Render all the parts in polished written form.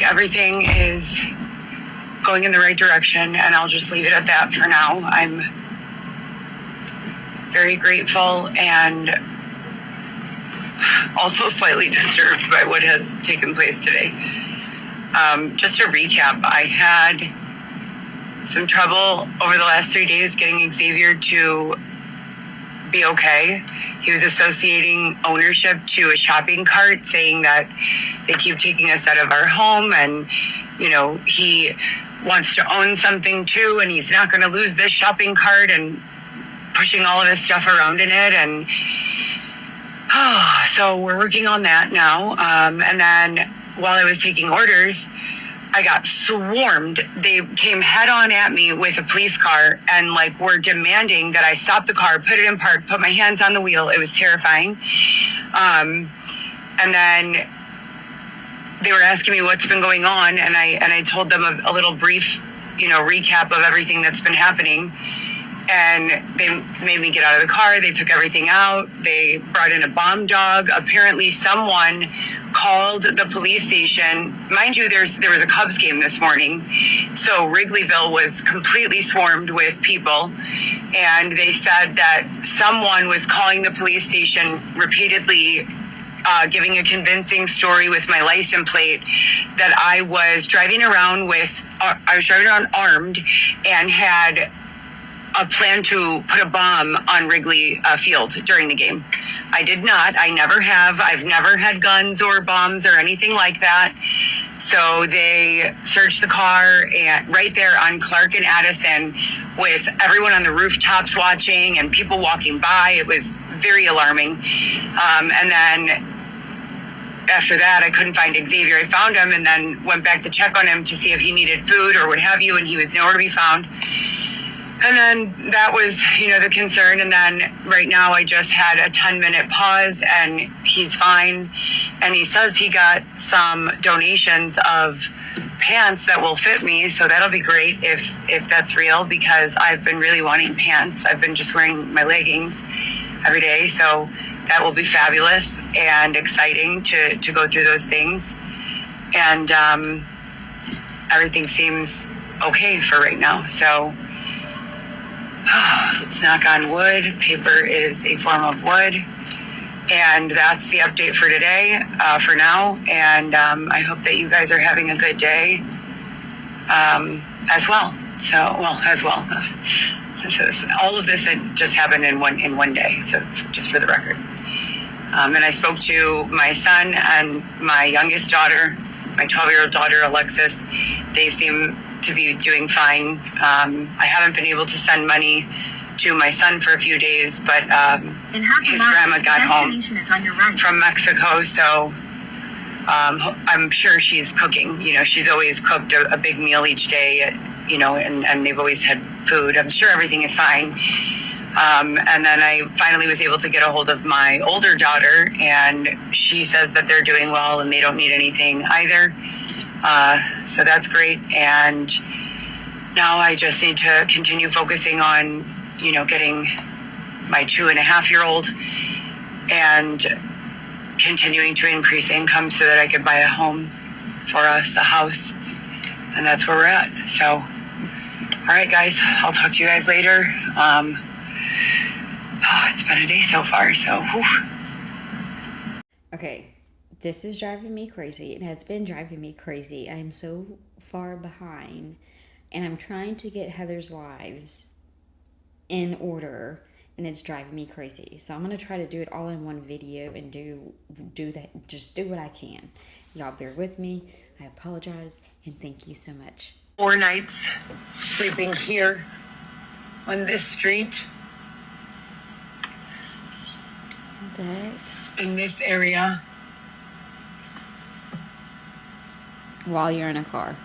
everything is going in the right direction, and I'll just leave it at that for now. I'm very grateful and also slightly disturbed by what has taken place today. Just to recap, I had some trouble over the last 3 days getting Xavier to be okay. He was associating ownership to a shopping cart, saying that they keep taking us out of our home, and he wants to own something too, and he's not going to lose this shopping cart, and pushing all of his stuff around in it. And so we're working on that now. And then while I was taking orders, I got swarmed. They came head on at me with a police car and were demanding that I stop the car, put it in park, put my hands on the wheel. It was terrifying. And then they were asking me what's been going on, and I told them a little brief, recap of everything that's been happening. And they made me get out of the car. They took everything out. They brought in a bomb dog. Apparently someone called the police station. Mind you, there was a Cubs game this morning. So Wrigleyville was completely swarmed with people. And they said that someone was calling the police station repeatedly, giving a convincing story with my license plate that I was driving around armed and had a plan to put a bomb on Wrigley Field during the game. I did not. I never have. I've never had guns or bombs or anything like that. So they searched the car right there on Clark and Addison, with everyone on the rooftops watching and people walking by. It was very alarming. And then after that, I couldn't find Xavier. I found him and then went back to check on him to see if he needed food or what have you, and he was nowhere to be found. And then that was, the concern. And then right now I just had a 10-minute pause and he's fine. And he says he got some donations of pants that will fit me. So that'll be great if that's real, because I've been really wanting pants. I've been just wearing my leggings every day. So that will be fabulous and exciting to go through those things. And everything seems okay for right now. So let's knock on wood. Paper is a form of wood. And that's the update for today, for now. And I hope that you guys are having a good day as well. All of this had just happened in one day, so just for the record. And I spoke to my son and my youngest daughter, my 12-year-old daughter, Alexis. They seem to be doing fine. I haven't been able to send money to my son for a few days, but his grandma got home from Mexico, so I'm sure she's cooking. She's always cooked a big meal each day, and they've always had food. I'm sure everything is fine. And then I finally was able to get a hold of my older daughter, and she says that they're doing well and they don't need anything either. So that's great. And now I just need to continue focusing on, getting my 2.5-year-old and continuing to increase income so that I could buy a home for us, a house. And that's where we're at. So, all right, guys, I'll talk to you guys later. It's been a day so far, so whew. Okay, this is driving me crazy. It has been driving me crazy. I am so far behind, and I'm trying to get Heather's lives in order, and it's driving me crazy. So I'm going to try to do it all in one video and do that, just do what I can. Y'all bear with me. I apologize, and thank you so much. 4 nights sleeping here on this street. In this area. While you're in a car.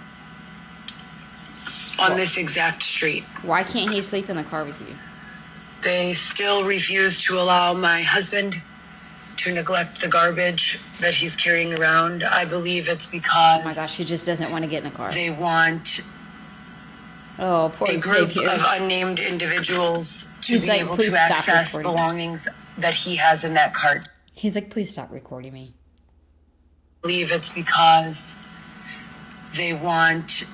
On this exact street. Why can't he sleep in the car with you? They still refuse to allow my husband to neglect the garbage that he's carrying around. I believe it's because... Oh my gosh, she just doesn't want to get in the car. They want a group of unnamed individuals to be able to access belongings that he has in that cart. He's like, please stop recording me. I believe it's because They want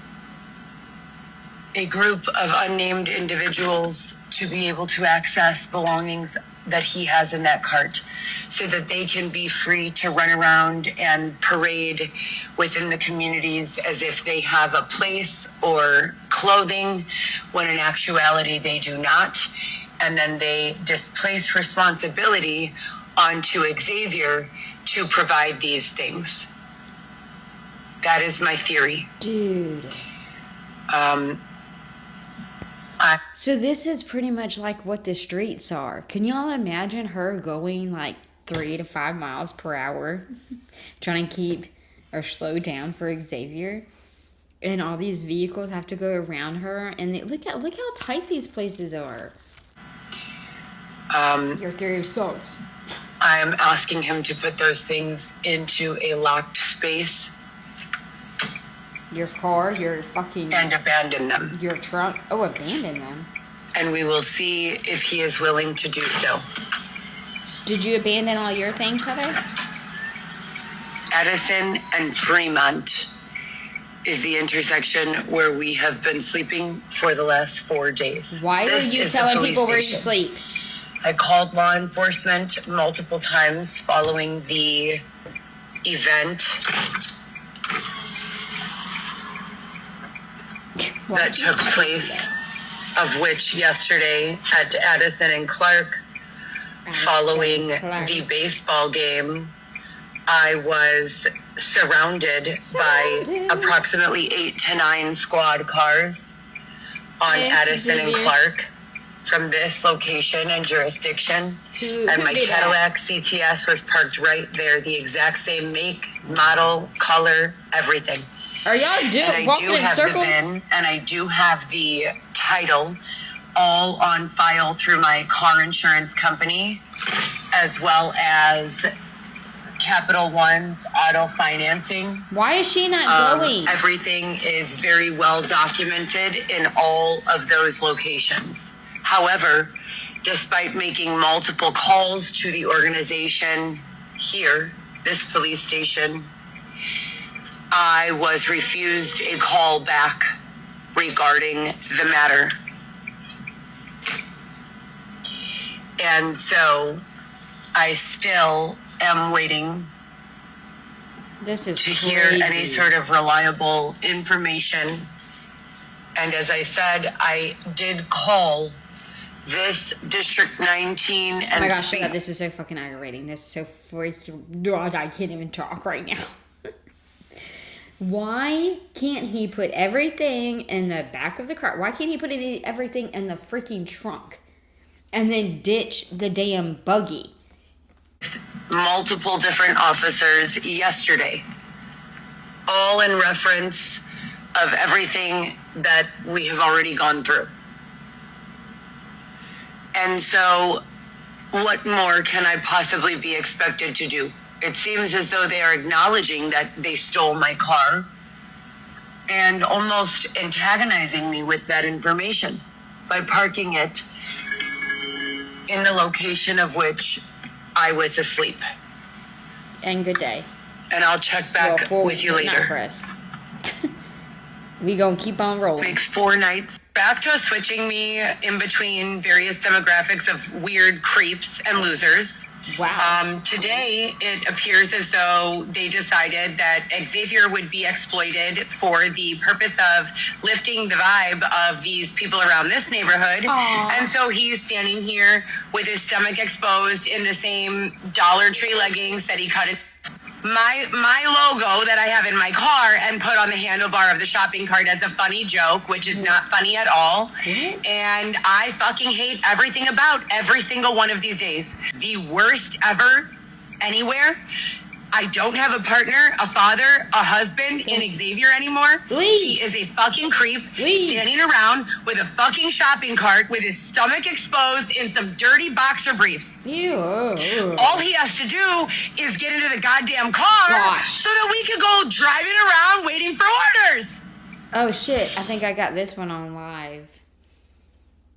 a group of unnamed individuals to be able to access belongings that he has in that cart so that they can be free to run around and parade within the communities as if they have a place or clothing, when in actuality they do not. And then they displace responsibility onto Xavier to provide these things. That is my theory. Dude. So this is pretty much like what the streets are. Can y'all imagine her going like 3 to 5 miles per hour, trying to keep or slow down for Xavier, and all these vehicles have to go around her, and look how tight these places are. Your theory sucks. I'm asking him to put those things into a locked space. Your car, your fucking... And abandon them. Your trunk. Oh, abandon them. And we will see if he is willing to do so. Did you abandon all your things, Heather? Edison and Fremont is the intersection where we have been sleeping for the last 4 days. Why are you telling people where you sleep? I called law enforcement multiple times following the event that took place, of which yesterday at Addison and Clark, following the baseball game, I was surrounded by approximately 8 to 9 squad cars on Addison and Clark from this location and jurisdiction. And my Cadillac CTS was parked right there, the exact same make, model, color, everything. Are y'all walking in circles? The VIN, and I do have the title, all on file through my car insurance company, as well as Capital One's auto financing. Why is she not going? Everything is very well documented in all of those locations. However, despite making multiple calls to the organization here, this police station, I was refused a call back regarding the matter. And so I still am waiting to hear any sort of reliable information. And as I said, I did call this District 19 and oh my gosh, this is so fucking aggravating. This is so freaking... I can't even talk right now. Why can't he put everything in the back of the car? Why can't he put everything in the freaking trunk and then ditch the damn buggy? Multiple different officers yesterday, all in reference of everything that we have already gone through. And so what more can I possibly be expected to do? It seems as though they are acknowledging that they stole my car and almost antagonizing me with that information by parking it in the location of which I was asleep. And good day. And I'll check back with you later. Not for us. We gonna keep on rolling. Makes 4 nights. Back to switching me in between various demographics of weird creeps and losers. Wow. Today, it appears as though they decided that Xavier would be exploited for the purpose of lifting the vibe of these people around this neighborhood. Aww. And so he's standing here with his stomach exposed in the same Dollar Tree leggings that he cut it. My logo that I have in my car and put on the handlebar of the shopping cart as a funny joke, which is not funny at all. And I fucking hate everything about every single one of these days. The worst ever, anywhere. I don't have a partner, a father, a husband in Xavier anymore. Leave. He is a fucking creep standing around with a fucking shopping cart with his stomach exposed in some dirty boxer briefs. Ew. All he has to do is get into the goddamn car so that we can go driving around waiting for orders. Oh shit, I think I got this one on live.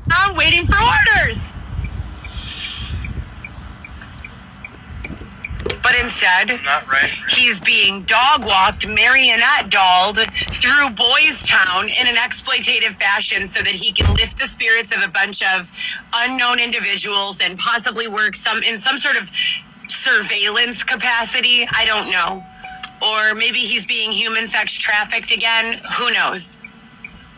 I'm waiting for orders. But instead, Not right. he's being dog walked, marionette dolled through Boys Town in an exploitative fashion so that he can lift the spirits of a bunch of unknown individuals and possibly work in some sort of surveillance capacity. I don't know. Or maybe he's being human sex trafficked again. Who knows?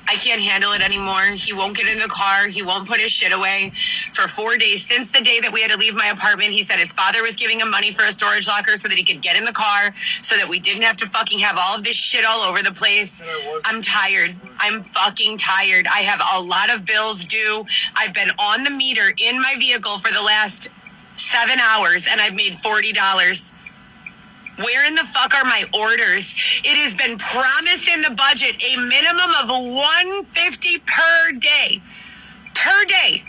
I can't handle it anymore. He won't get in the car. He won't put his shit away. For 4 days, since the day that we had to leave my apartment, he said his father was giving him money for a storage locker so that he could get in the car, so that we didn't have to fucking have all of this shit all over the place. I'm tired. I'm fucking tired. I have a lot of bills due. I've been on the meter in my vehicle for the last 7 hours, and I've made $40. Where in the fuck are my orders? It has been promised in the budget a minimum of $150 per day. Per day.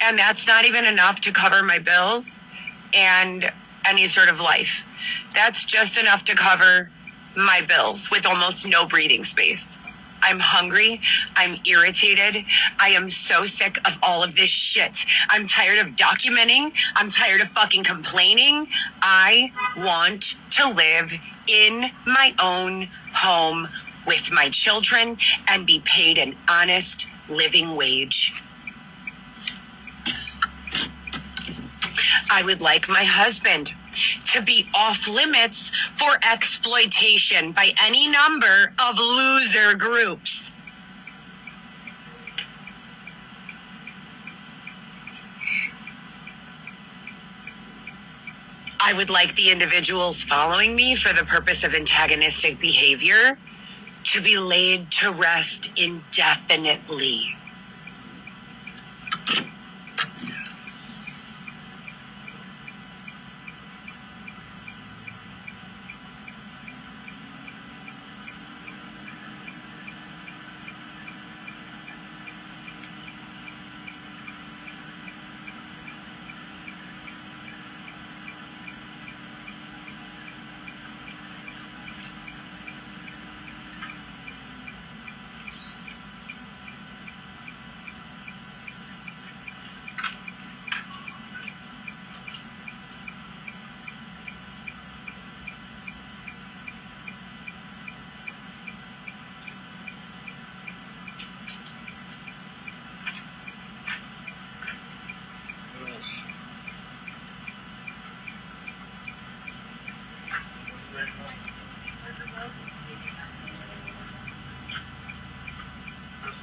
And that's not even enough to cover my bills and any sort of life. That's just enough to cover my bills with almost no breathing space. I'm hungry. I'm irritated. I am so sick of all of this shit. I'm tired of documenting. I'm tired of fucking complaining. I want to live in my own home with my children and be paid an honest living wage. I would like my husband to be off limits for exploitation by any number of loser groups. I would like the individuals following me for the purpose of antagonistic behavior to be laid to rest indefinitely.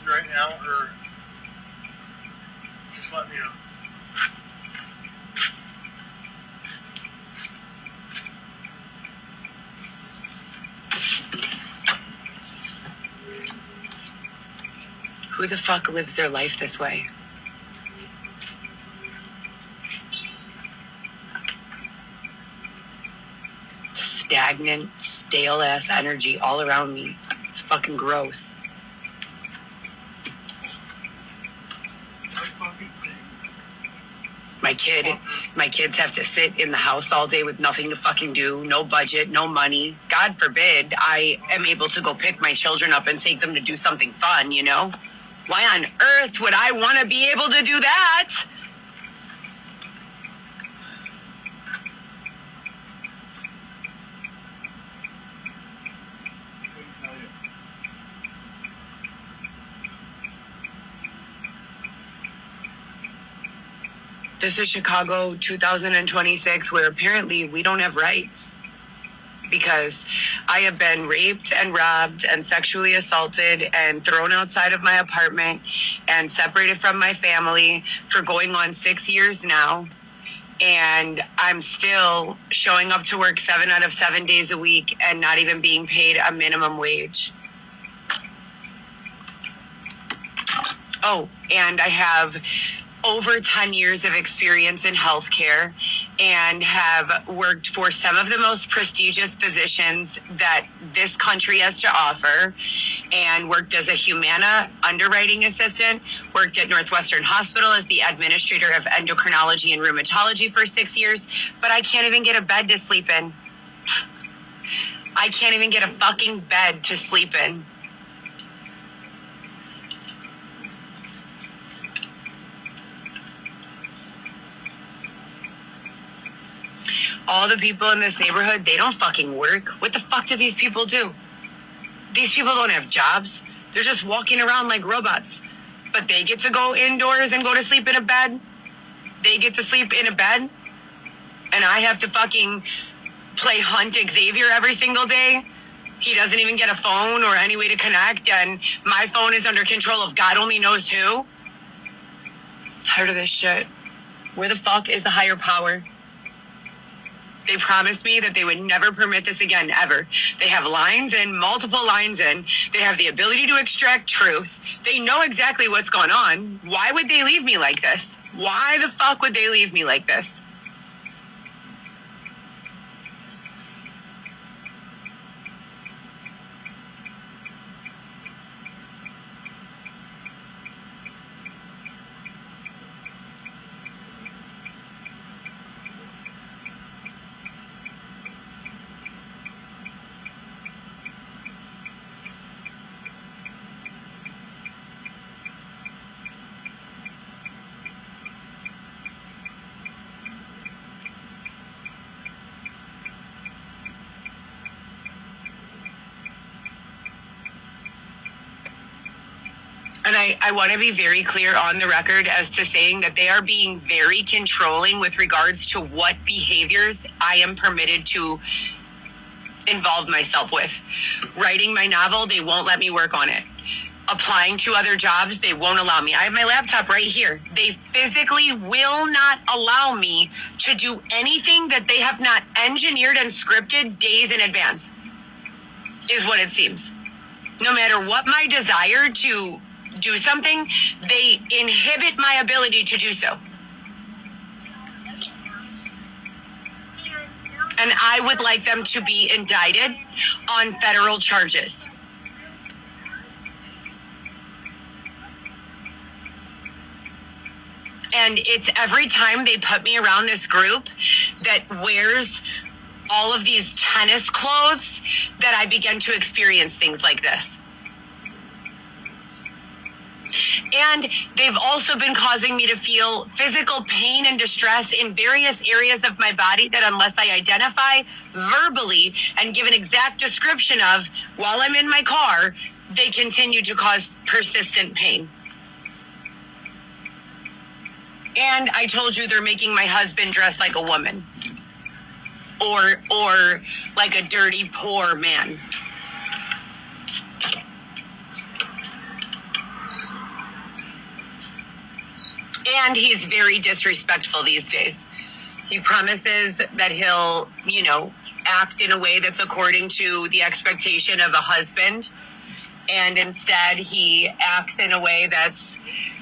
Right now, or just let me know. Who the fuck lives their life this way? Stagnant, stale ass energy all around me. It's fucking gross. My kids have to sit in the house all day with nothing to fucking do, no budget, no money. God forbid I am able to go pick my children up and take them to do something fun, you know? Why on earth would I want to be able to do that? This is Chicago 2026, where apparently we don't have rights. Because I have been raped and robbed and sexually assaulted and thrown outside of my apartment and separated from my family for going on 6 years now. And I'm still showing up to work 7 out of 7 days a week and not even being paid a minimum wage. Oh, and I have over 10 years of experience in healthcare and have worked for some of the most prestigious positions that this country has to offer, and worked as a Humana underwriting assistant, worked at Northwestern Hospital as the administrator of endocrinology and rheumatology for 6 years, but I can't even get a bed to sleep in. I can't even get a fucking bed to sleep in. All the people in this neighborhood, they don't fucking work. What the fuck do these people do? These people don't have jobs. They're just walking around like robots. But they get to go indoors and go to sleep in a bed. They get to sleep in a bed. And I have to fucking play Hunt Xavier every single day. He doesn't even get a phone or any way to connect. And my phone is under control of God only knows who. Tired of this shit. Where the fuck is the higher power? They promised me that they would never permit this again, ever. They have lines in, multiple lines in. They have the ability to extract truth. They know exactly what's going on. Why would they leave me like this? Why the fuck would they leave me like this? And I want to be very clear on the record as to saying that they are being very controlling with regards to what behaviors I am permitted to involve myself with. Writing my novel, they won't let me work on it. Applying to other jobs, they won't allow me. I have my laptop right here. They physically will not allow me to do anything that they have not engineered and scripted days in advance, is what it seems. No matter what my desire to do something, they inhibit my ability to do so. And I would like them to be indicted on federal charges. And it's every time they put me around this group that wears all of these tennis clothes that I begin to experience things like this. And they've also been causing me to feel physical pain and distress in various areas of my body that unless I identify verbally and give an exact description of while I'm in my car, they continue to cause persistent pain. And I told you they're making my husband dress like a woman. Or like a dirty, poor man. And he's very disrespectful these days. He promises that he'll, act in a way that's according to the expectation of a husband. And instead, he acts in a way that's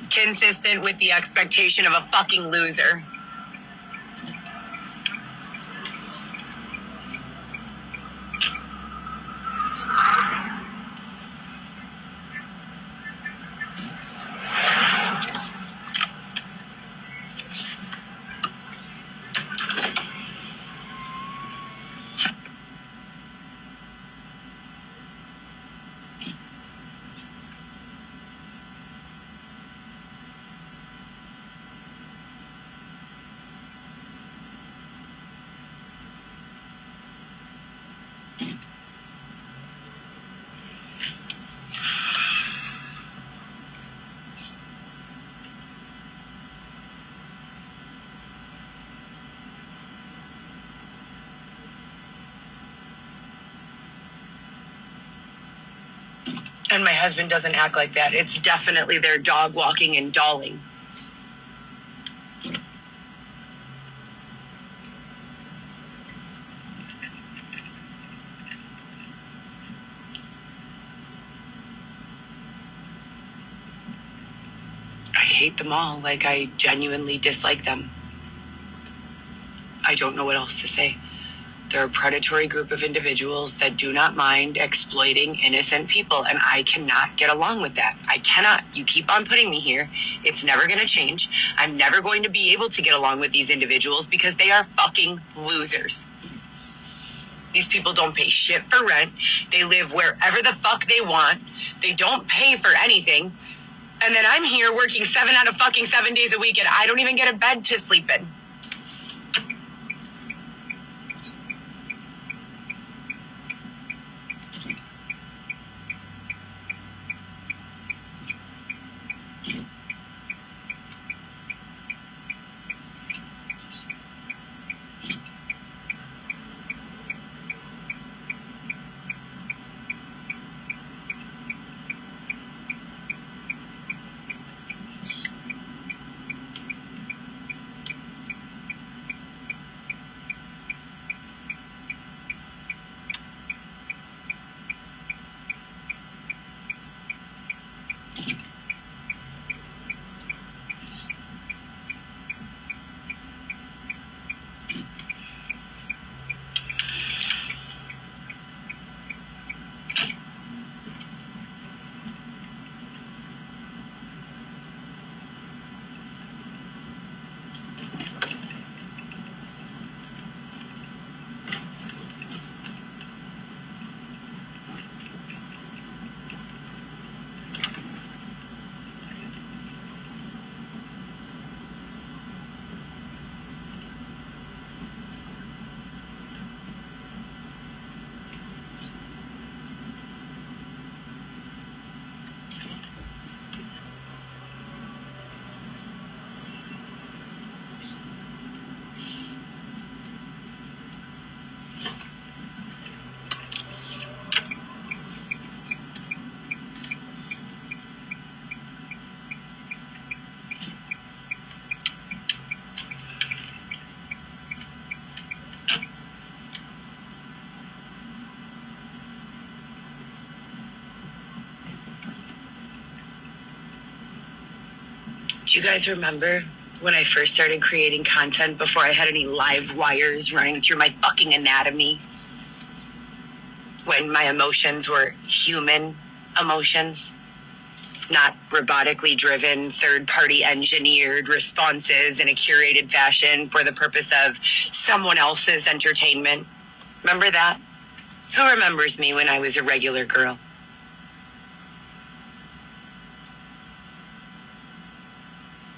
consistent with the expectation of a fucking loser. And my husband doesn't act like that. It's definitely their dog walking and dolling. I hate them all. Like, I genuinely dislike them. I don't know what else to say. They're a predatory group of individuals that do not mind exploiting innocent people, and I cannot get along with that. I cannot. You keep on putting me here. It's never going to change. I'm never going to be able to get along with these individuals because they are fucking losers. These people don't pay shit for rent. They live wherever the fuck they want. They don't pay for anything. And then I'm here working 7 out of fucking 7 days a week, and I don't even get a bed to sleep in. Do you guys remember when I first started creating content before I had any live wires running through my fucking anatomy? When my emotions were human emotions, not robotically driven, third-party engineered responses in a curated fashion for the purpose of someone else's entertainment. Remember that? Who remembers me when I was a regular girl?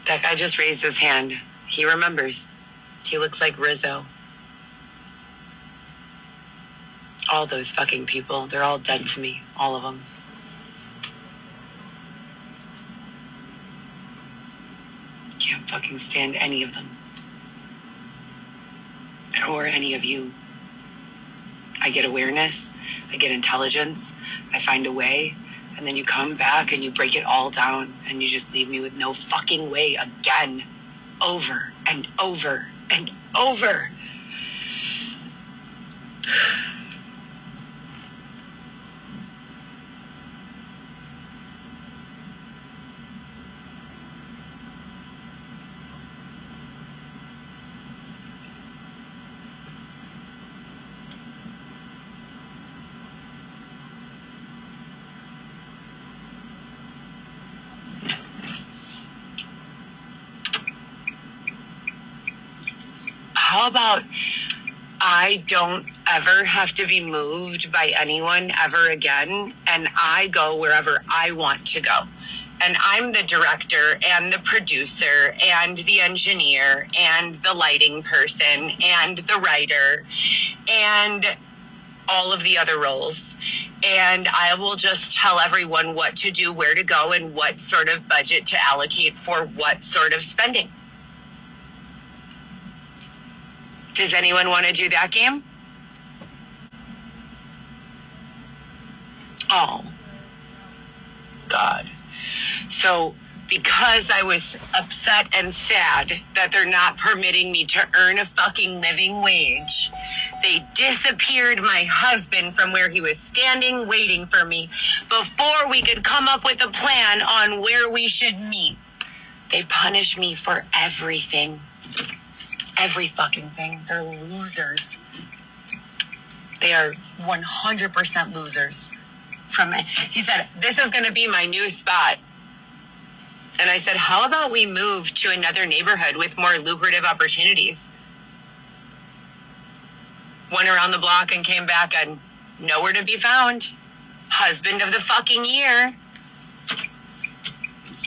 That guy just raised his hand. He remembers. He looks like Rizzo. All those fucking people, they're all dead to me. All of them. Can't fucking stand any of them. Or any of you. I get awareness. I get intelligence. I find a way. And then you come back and you break it all down and you just leave me with no fucking way again. Over and over and over. How about I don't ever have to be moved by anyone ever again, and I go wherever I want to go. And I'm the director and the producer and the engineer and the lighting person and the writer and all of the other roles. And I will just tell everyone what to do, where to go, and what sort of budget to allocate for what sort of spending. Does anyone want to do that game? Oh, God. So because I was upset and sad that they're not permitting me to earn a fucking living wage, they disappeared my husband from where he was standing waiting for me before we could come up with a plan on where we should meet. They punish me for everything. Every fucking thing. They're losers. They are 100% losers. He said, this is going to be my new spot. And I said, how about we move to another neighborhood with more lucrative opportunities? Went around the block and came back and nowhere to be found. Husband of the fucking year.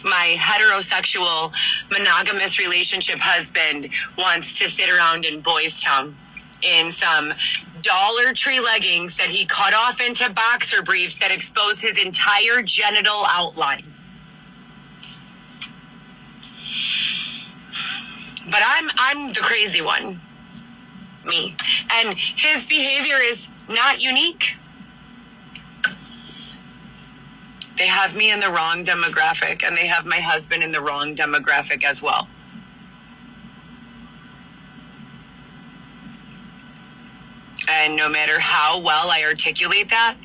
My heterosexual monogamous relationship husband wants to sit around in Boys Town in some Dollar Tree leggings that he cut off into boxer briefs that expose his entire genital outline. But I'm the crazy one. Me. And his behavior is not unique. They have me in the wrong demographic, and they have my husband in the wrong demographic as well. And no matter how well I articulate that,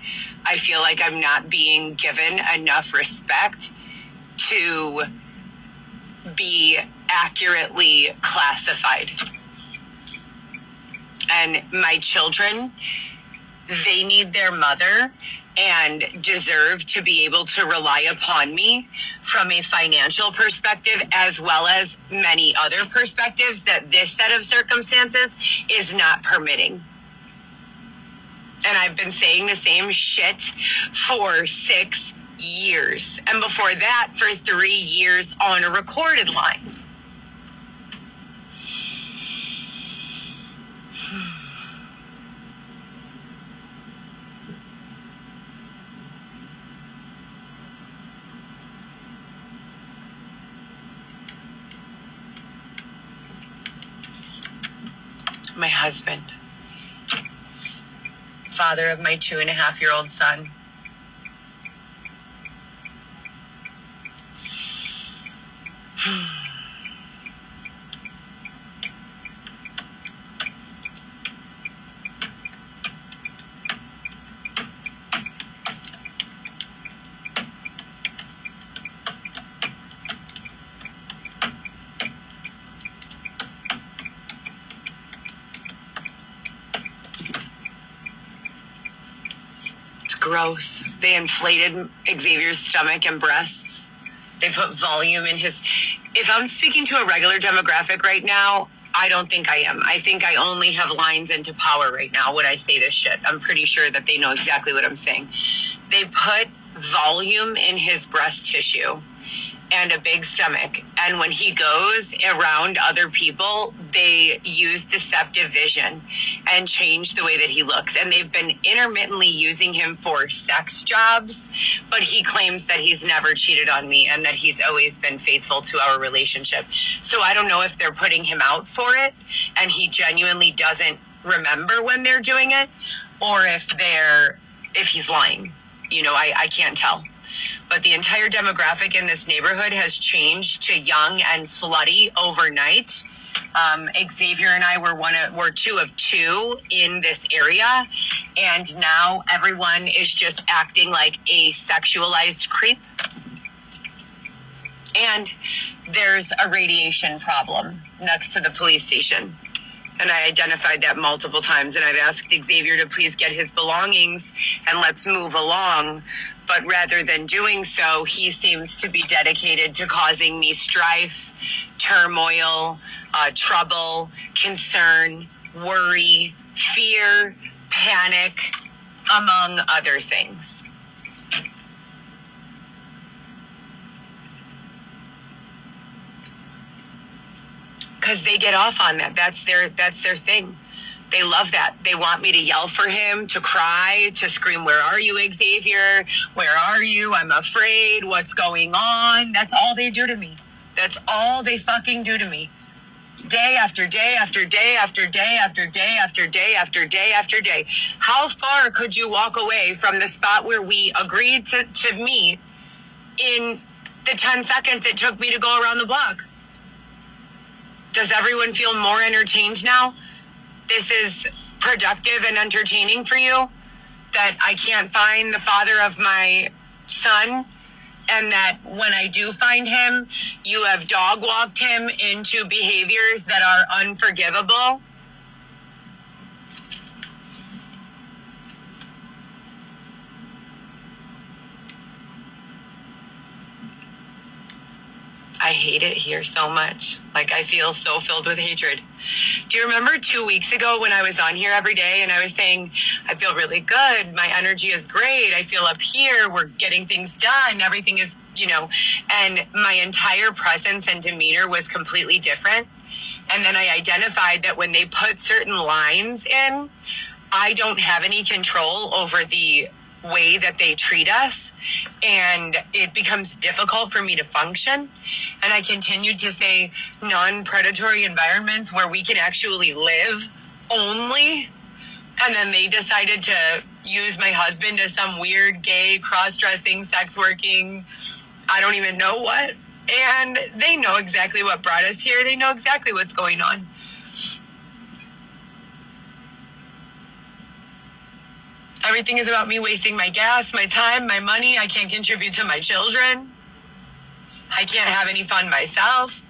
I feel like I'm not being given enough respect to be accurately classified. And my children, they need their mother and deserve to be able to rely upon me from a financial perspective, as well as many other perspectives that this set of circumstances is not permitting. And I've been saying the same shit for 6 years. And before that, for 3 years on a recorded line. My husband, father of my 2.5-year-old son. Gross. They inflated Xavier's stomach and breasts. They put volume in his. If I'm speaking to a regular demographic right now, I don't think I am. I think I only have lines into power right now when I say this shit. I'm pretty sure that they know exactly what I'm saying. They put volume in his breast tissue and a big stomach. And when he goes around other people, they use deceptive vision and change the way that he looks. And they've been intermittently using him for sex jobs, but he claims that he's never cheated on me and that he's always been faithful to our relationship. So I don't know if they're putting him out for it and he genuinely doesn't remember when they're doing it, or if he's lying. You know, I can't tell. But the entire demographic in this neighborhood has changed to young and slutty overnight. Xavier and I were two of two in this area, and now everyone is just acting like a sexualized creep. And there's a radiation problem next to the police station. And I identified that multiple times, and I've asked Xavier to please get his belongings and let's move along. But rather than doing so, he seems to be dedicated to causing me strife, turmoil, trouble, concern, worry, fear, panic, among other things. Because they get off on that. That's their thing. They love that. They want me to yell for him, to cry, to scream, "Where are you, Xavier? Where are you? I'm afraid. What's going on?" That's all they do to me. That's all they fucking do to me. Day after day after day after day after day after day after day after day. How far could you walk away from the spot where we agreed to meet in the 10 seconds it took me to go around the block? Does everyone feel more entertained now? This is productive and entertaining for you? That I can't find the father of my son? And that when I do find him, you have dog walked him into behaviors that are unforgivable? I hate it here so much. Like, I feel so filled with hatred. Do you remember 2 weeks ago when I was on here every day and I was saying, I feel really good. My energy is great. I feel up here. We're getting things done. Everything is, and my entire presence and demeanor was completely different. And then I identified that when they put certain lines in, I don't have any control over the way that they treat us, and it becomes difficult for me to function. And I continued to say non-predatory environments where we can actually live only. And then they decided to use my husband as some weird gay cross-dressing sex working I don't even know what. And they know exactly what brought us here. They know exactly what's going on. Everything is about me wasting my gas, my time, my money. I can't contribute to my children. I can't have any fun myself.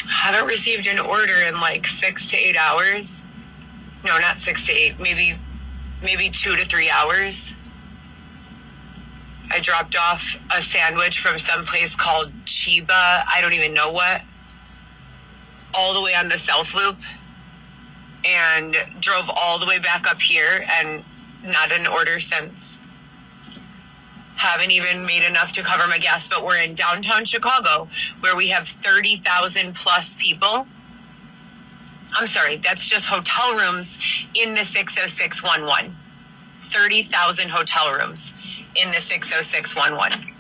I haven't received an order in like 6 to 8 hours. No, not 6 to 8, maybe 2 to 3 hours. I dropped off a sandwich from some place called Chiba, I don't even know what, all the way on the South Loop, and drove all the way back up here, and not an order since. Haven't even made enough to cover my gas, but we're in downtown Chicago where we have 30,000 plus people. I'm sorry, that's just hotel rooms in the 60611. 30,000 hotel rooms in the 60611.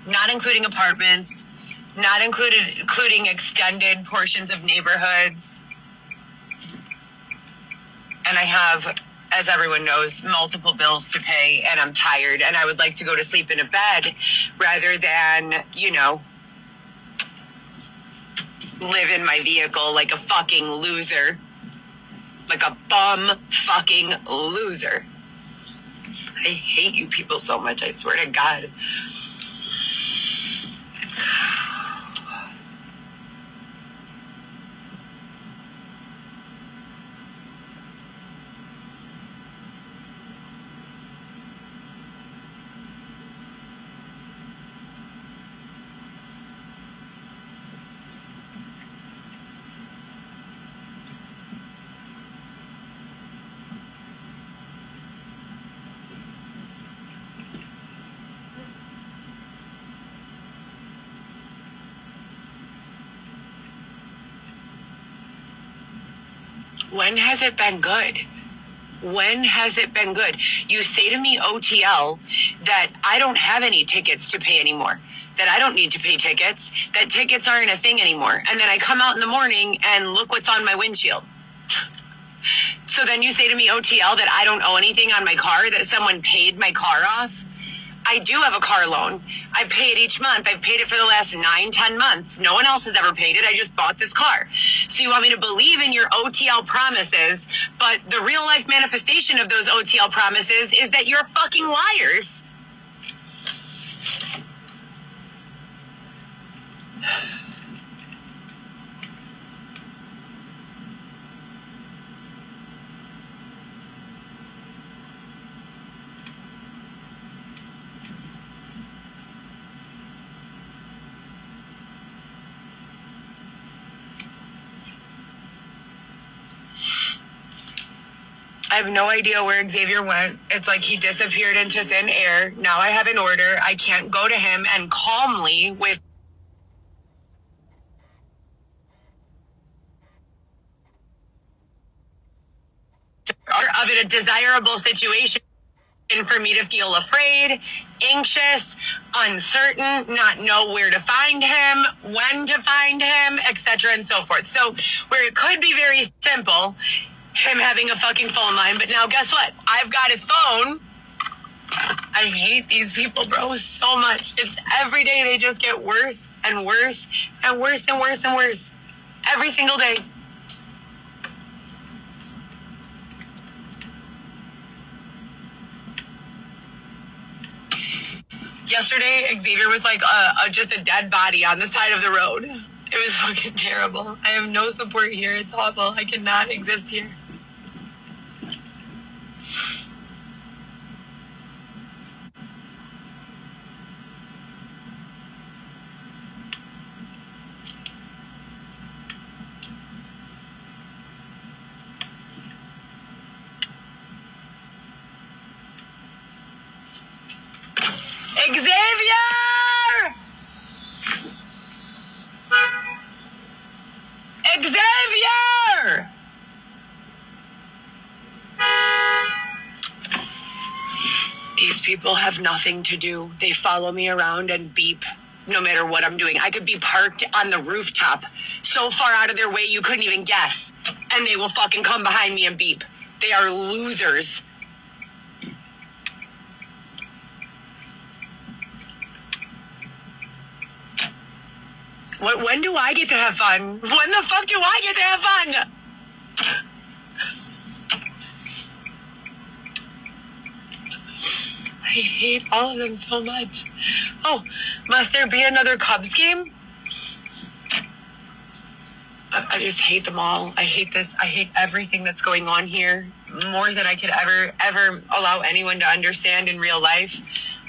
Not including apartments, not including extended portions of neighborhoods. And I have, as everyone knows, multiple bills to pay, and I'm tired, and I would like to go to sleep in a bed rather than, live in my vehicle like a fucking loser. Like a bum fucking loser. I hate you people so much, I swear to God. When has it been good? When has it been good? You say to me, OTL, that I don't have any tickets to pay anymore, that I don't need to pay tickets, that tickets aren't a thing anymore. And then I come out in the morning and look what's on my windshield. So then you say to me, OTL, that I don't owe anything on my car, that someone paid my car off. I do have a car loan. I pay it each month. I've paid it for the last 9-10 months. No one else has ever paid it. I just bought this car. So you want me to believe in your OTL promises, but the real life manifestation of those OTL promises is that you're fucking liars. I have no idea where Xavier went. It's like he disappeared into thin air. Now I have an order. I can't go to him and calmly with of it a desirable situation and for me to feel afraid, anxious, uncertain, not know where to find him, when to find him, etc. and so forth. So where it could be very simple, him having a fucking phone line, but now guess what? I've got his phone. I hate these people, bro, so much. It's every day they just get worse and worse and worse and worse and worse. Every single day. Yesterday, Xavier was like just a dead body on the side of the road. It was fucking terrible. I have no support here. It's awful. I cannot exist here. Xavier! Xavier! These people have nothing to do. They follow me around and beep no matter what I'm doing. I could be parked on the rooftop so far out of their way you couldn't even guess. And they will fucking come behind me and beep. They are losers. When do I get to have fun? When the fuck do I get to have fun? I hate all of them so much. Oh, must there be another Cubs game? I just hate them all. I hate this. I hate everything that's going on here more than I could ever allow anyone to understand in real life.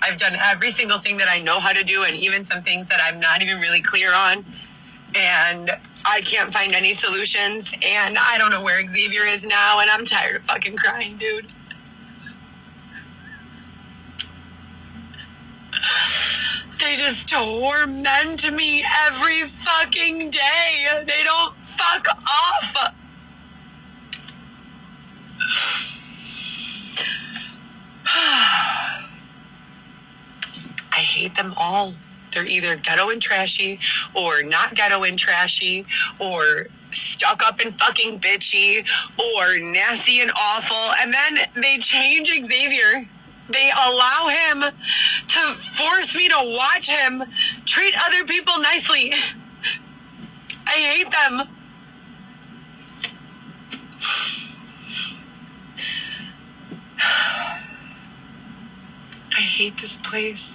I've done every single thing that I know how to do, and even some things that I'm not even really clear on. And I can't find any solutions. And I don't know where Xavier is now, and I'm tired of fucking crying, dude. They just torment me every fucking day. They don't fuck off. I hate them all. They're either ghetto and trashy, or not ghetto and trashy, or stuck up and fucking bitchy, or nasty and awful. And then they change Xavier. They allow him to force me to watch him treat other people nicely. I hate them. I hate this place.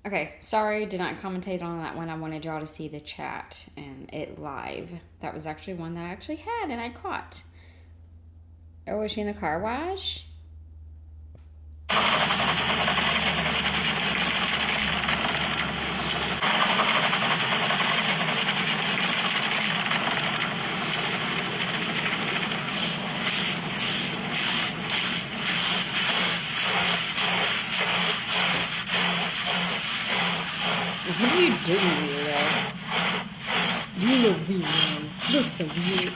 Okay, sorry, did not commentate on that one. I wanted y'all to see the chat and it live. That was actually one that I actually had and I caught. Oh, was she in the car wash? What are you doing, weirdo? You look weird. Look so weird.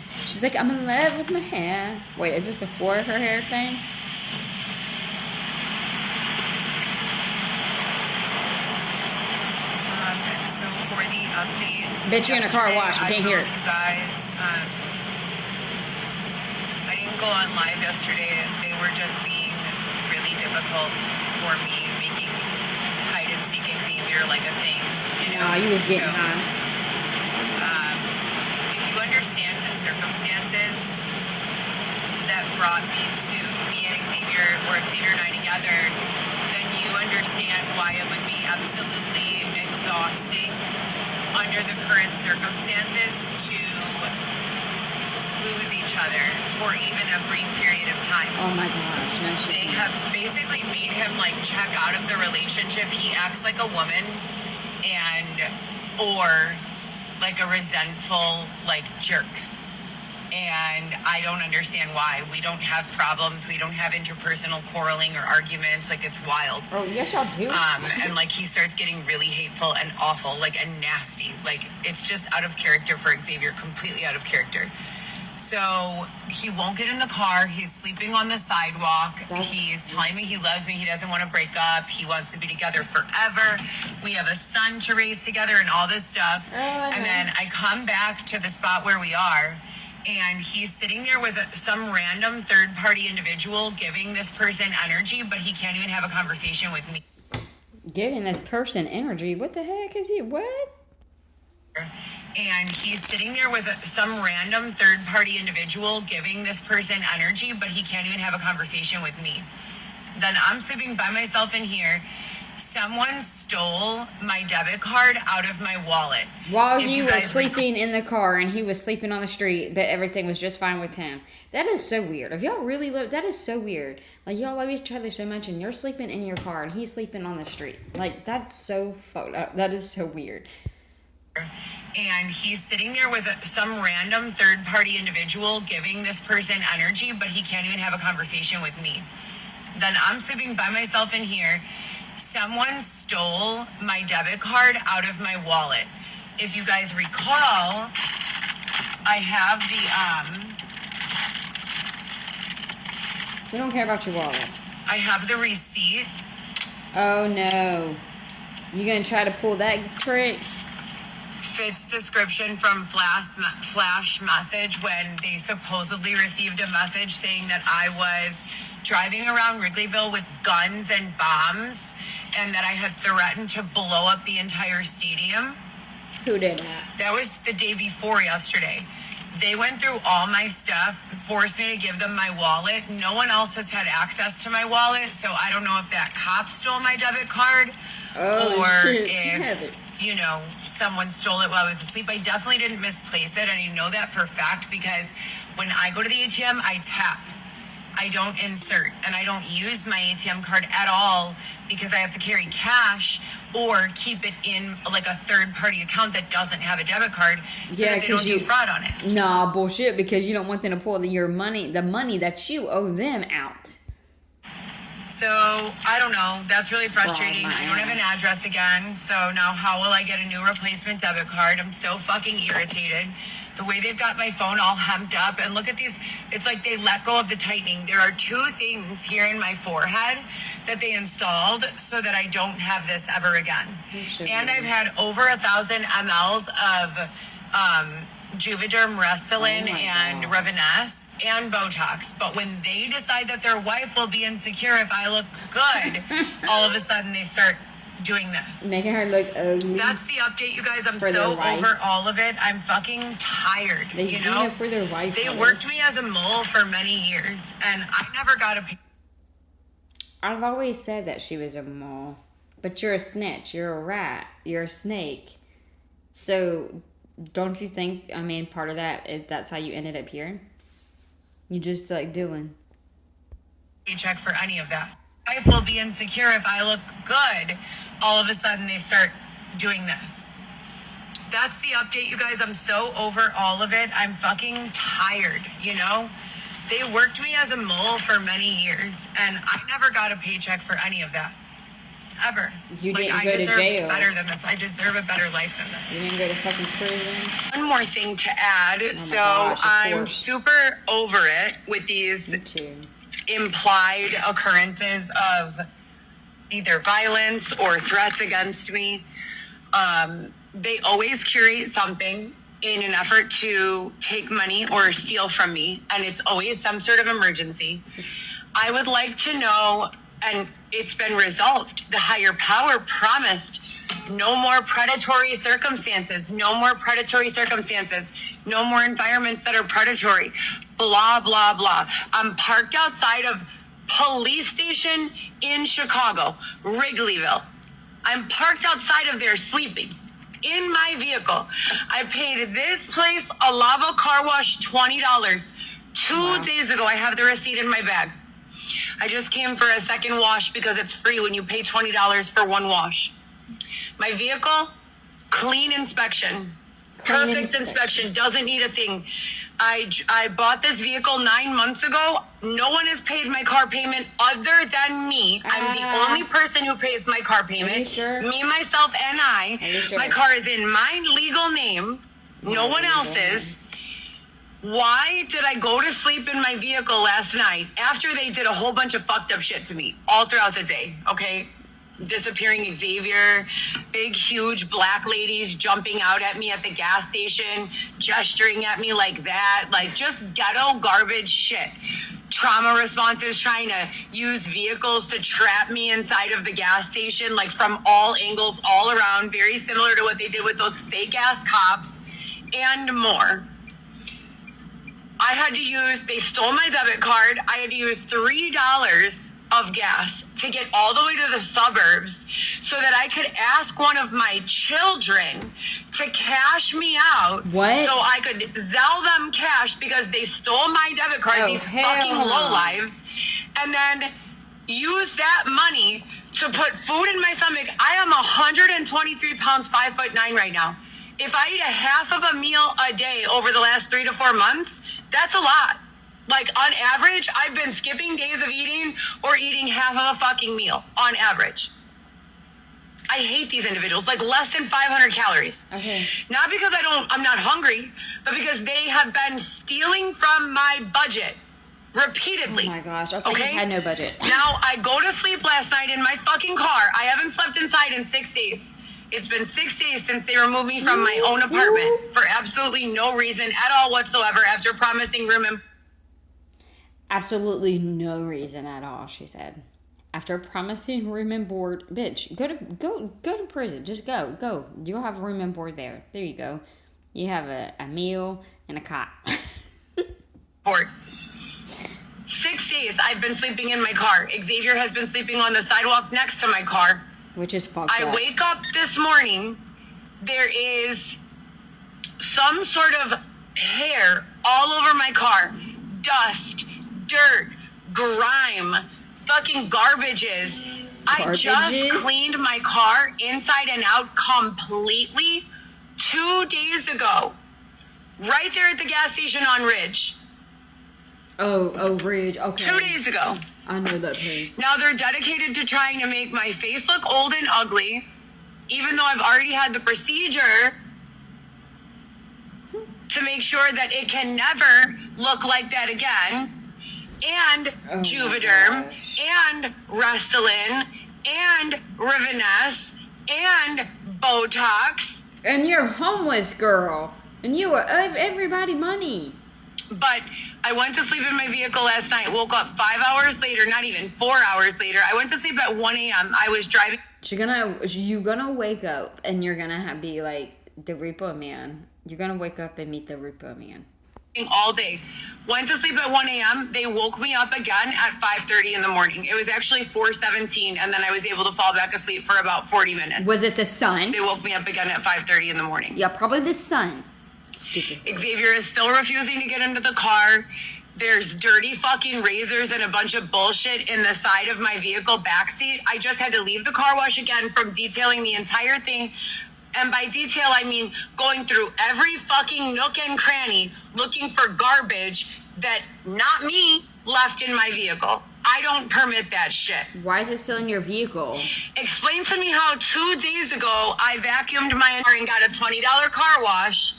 She's like, I'm in love with my hair. Wait, is this before her hair thing? So for the update, Bitch, you're in a car wash. You can't hear it. You guys, I didn't go on live yesterday. They were just being really difficult for me, making hide and seek Xavier like a thing. You know, You was getting on. if you understand the circumstances that brought me and Xavier, or Xavier and I together, then you understand why it would be absolutely exhausting under the current circumstances to lose each other for even a brief period of time. Oh my gosh. No, They have basically made him like check out of the relationship. He acts like a woman or like a resentful like jerk. And I don't understand why. We don't have problems. We don't have interpersonal quarreling or arguments. Like, it's wild. Oh, yes, y'all do. And like he starts getting really hateful and awful, like, and nasty. Like, it's just out of character for Xavier, completely out of character. So he won't get in the car. He's sleeping on the sidewalk. He's telling me he loves me. He doesn't want to break up. He wants to be together forever. We have a son to raise together and all this stuff. And then I come back to the spot where we are, and he's sitting there with some random third-party individual giving this person energy, but he can't even have a conversation with me. Giving this person energy? What the heck is he? What? And he's sitting there with some random third-party individual giving this person energy, but he can't even have a conversation with me. Then I'm sleeping by myself in here. Someone stole my debit card out of my wallet. While you were sleeping in the car and he was sleeping on the street, but everything was just fine with him. That is so weird. If y'all really love, that is so weird. Like, y'all love each other so much and you're sleeping in your car and he's sleeping on the street. Like, that's so fucked up. That is so weird. And he's sitting there with some random third-party individual giving this person energy, but he can't even have a conversation with me. Then I'm sleeping by myself in here. Someone stole my debit card out of my wallet. If you guys recall, I have We don't care about your wallet. I have the receipt. Oh no. You gonna try to pull that trick? Fits description from Flash Message when they supposedly received a message saying that I was driving around Wrigleyville with guns and bombs and that I had threatened to blow up the entire stadium. Who did that? That was the day before yesterday. They went through all my stuff, forced me to give them my wallet. No one else has had access to my wallet, so I don't know if that cop stole my debit card or if, you know, someone stole it while I was asleep. I definitely didn't misplace it, and I know that for a fact because when I go to the ATM, I tap. I don't insert, and I don't use my ATM card at all because I have to carry cash or keep it in like a third-party account that doesn't have a debit card so that they don't do fraud on it. Nah, bullshit, because you don't want them to pull your money, the money that you owe them out. So, I don't know. That's really frustrating. I don't have an address again, so now how will I get a new replacement debit card? I'm so fucking irritated. The way they've got my phone all hemmed up, and look at these, it's like they let go of the tightening. There are two things here in my forehead that they installed so that I don't have this ever again. And I've had over 1,000 mLs of Juvederm, Restylane, and Revanesse, and Botox. But when they decide that their wife will be insecure if I look good, all of a sudden they start doing this. Making her look ugly. That's the update, you guys. I'm so over all of it. I'm fucking tired. They you do know? it for their wife. They worked me as a mole for many years, and I never got a pay. I've always said that she was a mole. But you're a snitch. You're a rat. You're a snake. So, don't you think, I mean, part of that is that's how you ended up here? You just like Dylan. Paycheck for any of that. Wife will be insecure if I look good. All of a sudden they start doing this. That's the update, you guys. I'm so over all of it. I'm fucking tired, you know? They worked me as a mole for many years, and I never got a paycheck for any of that. Ever. You didn't I go to deserve jail. Better than this. I deserve a better life than this. You didn't go to fucking prison? One more thing to add. Gosh, I'm super over it with these Me too. implied occurrences of either violence or threats against me. They always curate something in an effort to take money or steal from me, and it's always some sort of emergency. I would like to know, and it's been resolved, the higher power promised no more predatory circumstances, no more predatory circumstances, no more environments that are predatory, blah, blah, blah. I'm parked outside of police station in Chicago, Wrigleyville. I'm parked outside of there sleeping in my vehicle. I paid this place, a Lava Car Wash, $20. 2 days ago, I have the receipt in my bag. I just came for a second wash because it's free when you pay $20 for one wash. My vehicle, clean inspection. Perfect inspection, doesn't need a thing. I bought this vehicle 9 months ago. No one has paid my car payment other than me. I'm the only person who pays my car payment. Are you sure? Me, myself, and I. Are you sure? My car is in my legal name. No one else's. Why did I go to sleep in my vehicle last night after they did a whole bunch of fucked up shit to me all throughout the day? Okay. Disappearing Xavier, big, huge black ladies jumping out at me at the gas station, gesturing at me like that, like just ghetto garbage shit. Trauma responses trying to use vehicles to trap me inside of the gas station, like from all angles, all around, very similar to what they did with those fake ass cops, and more. I had to use, they stole my debit card. I had to use $3 of gas to get all the way to the suburbs so that I could ask one of my children to cash me out. What? So I could Zelle them cash because they stole my debit card, Oh, these hell fucking no. lowlives, and then use that money to put food in my stomach. I am 123 pounds, 5'9" right now. If I eat a half of a meal a day over the last 3 to 4 months, that's a lot. Like, on average, I've been skipping days of eating or eating half of a fucking meal on average. I hate these individuals, like less than 500 calories. Okay. Not because I'm not hungry, but because they have been stealing from my budget repeatedly. Oh my gosh, I thought Okay? you had no budget. Now, I go to sleep last night in my fucking car. I haven't slept inside in 6 days. It's been 6 days since they removed me from my own apartment for absolutely no reason at all whatsoever after promising room and Absolutely no reason at all, she said. After promising room and board, bitch, go to prison. Just go. You'll have room and board there. There you go. You have a meal and a cot. board. 6 days I've been sleeping in my car. Xavier has been sleeping on the sidewalk next to my car. Which is fucked I up. wake up this morning, there is some sort of hair all over my car. Dust, dirt, grime, fucking garbages. I just Garbages? cleaned my car inside and out completely 2 days ago. Right there at the gas station on Ridge. Oh, Ridge. Okay. 2 days ago. I know that place. Now they're dedicated to trying to make my face look old and ugly, even though I've already had the procedure to make sure that it can never look like that again. And Oh my Juvederm, gosh. and Restylane, and Rivanesse, and Botox. And you're homeless, girl. And you owe everybody money. But I went to sleep in my vehicle last night, woke up 5 hours later, not even 4 hours later. I went to sleep at 1 a.m. I was driving You're gonna wake up and you're gonna be like the repo man. You're gonna wake up and meet the repo man. all day. Went to sleep at 1 a.m. They woke me up again at 5:30 in the morning. It was actually 4:17, and then I was able to fall back asleep for about 40 minutes. Was it the sun? They woke me up again at 5:30 in the morning. Yeah, probably the sun. Stupid. Xavier is still refusing to get into the car. There's dirty fucking razors and a bunch of bullshit in the side of my vehicle backseat. I just had to leave the car wash again from detailing the entire thing. And by detail, I mean going through every fucking nook and cranny looking for garbage that not me left in my vehicle. I don't permit that shit. Why is it still in your vehicle? Explain to me how 2 days ago I vacuumed my car and got a $20 car wash.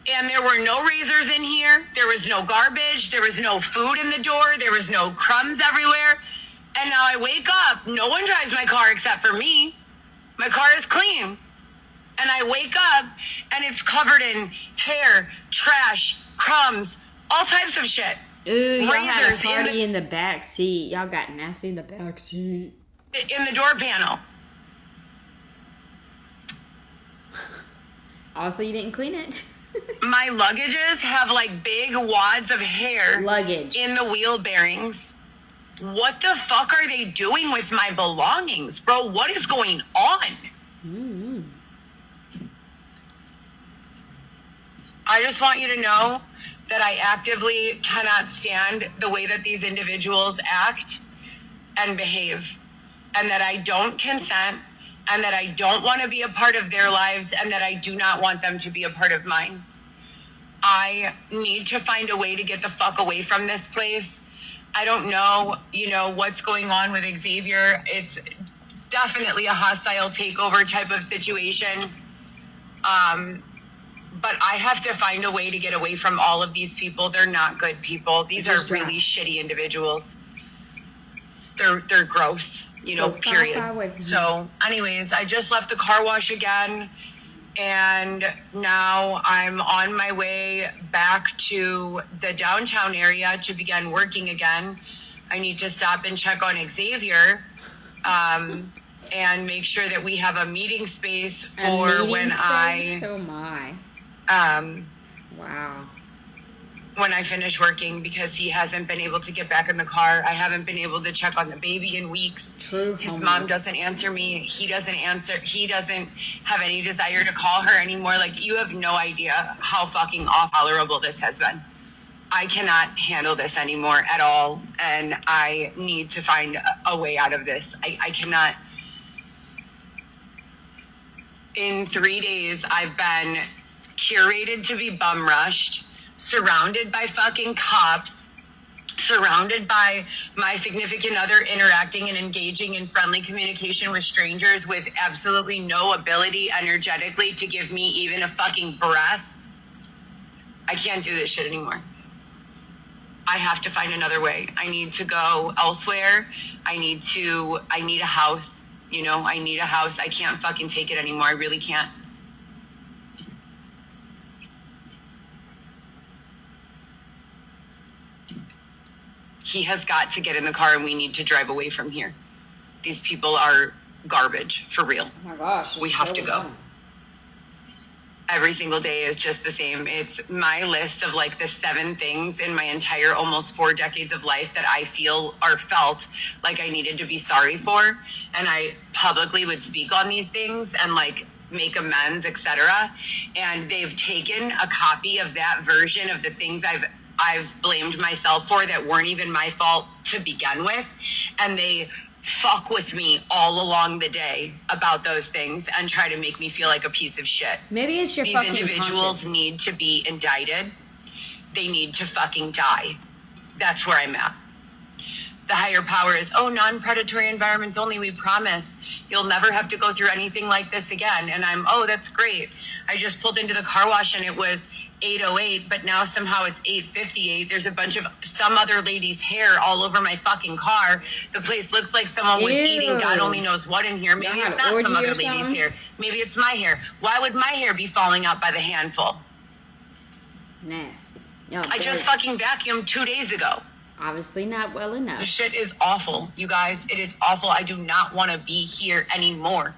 And there were no razors in here. There was no garbage. There was no food in the door. There was no crumbs everywhere. And now I wake up. No one drives my car except for me. My car is clean. And I wake up and it's covered in hair, trash, crumbs, all types of shit. Ooh, y'all had a Razors party in the back seat. Y'all got nasty in the back seat. In the door panel. Also, you didn't clean it. My luggages have like big wads of hair Luggage. in the wheel bearings. What the fuck are they doing with my belongings, bro? What is going on? I just want you to know that I actively cannot stand the way that these individuals act and behave, and that I don't consent, and that I don't want to be a part of their lives, and that I do not want them to be a part of mine. I need to find a way to get the fuck away from this place. I don't know, what's going on with Xavier. It's definitely a hostile takeover type of situation. but I have to find a way to get away from all of these people. They're not good people. These are Just drive. really shitty individuals. They're gross, you know, Go far, period. far away from So, anyways, I just left the car wash again, and now I'm on my way back to the downtown area to begin working again. I need to stop and check on Xavier, and make sure that we have a meeting space for A meeting when space? Oh my. Wow. when I finish working, because he hasn't been able to get back in the car. I haven't been able to check on the baby in weeks. True His homeless. mom doesn't answer me. He doesn't answer. He doesn't have any desire to call her anymore. Like, you have no idea how fucking tolerable this has been. I cannot handle this anymore at all, and I need to find a way out of this. I cannot. In 3 days, I've been curated to be bum rushed, surrounded by fucking cops, surrounded by my significant other interacting and engaging in friendly communication with strangers with absolutely no ability energetically to give me even a fucking breath. I can't do this shit anymore. I have to find another way. I need to go elsewhere. I need a house. You know, I need a house. I can't fucking take it anymore. I really can't. He has got to get in the car, and we need to drive away from here. These people are garbage, for real. Oh my gosh. We have to go. Every single day is just the same. It's my list of like the 7 things in my entire almost 4 decades of life that I feel or felt like I needed to be sorry for. And I publicly would speak on these things and like make amends, etc. And they've taken a copy of that version of the things I've blamed myself for that weren't even my fault to begin with. And they fuck with me all along the day about those things and try to make me feel like a piece of shit. Maybe it's your These fucking individuals conscience. need to be indicted. They need to fucking die. That's where I'm at. The higher power is, oh, non-predatory environments only, we promise. You'll never have to go through anything like this again. And I'm, oh, that's great. I just pulled into the car wash and it was 8:08, but now somehow it's 8:58. There's a bunch of some other lady's hair all over my fucking car. The place looks like someone was Ew. eating God only knows what in here. Maybe Y'all it's had an not some orgy other or lady's something? hair. Maybe it's my hair. Why would my hair be falling out by the handful? Nasty. Y'all I just dirty. fucking vacuumed 2 days ago. Obviously not well enough. This shit is awful, you guys. It is awful. I do not want to be here anymore.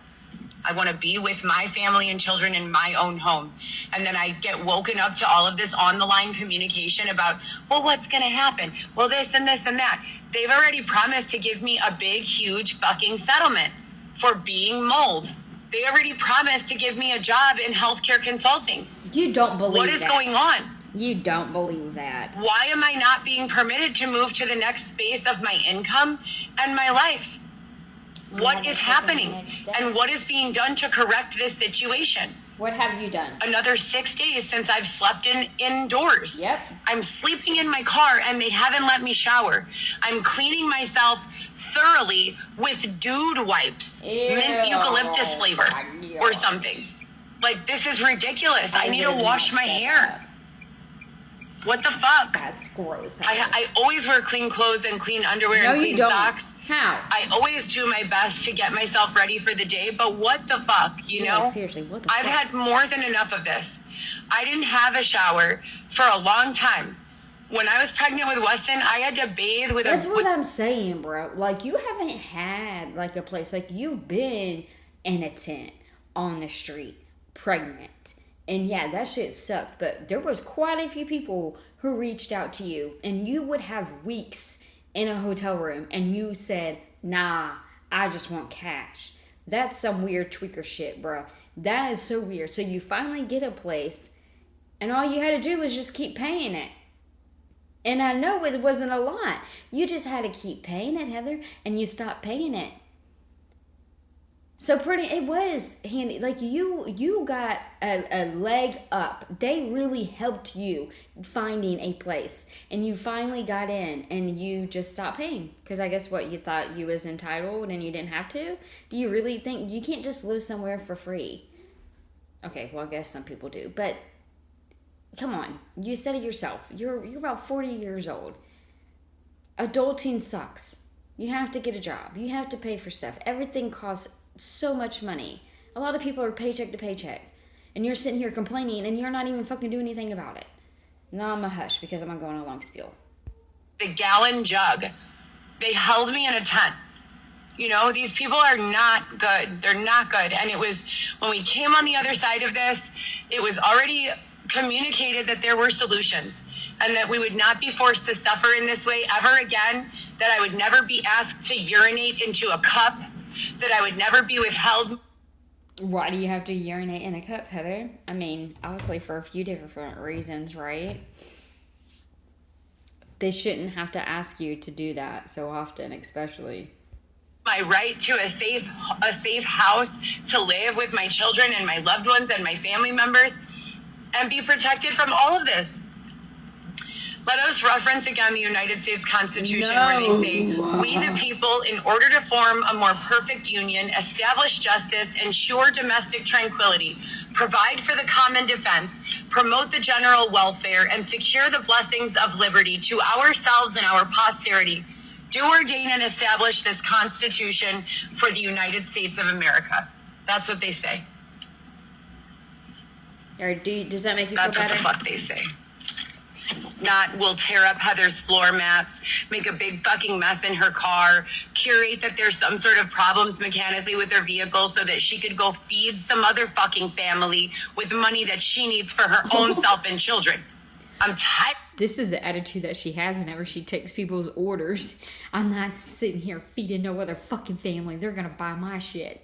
I want to be with my family and children in my own home. And then I get woken up to all of this on the line communication about, well, what's going to happen? Well, this and this and that. They've already promised to give me a big, huge fucking settlement for being mold. They already promised to give me a job in healthcare consulting. You don't believe What is that. going on? You don't believe that. Why am I not being permitted to move to the next space of my income and my life? What haven't is taken the happening? next step. And what is being done to correct this situation? What have you done? Another 6 days since I've slept indoors. Yep. I'm sleeping in my car and they haven't let me shower. I'm cleaning myself thoroughly with dude wipes, mint Ew. eucalyptus flavor Ew. or something. Like, this is ridiculous. I need to would've wash not my said hair. that. What the fuck? That's gross. I always wear clean clothes and clean underwear no, and you clean don't. socks. How? I always do my best to get myself ready for the day, but what the fuck, you Yeah, know? seriously, what the I've fuck? had more than enough of this. I didn't have a shower for a long time. When I was pregnant with Weston, I had to bathe with That's a... what I'm saying, bro. Like, you haven't had, like, a place. Like, you've been in a tent on the street, pregnant. And, yeah, that shit sucked. But there was quite a few people who reached out to you. And you would have weeks in a hotel room. And you said, nah, I just want cash. That's some weird tweaker shit, bro. That is so weird. So you finally get a place. And all you had to do was just keep paying it. And I know it wasn't a lot. You just had to keep paying it, Heather, and you stopped paying it. So it was handy. Like, you got a leg up. They really helped you finding a place. And you finally got in, and you just stopped paying. Because I guess what, you thought you was entitled and you didn't have to? Do you really think you can't just live somewhere for free? Okay, well, I guess some people do. But come on. You said it yourself. You're about 40 years old. Adulting sucks. You have to get a job. You have to pay for stuff. Everything costs so much money. A lot of people are paycheck to paycheck. And you're sitting here complaining and you're not even fucking doing anything about it. Now I'm a hush because I'm going to go on a long spiel. The gallon jug. They held me in a tent. You know, these people are not good. They're not good. And it was, when we came on the other side of this, it was already communicated that there were solutions and that we would not be forced to suffer in this way ever again, that I would never be asked to urinate into a cup, that I would never be withheld. Why do you have to urinate in a cup, Heather? I mean, obviously for a few different reasons, right? They shouldn't have to ask you to do that so often, especially. My right to a safe house to live with my children and my loved ones and my family members and be protected from all of this. Let us reference again the United States Constitution where they say, we the people, in order to form a more perfect union, establish justice, ensure domestic tranquility, provide for the common defense, promote the general welfare, and secure the blessings of liberty to ourselves and our posterity, do ordain and establish this Constitution for the United States of America. That's what they say. Or does that make you feel That's better? what the fuck they say. Not we'll tear up Heather's floor mats, make a big fucking mess in her car, curate that there's some sort of problems mechanically with her vehicle so that she could go feed some other fucking family with money that she needs for her own self and children. I'm tired. This is the attitude that she has whenever she takes people's orders. I'm not sitting here feeding no other fucking family. They're gonna buy my shit.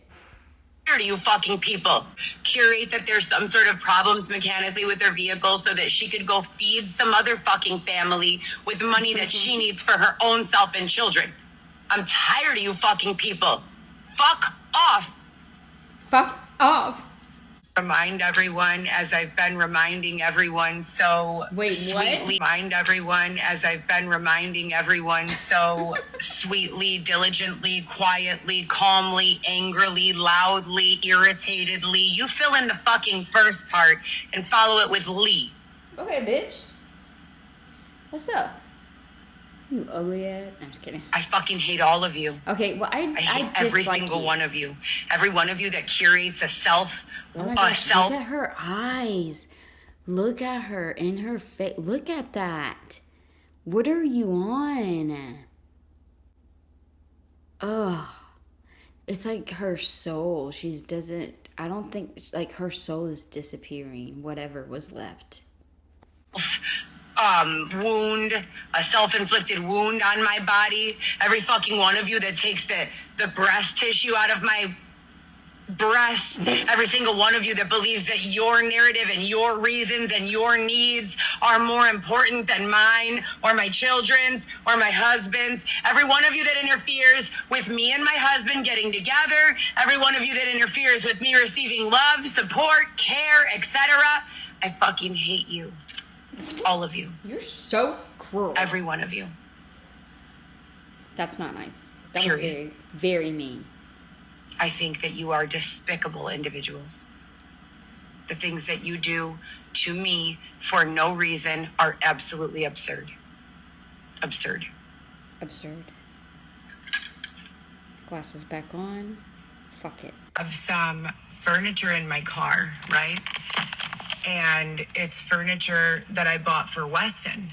To you fucking people. Curate that there's some sort of problems mechanically with her vehicle so that she could go feed some other fucking family with money that she needs for her own self and children. I'm tired of you fucking people. Fuck off. Fuck off. Remind everyone, as I've been reminding everyone so Wait, sweetly. what? Remind everyone, as I've been reminding everyone so sweetly, diligently, quietly, calmly, angrily, loudly, irritatedly. You fill in the fucking first part and follow it with Lee. Okay, bitch. What's up? You ugly ass. I'm just kidding. I fucking hate all of you. Okay, well, I hate every dislike single you. one of you. Every one of you that curates a self, Oh my a gosh, self. look at her eyes. Look at her in her face. Look at that. What are you on? Ugh. It's like her soul. I don't think, like, her soul is disappearing, whatever was left. Wound, a self-inflicted wound on my body. Every fucking one of you that takes the breast tissue out of my breasts. Every single one of you that believes that your narrative and your reasons and your needs are more important than mine or my children's or my husband's. Every one of you that interferes with me and my husband getting together. Every one of you that interferes with me receiving love, support, care, etc. I fucking hate you. All of you. You're so cruel. Every one of you. That's not nice. That Period. was very, very mean. I think that you are despicable individuals. The things that you do to me for no reason are absolutely absurd. Absurd. Absurd. Glasses back on. Fuck it. Of some furniture in my car, right? And it's furniture that I bought for Weston.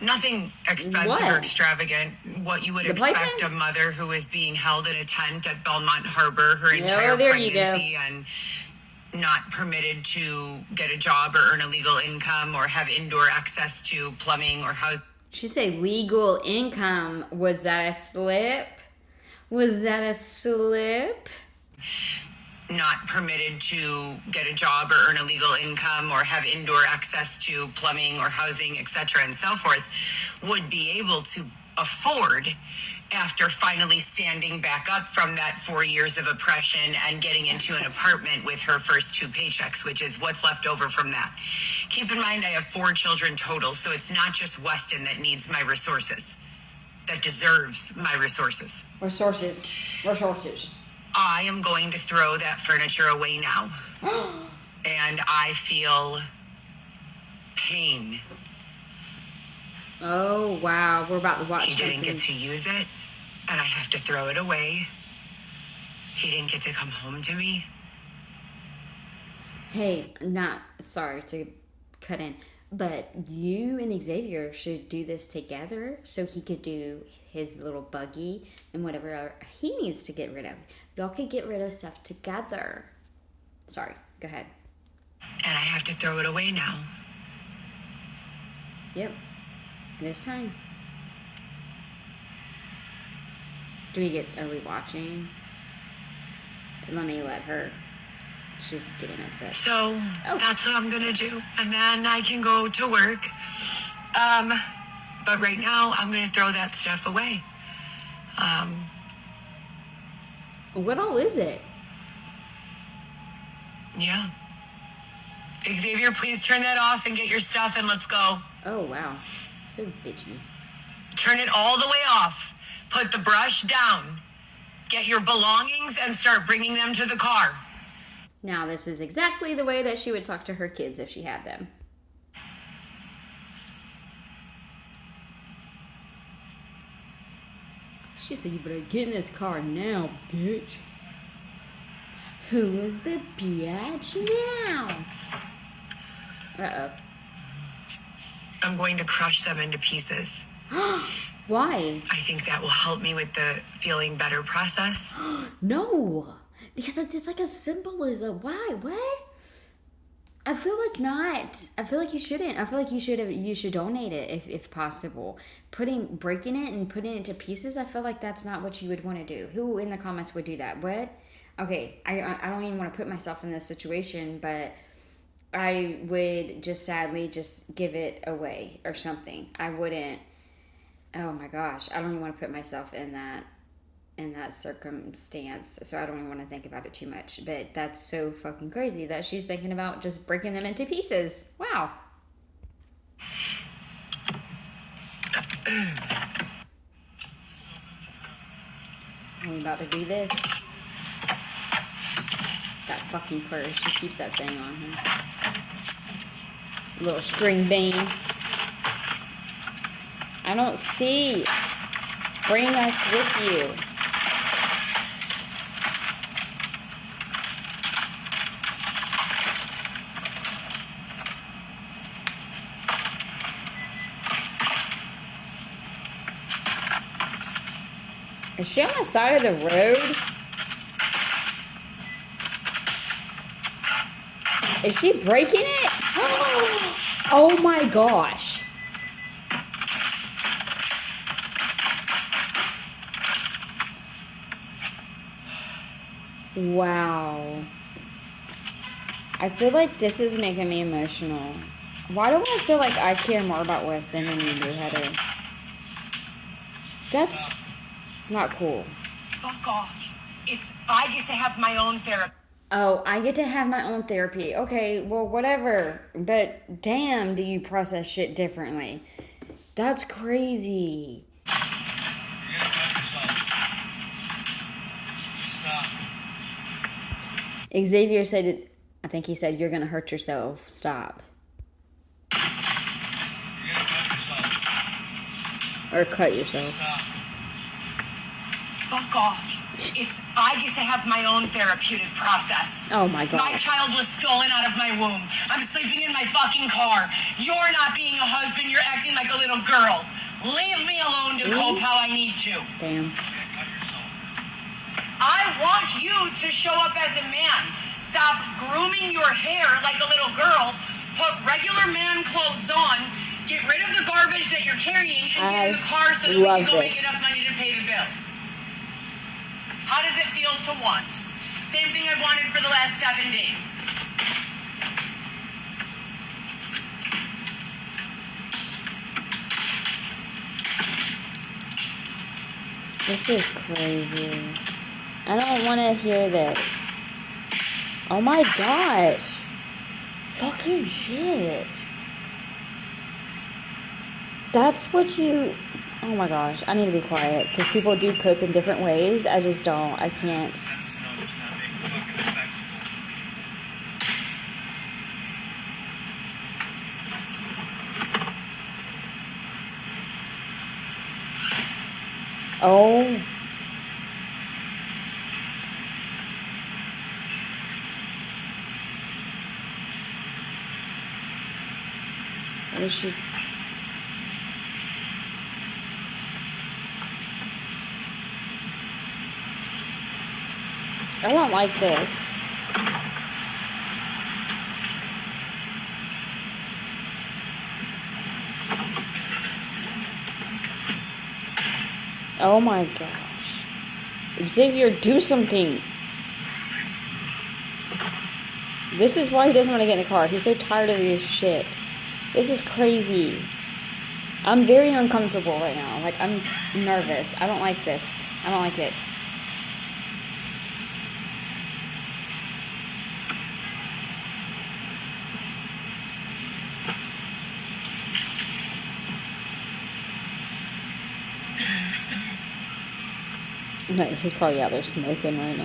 Nothing expensive What? or extravagant. What you would The expect playpen? a mother who is being held in a tent at Belmont Harbor her entire there you go. pregnancy and not permitted to get a job or earn a legal income or have indoor access to plumbing or housing. She said legal income. Was that a slip? Was that a slip? Not permitted to get a job or earn a legal income or have indoor access to plumbing or housing, etc., and so forth, would be able to afford after finally standing back up from that 4 years of oppression and getting into an apartment with her first 2 paychecks, which is what's left over from that. Keep in mind, I have 4 children total, so it's not just Weston that needs my resources, that deserves my resources. Resources. I am going to throw that furniture away now. And I feel pain. Oh, wow. We're about to watch He didn't something. get to use it, and I have to throw it away. He didn't get to come home to me. Hey, not sorry to cut in, but you and Xavier should do this together so he could do his little buggy and whatever he needs to get rid of. Y'all could get rid of stuff together. Sorry, go ahead. And I have to throw it away now. Yep, it is time. Are we watching? Let me let her. She's getting upset. So that's what I'm gonna do, and then I can go to work. But right now I'm gonna throw that stuff away. What all is it? Yeah. Xavier, please turn that off and get your stuff and let's go. Oh, wow. So bitchy. Turn it all the way off. Put the brush down. Get your belongings and start bringing them to the car. Now, this is exactly the way that she would talk to her kids if she had them. She said, you better get in this car now, bitch. Who is the bitch now? Uh-oh. I'm going to crush them into pieces. Why? I think that will help me with the feeling better process. No, because it's like a symbolism. Why? What? I feel like not. I feel like you shouldn't. I feel like you should donate it if possible. Breaking it and putting it to pieces. I feel like that's not what you would want to do. Who in the comments would do that? What? Okay, I don't even want to put myself in this situation, but I would just sadly just give it away or something. I wouldn't. Oh my gosh, I don't even want to put myself in that circumstance, so I don't even want to think about it too much. But that's so fucking crazy that she's thinking about just breaking them into pieces. Wow. Are we about to do this? That fucking purse. She keeps that thing on her. Little string bean. I don't see. Bring us with you. Is she on the side of the road? Is she breaking it? Oh my gosh. Wow. I feel like this is making me emotional. Why do I feel like I care more about West End than you do, Heather? That's not cool. Fuck off. I get to have my own therapy. Oh, I get to have my own therapy. Okay, well, whatever. But damn, do you process shit differently? That's crazy. You're gonna cut yourself. Stop. Xavier said, I think he said, you're going to hurt yourself. Stop. You're gonna cut yourself. Or cut yourself. Stop. Fuck off. I get to have my own therapeutic process. Oh my God. My child was stolen out of my womb. I'm sleeping in my fucking car. You're not being a husband. You're acting like a little girl. Leave me alone to cope how I need to. Damn. You're gonna cut yourself. I want you to show up as a man. Stop grooming your hair like a little girl. Put regular man clothes on. Get rid of the garbage that you're carrying and get in the car so that we can go make enough money to pay the bills. How does it feel to want? Same thing I've wanted for the last 7 days. This is crazy. I don't want to hear this. Oh my gosh. Fucking shit. That's what you... Oh my gosh. I need to be quiet because people do cope in different ways. I just don't. I can't. Sense no, just not make a fucking spectacle. Oh. What is she? I don't like this. Oh my gosh. Xavier, do something. This is why he doesn't want to get in the car. He's so tired of this shit. This is crazy. I'm very uncomfortable right now. Like, I'm nervous. I don't like this. I don't like it. No, he's probably out there smoking right now.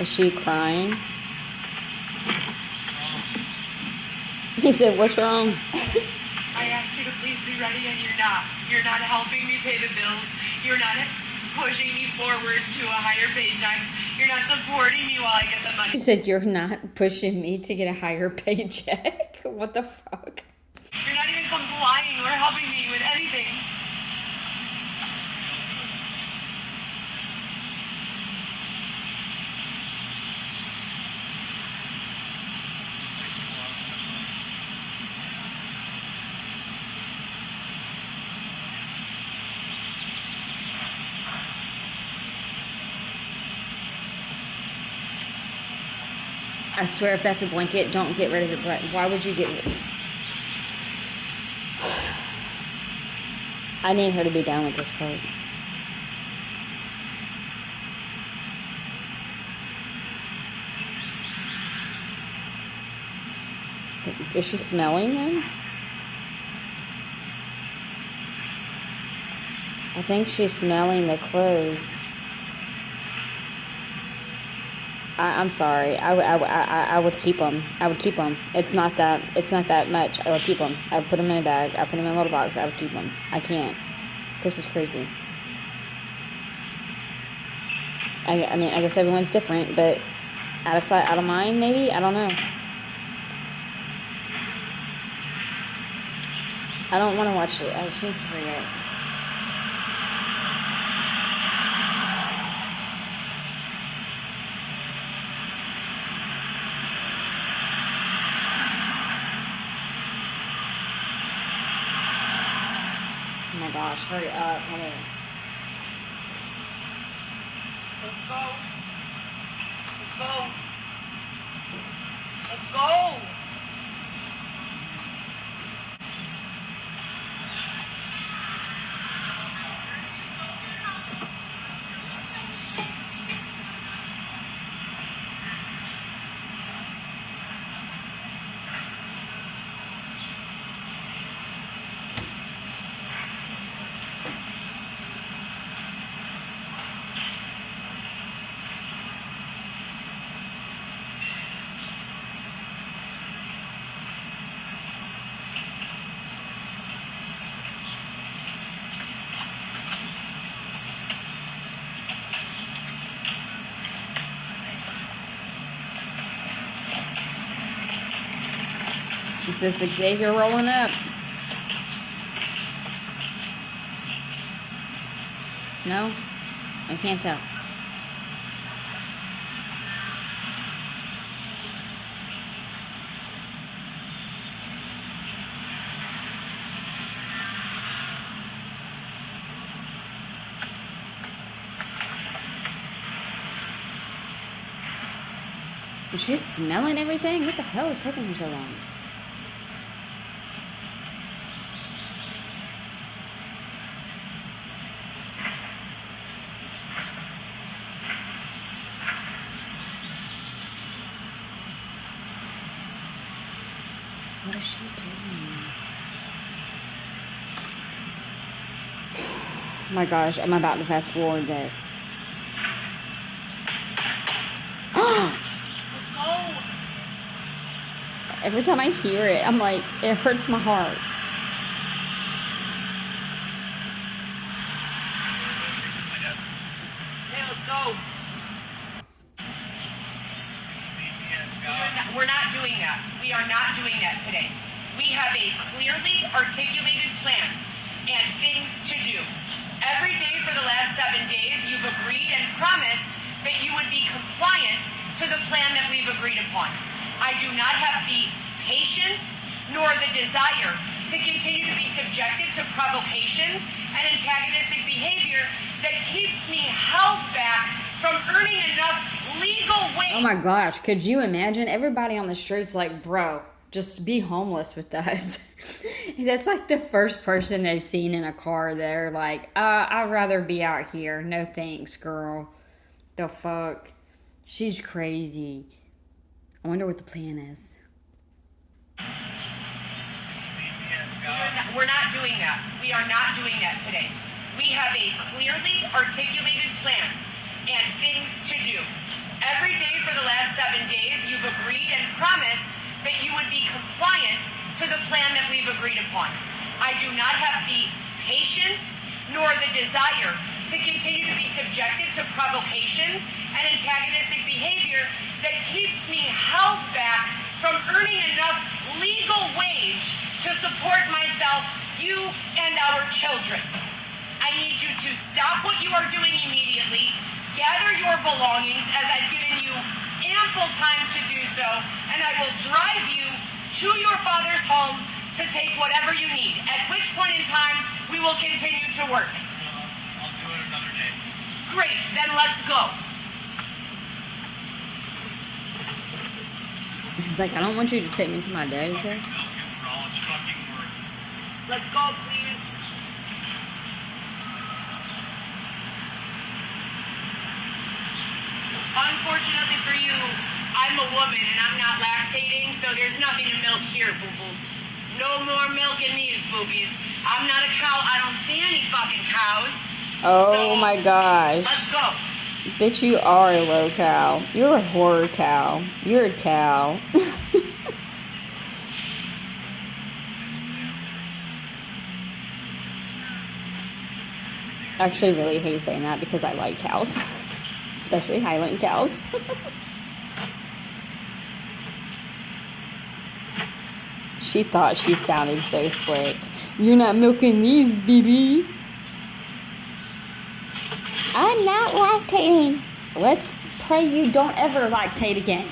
Is she crying? He said, what's wrong? I asked you to please be ready and you're not. You're not helping me pay the bills. You're not pushing me forward to a higher paycheck. You're not supporting me while I get the money. She said, you're not pushing me to get a higher paycheck. What the fuck? You're not even complying or helping me with anything. I swear if that's a blanket, don't get rid of it. But why would you get rid I need her to be down with this part. Is she smelling them? I think she's smelling the clothes. I'm sorry. I would keep them. I would keep them. It's not that much. I would keep them. I would put them in a bag. I would put them in a little box. I would keep them. I can't. This is crazy. I mean, I guess everyone's different, but out of sight, out of mind, maybe? I don't know. I don't want to watch it. She needs to hurry up. Oh my gosh, hurry up. Hold on. Let's go. Let's go. Let's go. Is this Xavier rolling up? No? I can't tell. Is she smelling everything? What the hell is taking her so long? my gosh, I'm about to fast forward this. Let's go. Every time I hear it, I'm like, it hurts my heart. Hey, let's go. We're not doing that. We are not doing that today. We have a clearly articulated plan and things to do. Every day for the last 7 days, you've agreed and promised that you would be compliant to the plan that we've agreed upon. I do not have the patience nor the desire to continue to be subjected to provocations and antagonistic behavior that keeps me held back from earning enough legal wage. Oh my gosh, could you imagine? Everybody on the streets like, bro, just be homeless with us. That's like the first person they've seen in a car. They're like, I'd rather be out here. No thanks, girl. The fuck? She's crazy. I wonder what the plan is. We're not doing that. We are not doing that today. We have a clearly articulated plan and things to do. Every day for the last 7 days, you've agreed and promised that you would be compliant to the plan that we've agreed upon. I do not have the patience nor the desire to continue to be subjected to provocations and antagonistic behavior that keeps me held back from earning enough legal wage to support myself, you, and our children. I need you to stop what you are doing immediately, gather your belongings as I've given you ample time to do so, and I will drive you to your father's home to take whatever you need, at which point in time we will continue to work. I'll do it another day. Great, then let's go. He's like, I don't want you to take me to my daddy's house. Milk it for all it's fucking worth. Let's go, please. Unfortunately for you, I'm a woman and I'm not lactating, so there's nothing to milk here, boo-boo. No more milk in these boobies. I'm not a cow. I don't see any fucking cows. Oh So, my gosh. Let's go. Bitch, you are a low cow. You're a horror cow. You're a cow. I actually really hate saying that because I like cows. Especially Highland cows. She thought she sounded so slick. You're not milking these, BB. I'm not lactating. Let's pray you don't ever lactate again.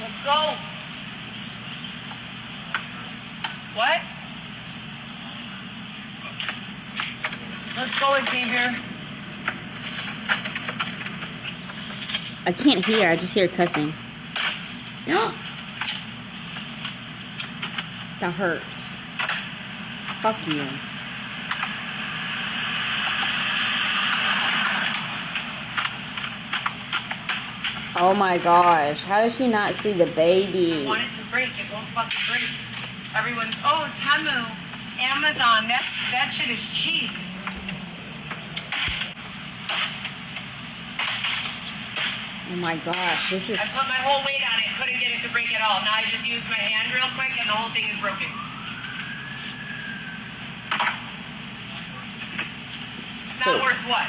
Let's go. What? Let's go, Xavier. I can't hear. I just hear cussing. That hurts. Fuck you. Oh my gosh. How does she not see the baby? I want it to break. It won't fucking break. Everyone's, oh, Temu, Amazon. That shit is cheap. Oh my gosh. This is... I put my whole weight on it. Couldn't get it to break at all. Now I just used my hand real quick and the whole thing is broken. It's So- not worth what?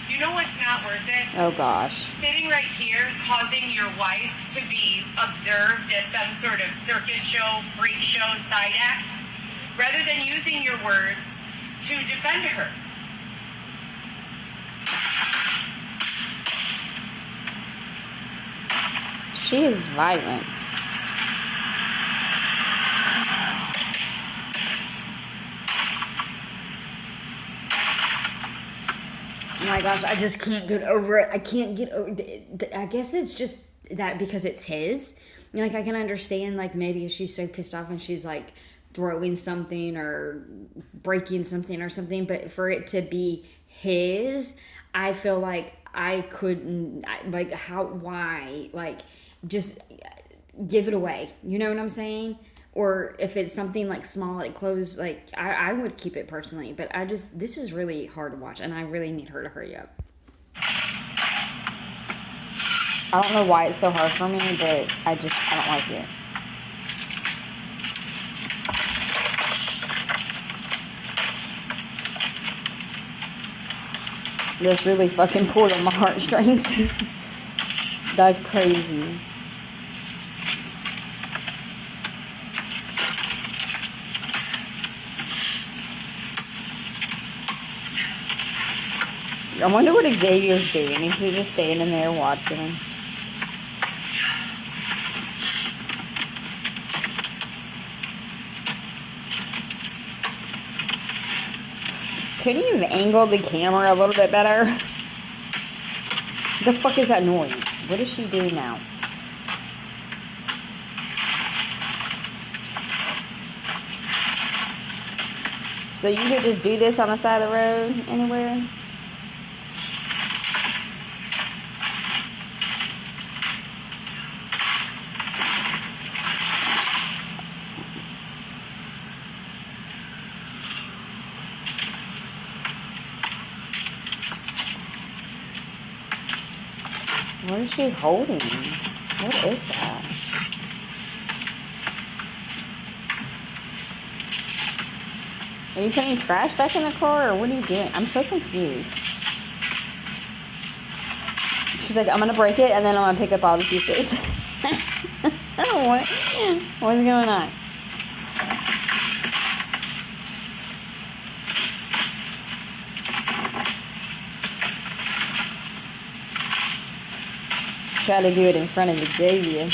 You know what's not worth it? Oh gosh. Sitting right here, causing your wife to be observed as some sort of circus show, freak show, side act, rather than using your words to defend her. She is violent. Oh my gosh, I just can't get over it. I can't get over it. I guess it's just that because it's his. You know, like I can understand like maybe if she's so pissed off and she's like throwing something or breaking something or something, but for it to be his, I feel like I couldn't, like, how, why, like, just give it away, you know what I'm saying? Or if it's something like small, like clothes, like I would keep it personally, but this is really hard to watch and I really need her to hurry up. I don't know why it's so hard for me, but I don't like it. This really fucking pulled on my heartstrings. That's crazy. I wonder what Xavier's doing. Is he just standing there watching? Couldn't you have angled the camera a little bit better? The fuck is that noise? What is she doing now? So you could just do this on the side of the road anywhere? What is she holding? What is that? Are you putting trash back in the car, or what are you doing? I'm so confused. She's like, I'm gonna break it, and then I'm gonna pick up all the pieces. What's going on? Try to do it in front of Xavier.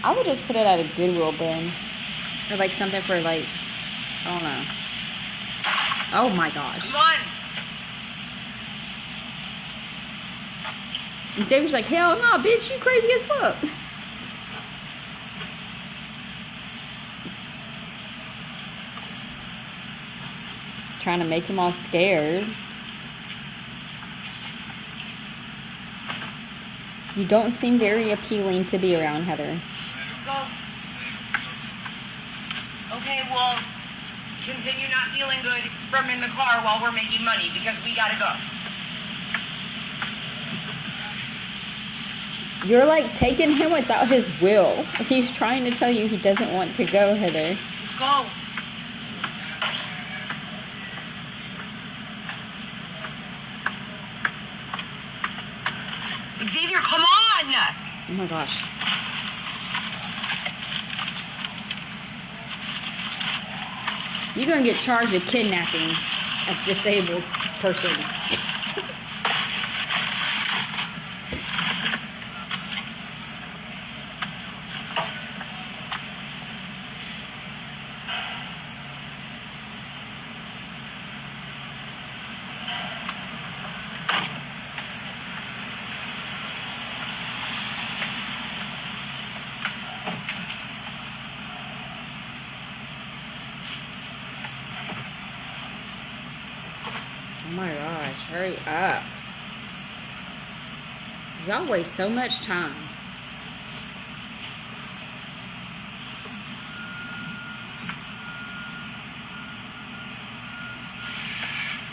I would just put it at a Goodwill bin. Or like something for like, I don't know. Oh my gosh. Come on. Xavier's like, hell no, bitch, you crazy as fuck. Trying to make him all scared. You don't seem very appealing to be around, Heather. Let's go. Okay, well, continue not feeling good from in the car while we're making money because we gotta go. You're like taking him without his will. He's trying to tell you he doesn't want to go, Heather. Let's go. Xavier, come on! Oh my gosh. You're gonna get charged with kidnapping a disabled person. Oh my gosh, hurry up. Y'all waste so much time.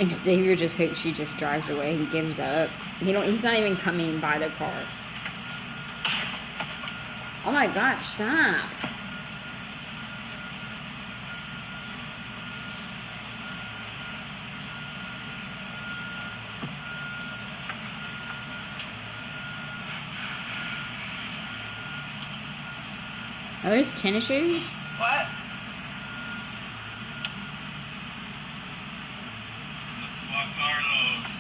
Xavier just hopes she just drives away and gives up. He's not even coming by the car. Oh my gosh, stop. Are those tennis shoes? What? Fuck are those?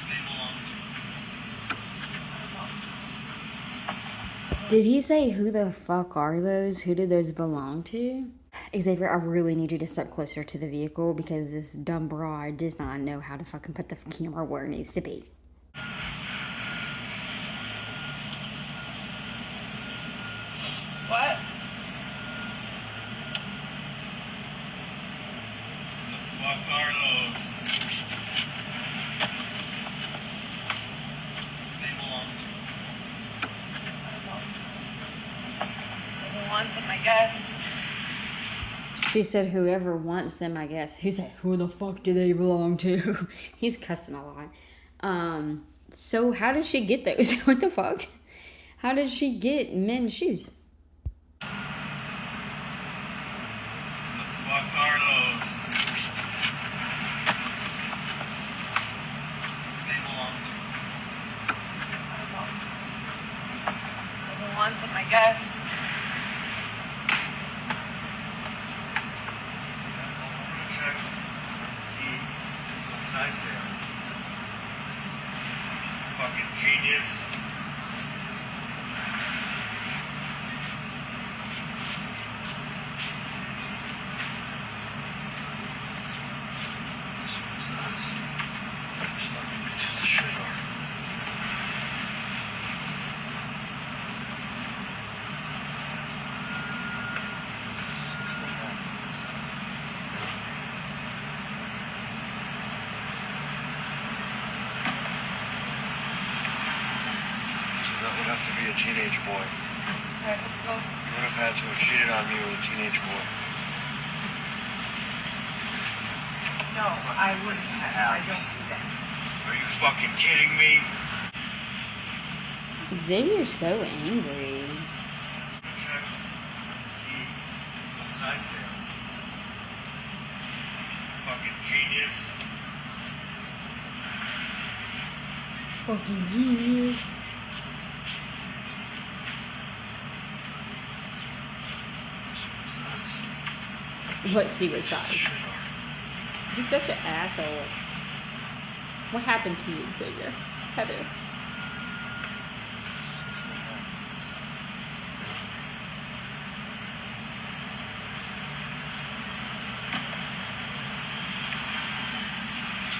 They belong to. Did he say who the fuck are those? Who did those belong to? Xavier, I really need you to step closer to the vehicle because this dumb broad does not know how to fucking put the camera where it needs to be. What? Fuck are those? They belong Who wants them, I guess. She said, whoever wants them, I guess. He said, who the fuck do they belong to? He's cussing a lot. So how did she get those? What the fuck? How did she get men's shoes? the fuck are those? They belong Who wants them, I guess. check. See what size they are. Fucking genius. That would have to be a teenage boy. Alright, let's go. You would have had to have cheated on me with a teenage boy. No, I wouldn't. I don't do that. Are you fucking kidding me? Xavier's so angry. Check. See what size they are. Fucking genius. Fucking genius. Let's see what size. He's such an asshole. What happened to you, Xavier? Heather.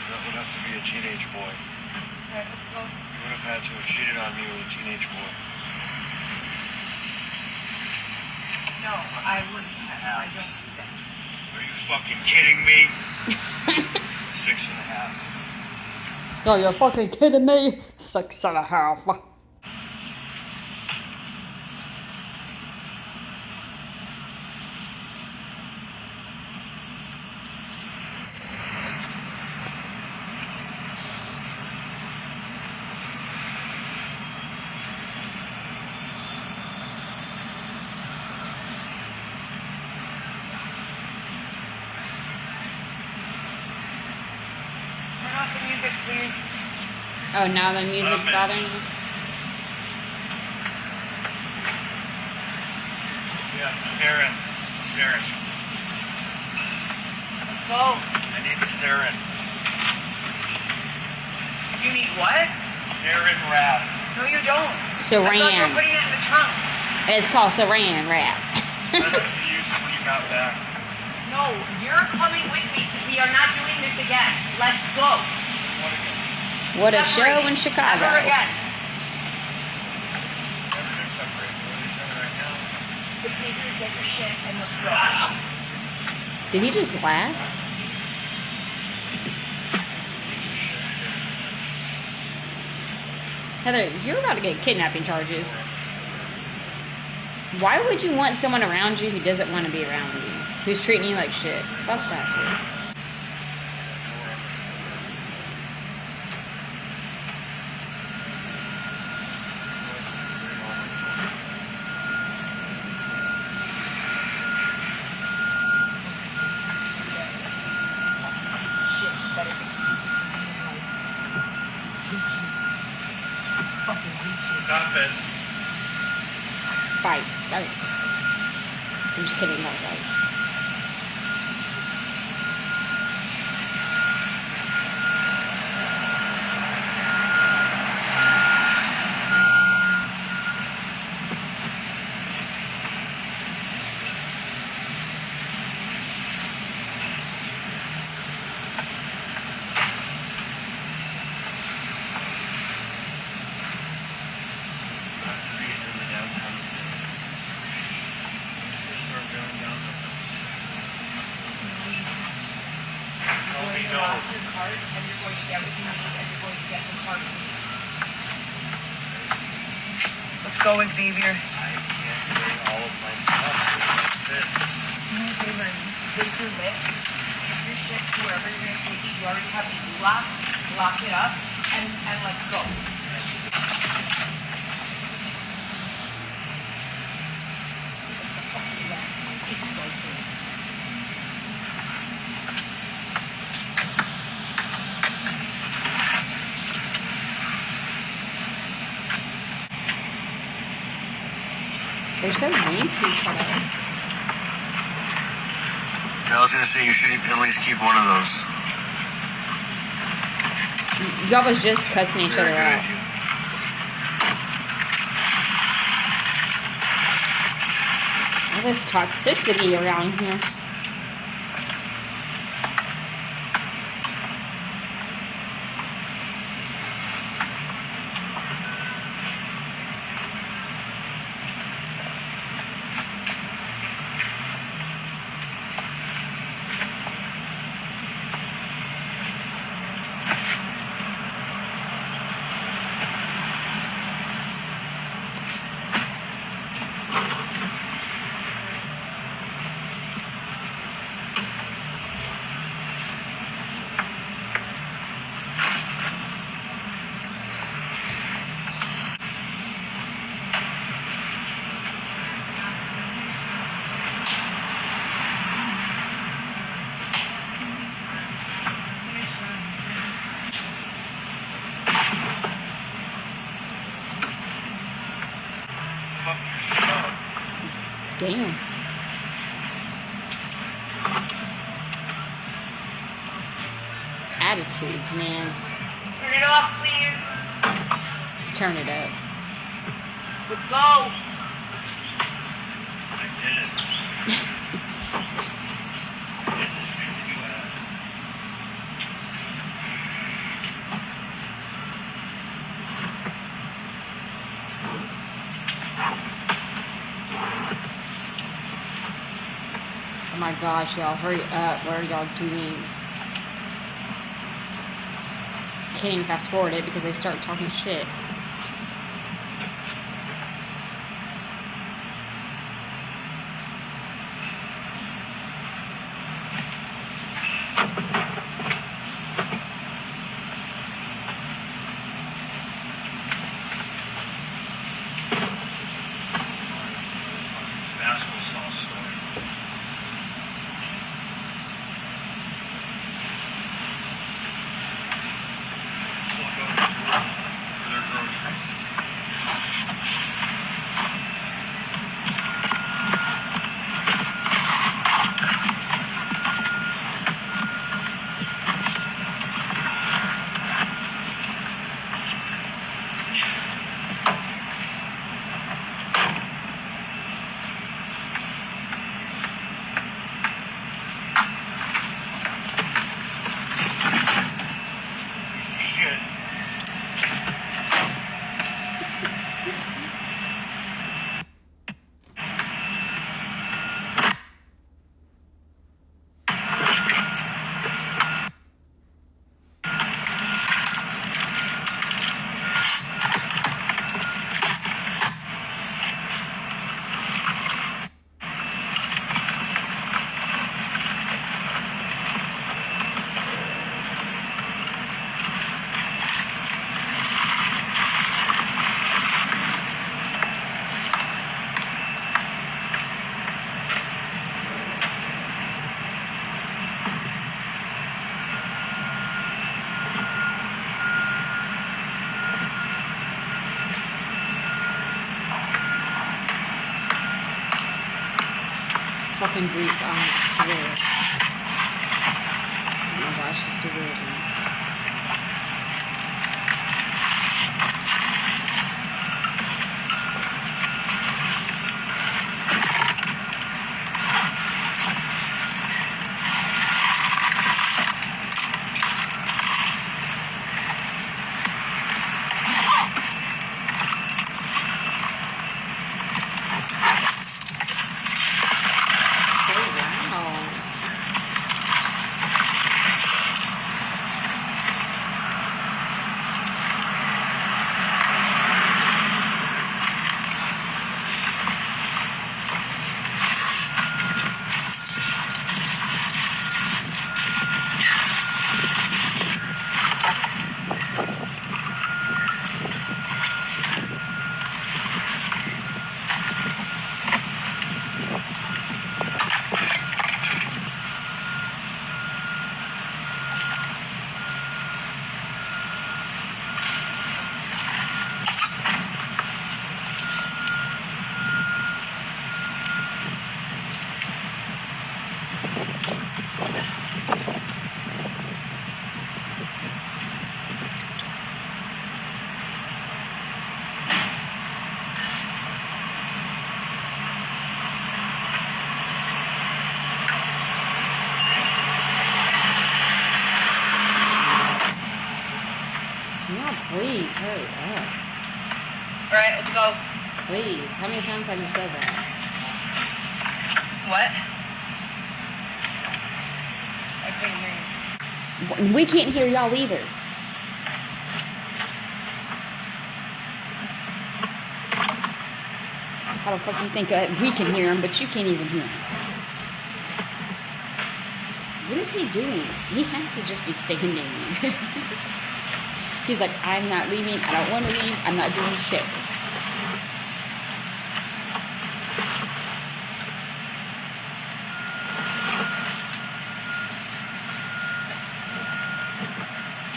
That would have to be a teenage boy. Alright, let's go. You would have had to have cheated on me with a teenage boy. No, I wouldn't. I don't do that. Are you fucking kidding me? 6.5. Oh, you're fucking kidding me? 6.5. Turn off the music, please. Oh, now the music's Stop it. bothering you? Yeah, Saren. Saren. Let's go. I need the Saren. You need what? Saren wrap. No, you don't. I thought you were Saran. putting it in the trunk. It's called saran wrap. I could use it when you got back. No, you're coming with me. We are not doing this again. Let's go. What again? What a show Separate. in Chicago. Never again. Everything's separate. We're with each other right now. Xavier, get your shit and let's go. Did he just laugh? Heather, you're about to get kidnapping charges. Why would you want someone around you who doesn't want to be around you? Who's treating you like shit? Fuck that shit. Shit, better be fucking hate Stop it. Fight. I'm just kidding, not fight. out your card and you're going to get what you need and you're going to get the card. Let's go, Xavier. I can't carry all of my stuff. That's it. Xavier, take your list, take your shit to wherever you're going to take it. You already have the lock, lock it up, and let's go. It's like this. They're so mean to each other. I was gonna say you should at least keep one of those. Y'all was just cussing each other out. All this toxicity around here. Fuck your stuff. Damn. Attitudes, man. Turn it off, please. Turn it up. Let's go. I did it. It's shooting you at. Oh my gosh, y'all, hurry up. What are y'all doing? Can't even fast forward it because they start talking shit. Basketball sauce story. Still go for their groceries. Shit. Fucking boots on, I swear. Oh my gosh, it's too weird. Oh, wow. Alright, let's go. Please. How many times have you said that? What? I couldn't hear you. We can't hear y'all either. How the fuck you think we can hear him, but you can't even hear him? What is he doing? He has to just be standing there. He's like, I'm not leaving. I don't want to leave. I'm not doing shit.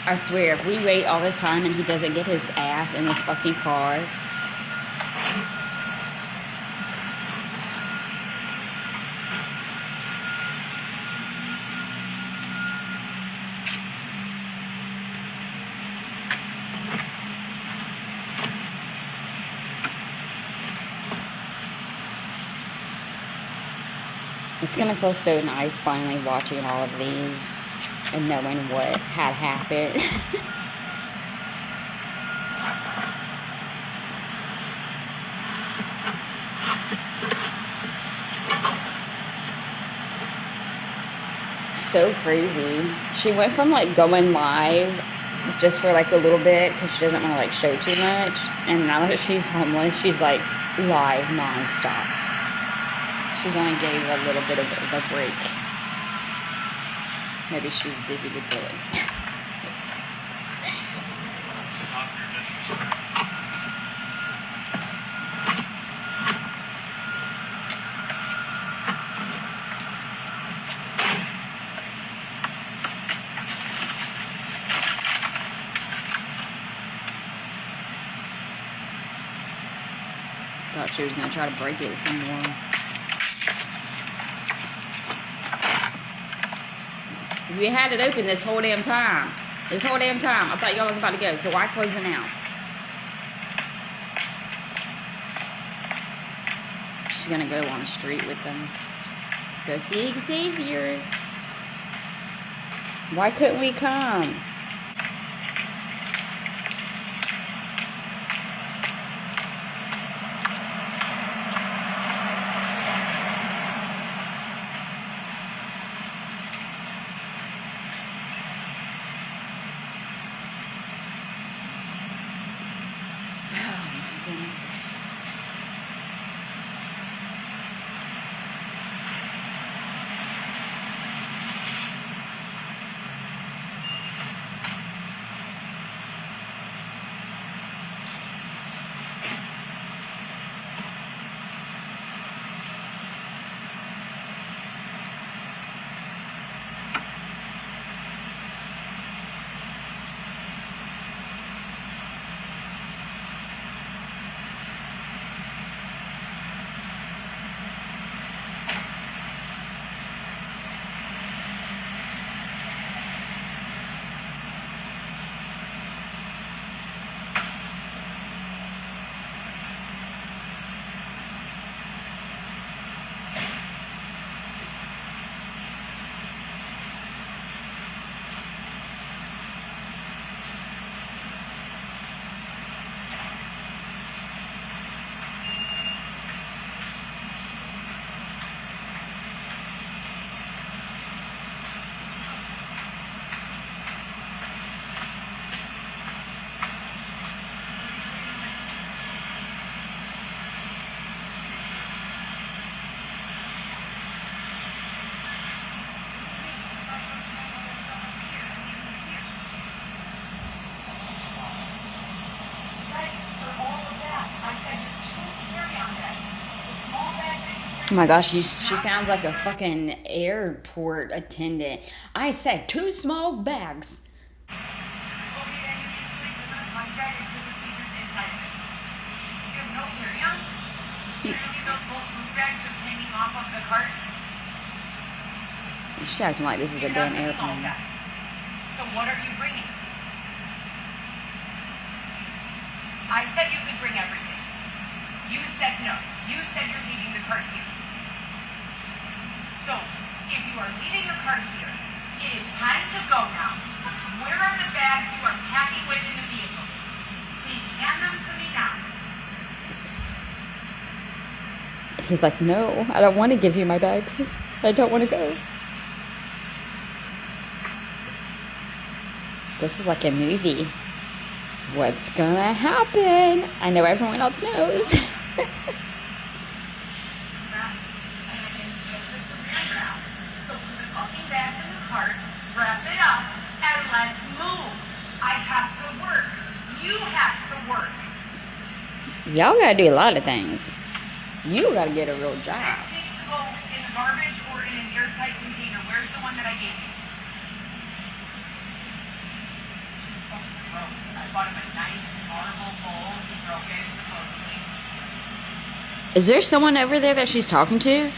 I swear, if we wait all this time and he doesn't get his ass in this fucking car, it's gonna feel so nice finally watching all of these and knowing what had happened. So crazy. She went from like going live just for like a little bit because she doesn't want to like show too much, and now that she's homeless, she's like live nonstop. She's only gave a little bit of a break. Maybe she's busy with Billy. Stop your disrespect. Thought she was gonna try to break it some more. You had it open this whole damn time. This whole damn time. I thought y'all was about to go, so why close it now? She's gonna go on the street with them. Go see Xavier. Why couldn't we come? Oh my gosh, she sounds like a fucking airport attendant. I said 2 small bags. Okay, then you can sleep in the bus bag and put the speakers inside of it. You have no carry-ons? So you're gonna leave those both food bags just hanging off of the cart? She's acting like this is a damn airplane. So what are you bringing? I said you could bring everything. You said no. You said you're leaving the cart here. So, if you are leaving your cart here, it is time to go now. Where are the bags you are packing with in the vehicle? Please hand them to me now. He's like, no, I don't want to give you my bags. I don't want to go. This is like a movie. What's gonna happen? I know everyone else knows. And I can take the saran wrap. So put the fucking bags in the cart, wrap it up, and let's move. I have to work. You have to work. Y'all gotta do a lot of things. You gotta get a real job. This needs to go in the garbage or in an airtight container. Where's the one that I gave you? She's fucking gross. I bought him a nice marble bowl. He broke it, supposedly. Is there someone over there that she's talking to?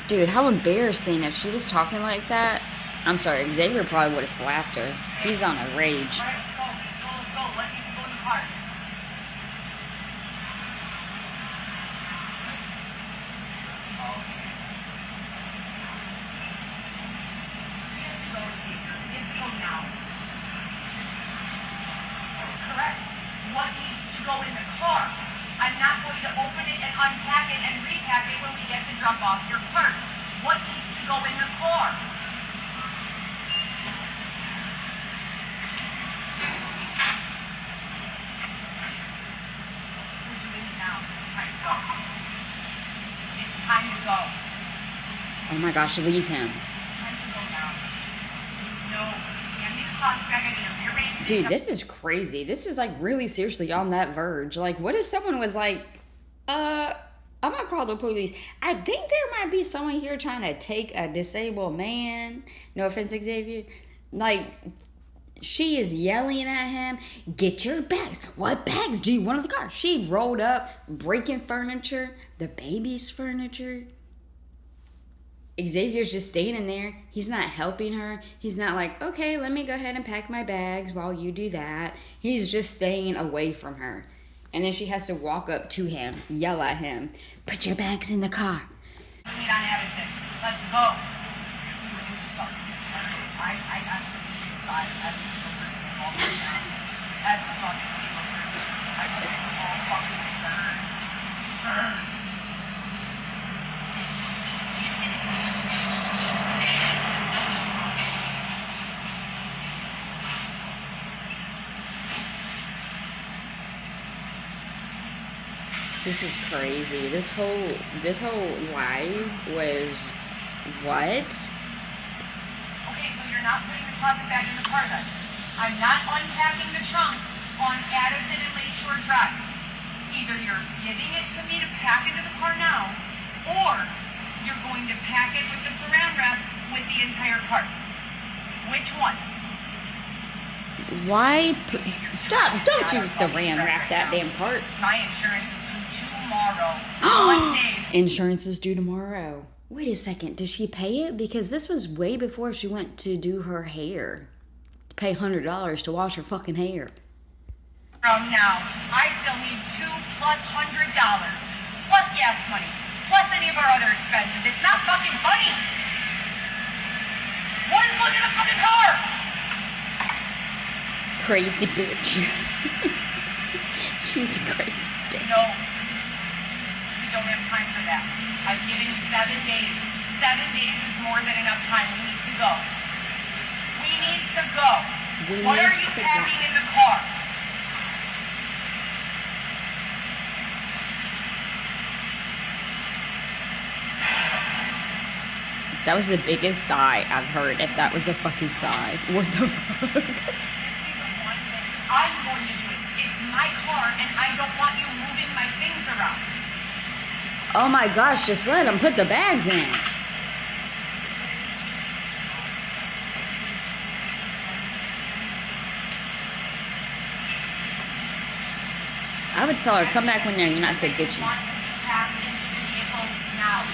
Dude, how embarrassing if she was talking like that. I'm sorry, Xavier probably would have slapped her. He's on a rage. All right, let's go. Let's go. Let me go in the car. We have to go, Xavier. We have to go now. Correct. What needs to go in the car? I'm not going to open it and unpack it and repack it when we get to drop off your cart. What needs to go in the car? We're doing it now. It's time to go. It's time to go. Oh my gosh, leave him. It's time to go now. No. Hand me the plastic bag. I need to rearrange it. Dude, this is crazy. This is like really seriously on that verge. Like, what if someone was like, I'm gonna call the police. I think there might be someone here trying to take a disabled man. No offense, Xavier. Like, she is yelling at him, get your bags. What bags do you want in the car? She rolled up, breaking furniture, the baby's furniture. Xavier's just standing there. He's not helping her. He's not like, okay, let me go ahead and pack my bags while you do that. He's just staying away from her. And then she has to walk up to him, yell at him, put your bags in the car. Meet on Addison. Let's go. This is fucking retarded. I absolutely despise every single person involved right now. Every fucking single person. I hope they all fucking burn. This is crazy. This whole live was what? Okay, so you're not putting the closet bag in the car then? I'm not unpacking the trunk on Addison and Lakeshore Drive. Either you're giving it to me to pack into the car now, or you're going to pack it with the saran wrap with the entire cart. Which one? Why? Stop! Don't you saran wrap that damn part. My insurance is due tomorrow. Monday. Insurance is due tomorrow. Wait a second. Did she pay it? Because this was way before she went to do her hair. To pay $100 to wash her fucking hair. From now, I still need $2 plus $100 plus gas money plus any of our other expenses. It's not fucking funny. What is going in the fucking car? Crazy bitch. She's a crazy bitch. No, we don't have time for that. I've given you 7 days. 7 days is more than enough time. We need to go. We need to go. What are you packing in the car? That was the biggest sigh I've heard, if that was a fucking sigh. What the fuck? This is the one thing I'm going to do it. It's my car, and I don't want you moving my things around. Oh my gosh, just let them put the bags in. I would tell her, come back when you're not so bitchy. I want to be packed into the vehicle now.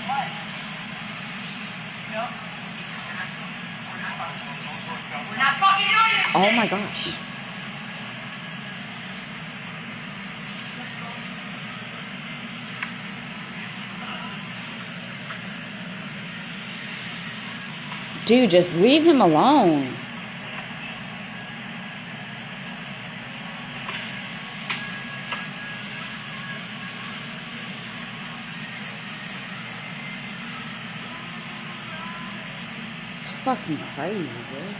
What? Oh my gosh. Dude, just leave him alone. It's fucking crazy, dude.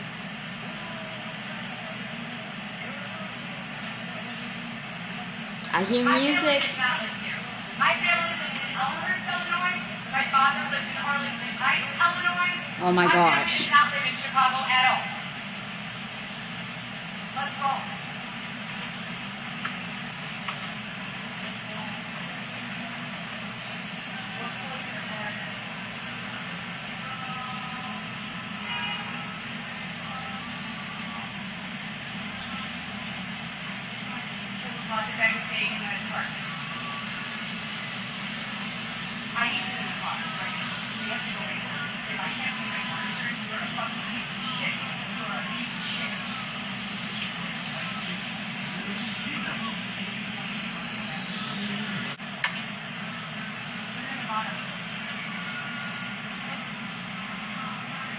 I hear music. My family lives in Elmhurst, Illinois. My father lives in Arlington Heights, Illinois. Oh my My family gosh. does not live in Chicago at all. Let's go. Deposit bag is staying in the car. I need you in the car right now. We have to go make work. If I can't pay my car insurance, you're a fucking piece of shit. You're a piece of shit.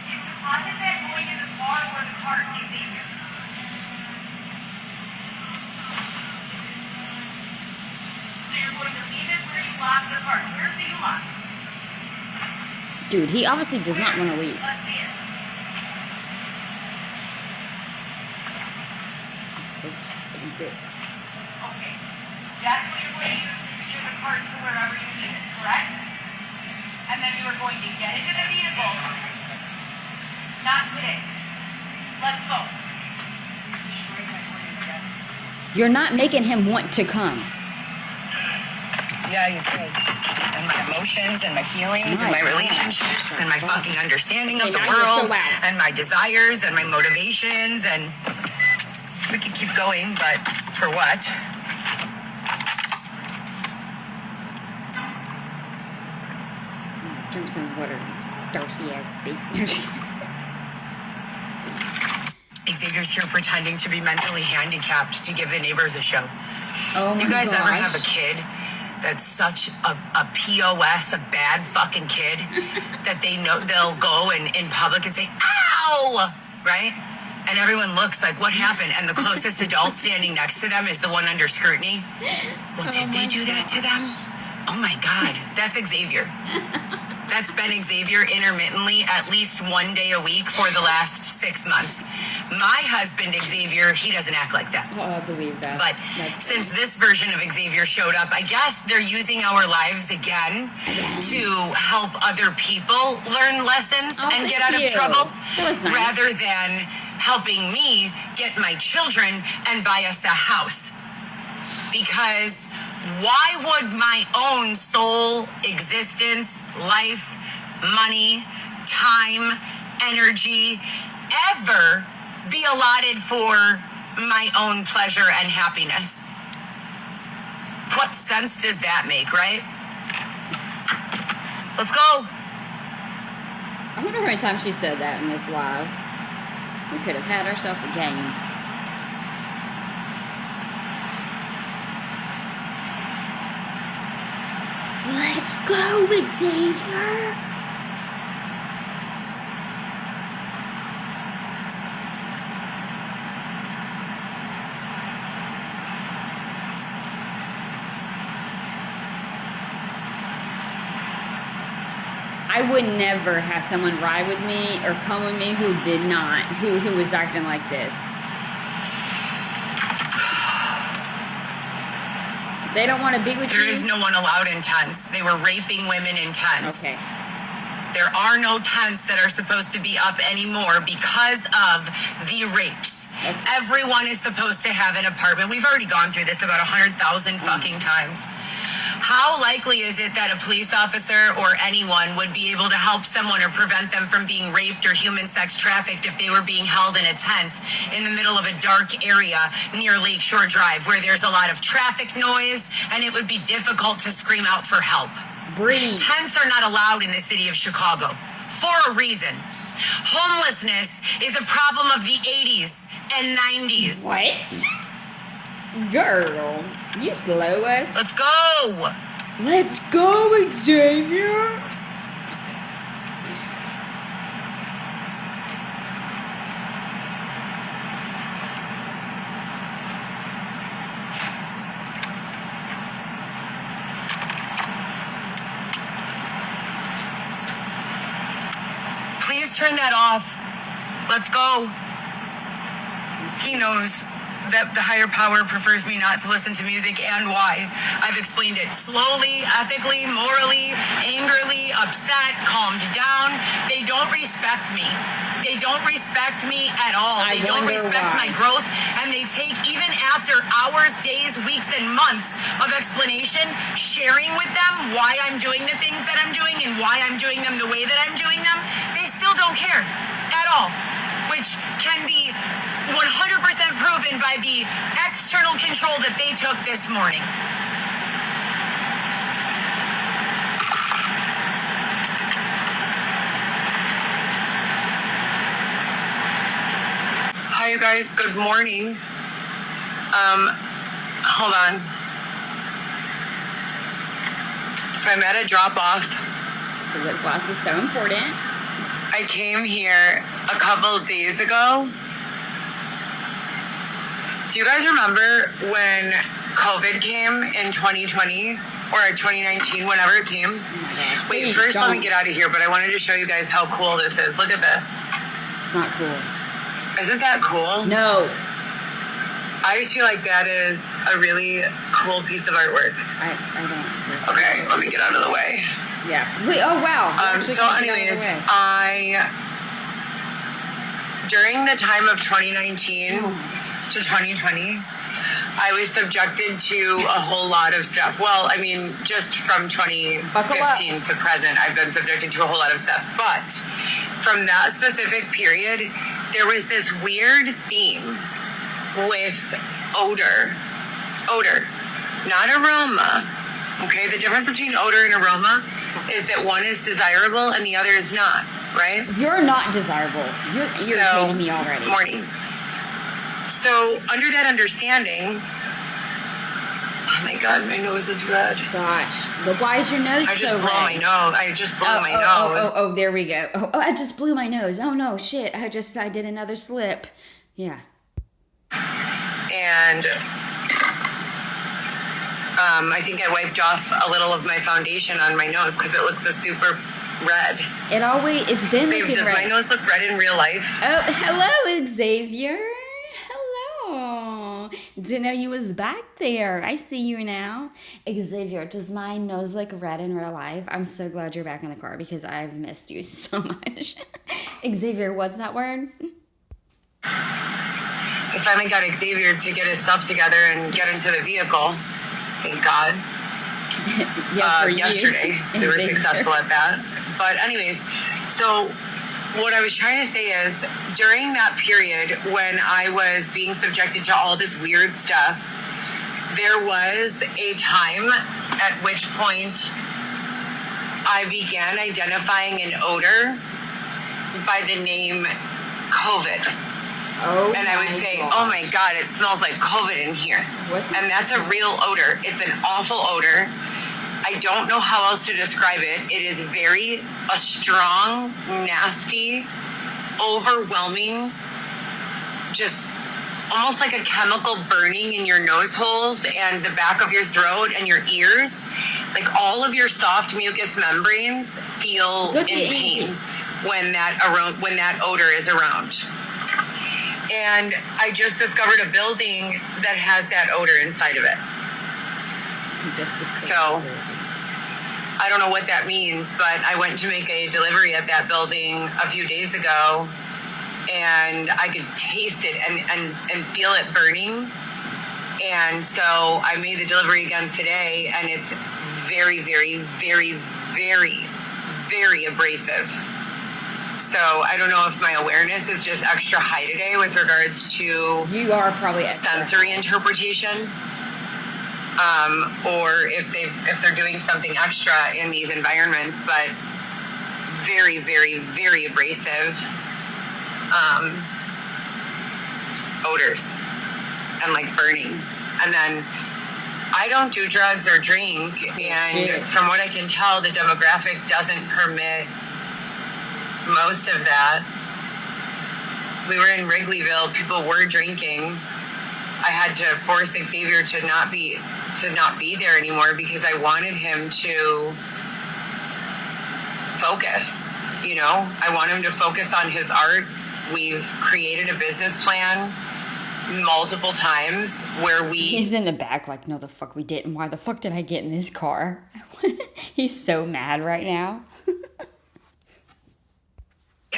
Is deposit bag going in the car or the cart, Xavier? So you're going to leave it where you lock the cart. Where's the U-lock? Dude, he obviously does not want to leave. Let's see it. It's so stupid. Okay. That's what you're going to use to secure the cart to wherever you need it, correct? And then you are going to get into the vehicle. Not today. Let's go. You're not making him want to come. Yeah, you did. And my emotions and my feelings and my My God. relationships and my fucking understanding of Okay, the now you're so world loud. and my desires and my motivations, and we could keep going, but for what? Drink some water. Darcy ass bitch. Xavier's here pretending to be mentally handicapped to give the neighbors a show. Oh my You guys gosh. ever have a kid that's such a POS, a bad fucking kid, that they know they'll go in public and say, ow, right? And everyone looks like, what happened? And the closest adult standing next to them is the one under scrutiny. Well, did they do that to them? Oh my God, that's Xavier. That's been Xavier intermittently at least one day a week for the last 6 months. My husband, Xavier, he doesn't act like that. Oh, I believe that. But That's since this version of Xavier showed up, I guess they're using our lives again to help other people learn lessons Oh, and get thank out of you. trouble, That was nice. rather than helping me get my children and buy us a house. Because why would my own soul, existence, life, money, time, energy ever be allotted for my own pleasure and happiness? What sense does that make, right? Let's go. I wonder how many times she said that in this live. We could have had ourselves a game. Let's go, Xavier. I would never have someone ride with me or come with me who did not, who was acting like this. They don't want to be with There you. is no one allowed in tents. They were raping women in tents. Okay. There are no tents that are supposed to be up anymore because of the rapes. Okay. Everyone is supposed to have an apartment. We've already gone through this about 100,000 fucking times. How likely is it that a police officer or anyone would be able to help someone or prevent them from being raped or human sex trafficked if they were being held in a tent in the middle of a dark area near Lakeshore Drive where there's a lot of traffic noise and it would be difficult to scream out for help? Breathe. Tents are not allowed in the city of Chicago for a reason. Homelessness is a problem of the 80s and 90s. What? Girl, you slow us. Let's go. Let's go, Xavier. Please turn that off. Let's go. He knows that the higher power prefers me not to listen to music and why. I've explained it slowly, ethically, morally, angrily, upset, calmed down. They don't respect me. They don't respect me at all. They don't respect my growth, and they take, even after hours, days, weeks, and months of explanation, sharing with them why I'm doing the things that I'm doing and why I'm doing them the way that I'm doing them, they still don't care at all, which can be 100% proven by the external control that they took this morning. Hi, you guys. Good morning. Hold on. So I'm at a drop-off. The lip gloss is so important. I came here a couple of days ago. Do you guys remember when COVID came in 2020 or 2019, whenever it came? Oh my gosh. Wait, Please first let me don't. get out of here, but I wanted to show you guys how cool this is. Look at this. It's not cool. Isn't that cool? No. I just feel like that is a really cool piece of artwork. I don't. Okay, let me get out of the way. Yeah. Wait, oh, wow. You actually So can get out of the anyways, way. during the time of 2019 Oh my gosh. to 2020, I was subjected to a whole lot of stuff. Well, I mean, just from 2015 to present, I've been subjected to a whole lot of stuff. But from that specific period, there was this weird theme with odor, not aroma. Okay, the difference between odor and aroma is that one is desirable and the other is not, right? You're not desirable. You're irritating me already. Morning. So under that understanding, oh my God, my nose is red. Gosh. But why is your nose I just so blew red? my nose. I just blew my oh, nose. Oh, there we go. Oh, I just blew my nose. Oh, no, shit. I did another slip. Yeah. And I think I wiped off a little of my foundation on my nose because it looks so super red. It's been Babe, looking does red. my nose look red in real life? Oh, hello, Xavier. Hello. Didn't know you was back there. I see you now. Xavier, does my nose look red in real life? I'm so glad you're back in the car because I've missed you so much. Xavier, what's that word? I finally got Xavier to get his stuff together and get into the vehicle. Thank God. Yeah, for you, yesterday. We were Xavier. successful at that. But anyways, so what I was trying to say is during that period when I was being subjected to all this weird stuff, there was a time at which point I began identifying an odor by the name COVID. Oh, And I would say, gosh. oh my God, it smells like COVID in here. What the And that's a real odor. It's an awful odor. I don't know how else to describe it. It is a strong, nasty, overwhelming, just almost like a chemical burning in your nose holes and the back of your throat and your ears. Like all of your soft mucous membranes feel Go in see pain Angie. when that odor is around. And I just discovered a building that has that odor inside of it. Just So, I don't know what that means, but I went to make a delivery at that building a few days ago, and I could taste it and feel it burning. And so I made the delivery again today, and it's very, very, very, very, very abrasive. So I don't know if my awareness is just extra high today with regards to you are probably extra. sensory interpretation, or if they're doing something extra in these environments. But very, very, very abrasive odors and like burning. And then I don't do drugs or drink, and Shit. from what I can tell, the demographic doesn't permit most of that. We were in Wrigleyville, people were drinking. I had to force Xavier to not be there anymore because I wanted him to focus. You know, I want him to focus on his art. We've created a business plan multiple times where He's in the back like, no, the fuck we didn't. Why the fuck did I get in this car? He's so mad right now.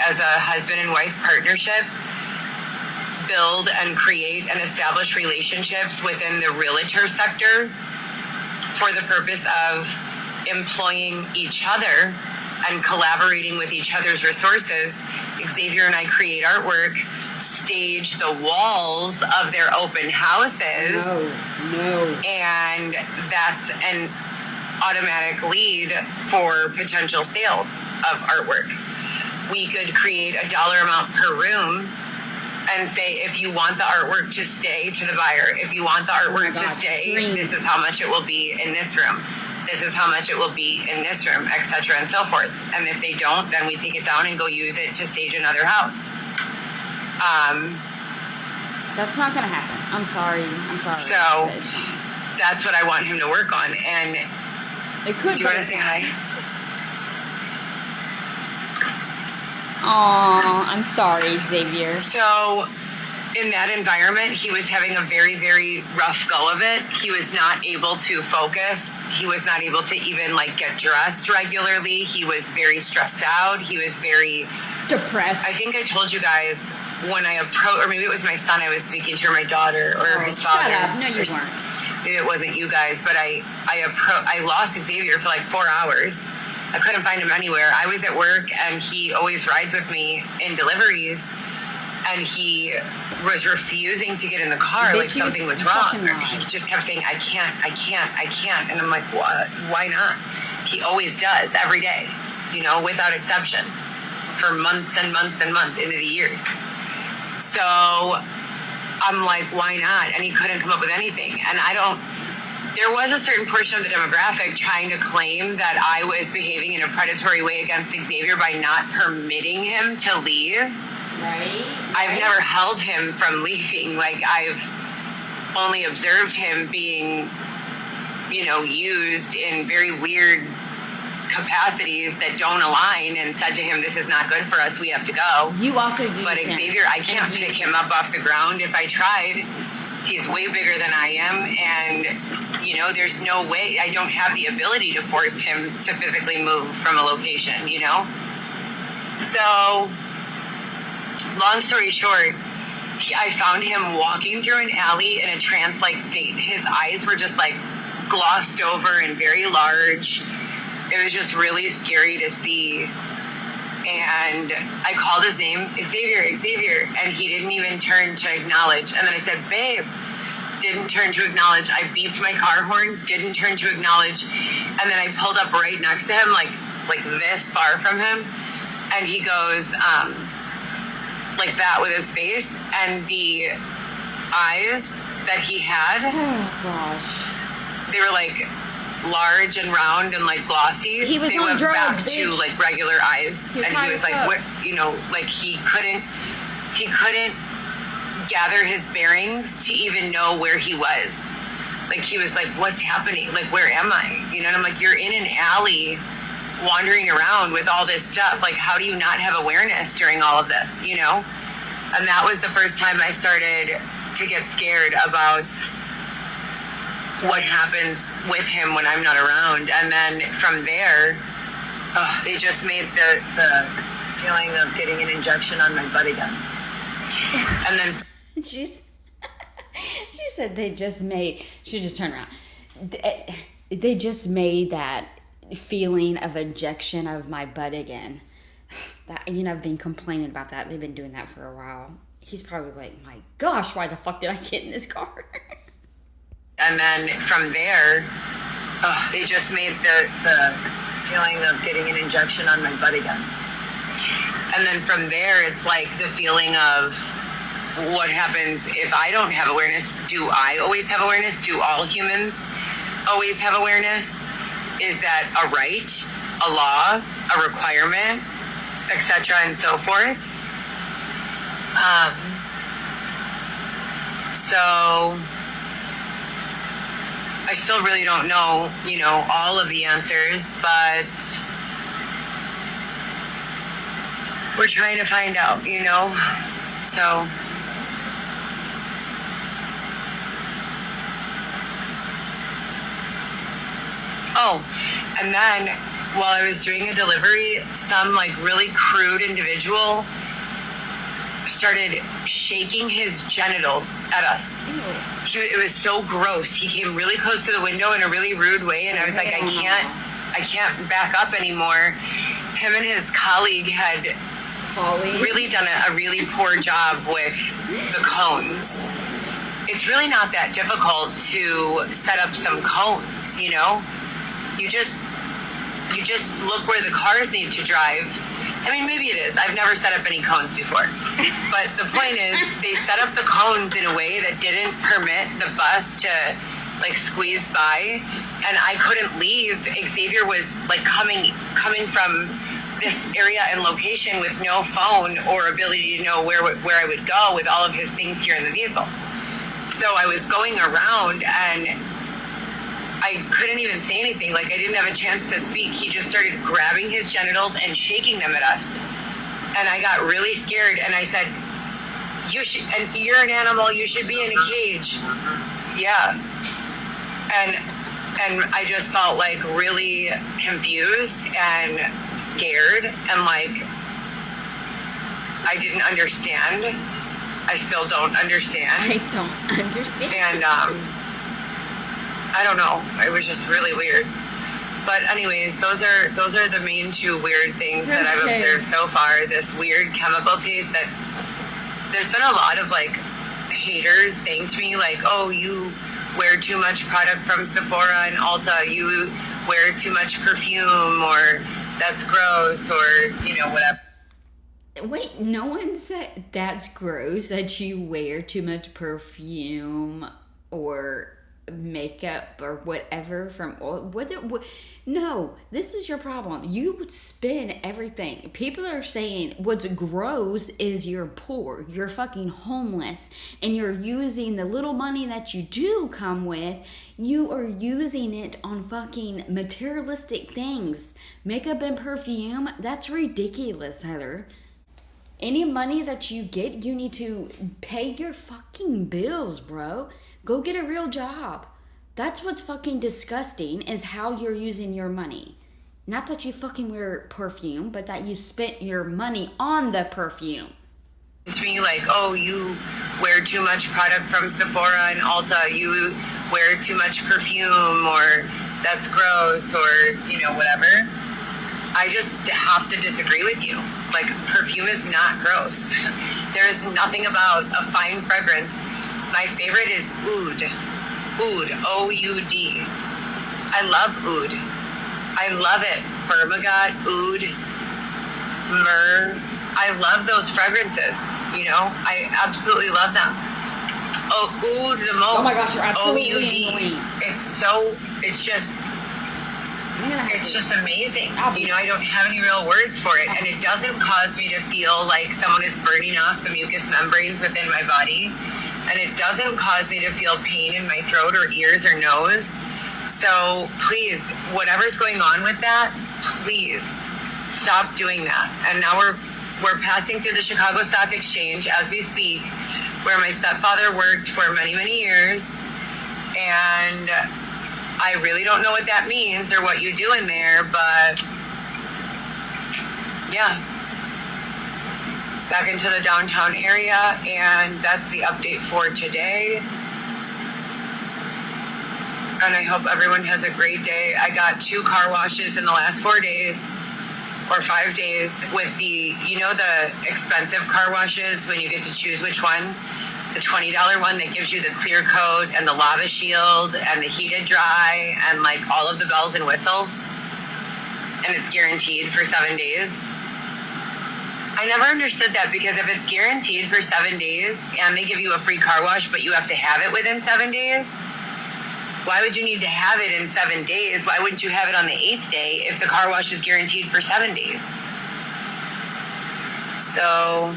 as a husband and wife partnership, build and create and establish relationships within the realtor sector for the purpose of employing each other and collaborating with each other's resources. Xavier and I create artwork, stage the walls of their open houses. No. And that's an automatic lead for potential sales of artwork. We could create a dollar amount per room and say, if you want the artwork to stay, to the buyer, if you want the artwork to stay, this is how much it will be in this room. This is how much it will be in this room, etc., and so forth. And if they don't, then we take it down and go use it to stage another house. That's not gonna happen. I'm sorry. So but it's not. that's what I want him to work on. And It could. do you want to say hi? Aw, I'm sorry, Xavier. So in that environment, he was having a very, very rough go of it. He was not able to focus. He was not able to even like get dressed regularly. He was very stressed out. He was very Depressed. I think I told you guys when I approached, or maybe it was my son I was speaking to, or my daughter, or his father. Shut up. No, you Or weren't. Maybe it wasn't you guys, but I lost Xavier for like 4 hours. I couldn't find him anywhere. I was at work, and he always rides with me in deliveries, and he was refusing to get in the car, like something was wrong. He just kept saying, I can't. And I'm like, what? Why not? He always does, every day, you know, without exception, for months and months and months into the years. So I'm like, why not? And he couldn't come up with anything. And there was a certain portion of the demographic trying to claim that I was behaving in a predatory way against Xavier by not permitting him to leave. Right. I've never held him from leaving. Like, I've only observed him being, you know, used in very weird capacities that don't align, and said to him, this is not good for us, we have to go. You also use But him. Xavier, I can't pick him up off the ground if I tried. He's way bigger than I am, and, you know, there's no way. I don't have the ability to force him to physically move from a location, you know? So, long story short, I found him walking through an alley in a trance-like state. His eyes were just, like, glossed over and very large. It was just really scary to see. And I called his name, Xavier, and he didn't even turn to acknowledge. And then I said, babe, didn't turn to acknowledge. I beeped my car horn, didn't turn to acknowledge. And then I pulled up right next to him, like this far from him. And he goes, like that with his face. And the eyes that he had, Oh gosh. they were like large and round and like glossy. He was they on went drugs, back bitch. to like regular eyes. He was And high he was as like, fuck. what, you know, like he couldn't gather his bearings to even know where he was. Like he was like, what's happening? Like, where am I? You know, and I'm like, you're in an alley wandering around with all this stuff. Like, how do you not have awareness during all of this, you know? And that was the first time I started to get scared about what happens with him when I'm not around. And then from there, they just made the feeling of getting an injection on my butt again. And then She said they just made. She just turned around. They just made that feeling of ejection of my butt again. That, you know, I've been complaining about that. They've been doing that for a while. He's probably like, my gosh, why the fuck did I get in this car? And then from there, they just made the feeling of getting an injection on my butt again. And then from there, it's like the feeling of what happens if I don't have awareness. Do I always have awareness? Do all humans always have awareness? Is that a right, a law, a requirement, etc., and so forth? So I still really don't know, all of the answers, but we're trying to find out, so. Oh, and then while I was doing a delivery, some like really crude individual started shaking his genitals at us. It was so gross. He came really close to the window in a really rude way, and I was like, I can't back up anymore. Him and his colleague had really done a really poor job with the cones. It's really not that difficult to set up some cones, You just look where the cars need to drive. I mean, maybe it is. I've never set up any cones before. But the point is, they set up the cones in a way that didn't permit the bus to, squeeze by. And I couldn't leave. Xavier was, coming from this area and location with no phone or ability to know where I would go with all of his things here in the vehicle. So I was going around, and I couldn't even say anything. I didn't have a chance to speak. He just started grabbing his genitals and shaking them at us. And I got really scared, and I said, you're an animal, you should be in a cage. Yeah. And I just felt really confused and scared, and I didn't understand. I still don't understand. I don't understand. And I don't know. It was just really weird. But anyways, those are the main two weird things that I've observed so far. This weird chemical taste that there's been a lot of haters saying to me oh, you wear too much product from Sephora and Ulta, you wear too much perfume, or that's gross, or whatever. Wait, no one said that's gross that you wear too much perfume or makeup or whatever from what no, this is your problem. You would spin everything. People are saying what's gross is you're poor, you're fucking homeless, and you're using the little money that you do come with, you are using it on fucking materialistic things. Makeup and perfume, that's ridiculous, Heather. Any money that you get, you need to pay your fucking bills, bro. Go get a real job. That's what's fucking disgusting, is how you're using your money. Not that you fucking wear perfume, but that you spent your money on the perfume. To me, oh, you wear too much product from Sephora and Ulta, you wear too much perfume, or that's gross, or, whatever. I just have to disagree with you. Perfume is not gross. There is nothing about a fine fragrance. My favorite is oud. Oud, O-U-D. I love oud. I love it. Bergamot, oud, myrrh. I love those fragrances. I absolutely love them. Oh, oud the most. Oh my gosh, you're absolutely O-U-D. annoying. It's just amazing. I don't have any real words for it, and it doesn't cause me to feel like someone is burning off the mucous membranes within my body, and it doesn't cause me to feel pain in my throat or ears or nose. So please, whatever's going on with that, please stop doing that. And now we're passing through the Chicago Stock Exchange as we speak, where my stepfather worked for many, many years, and I really don't know what that means or what you do in there, but yeah. Back into the downtown area, and that's the update for today. And I hope everyone has a great day. I got 2 car washes in the last 4 days or 5 days with the expensive car washes when you get to choose which one. The $20 one that gives you the clear coat and the lava shield and the heated dry and all of the bells and whistles. and it's guaranteed for 7 days. I never understood that, because if it's guaranteed for 7 days and they give you a free car wash, but you have to have it within 7 days, why would you need to have it in 7 days? Why wouldn't you have it on the 8th day if the car wash is guaranteed for 7 days? So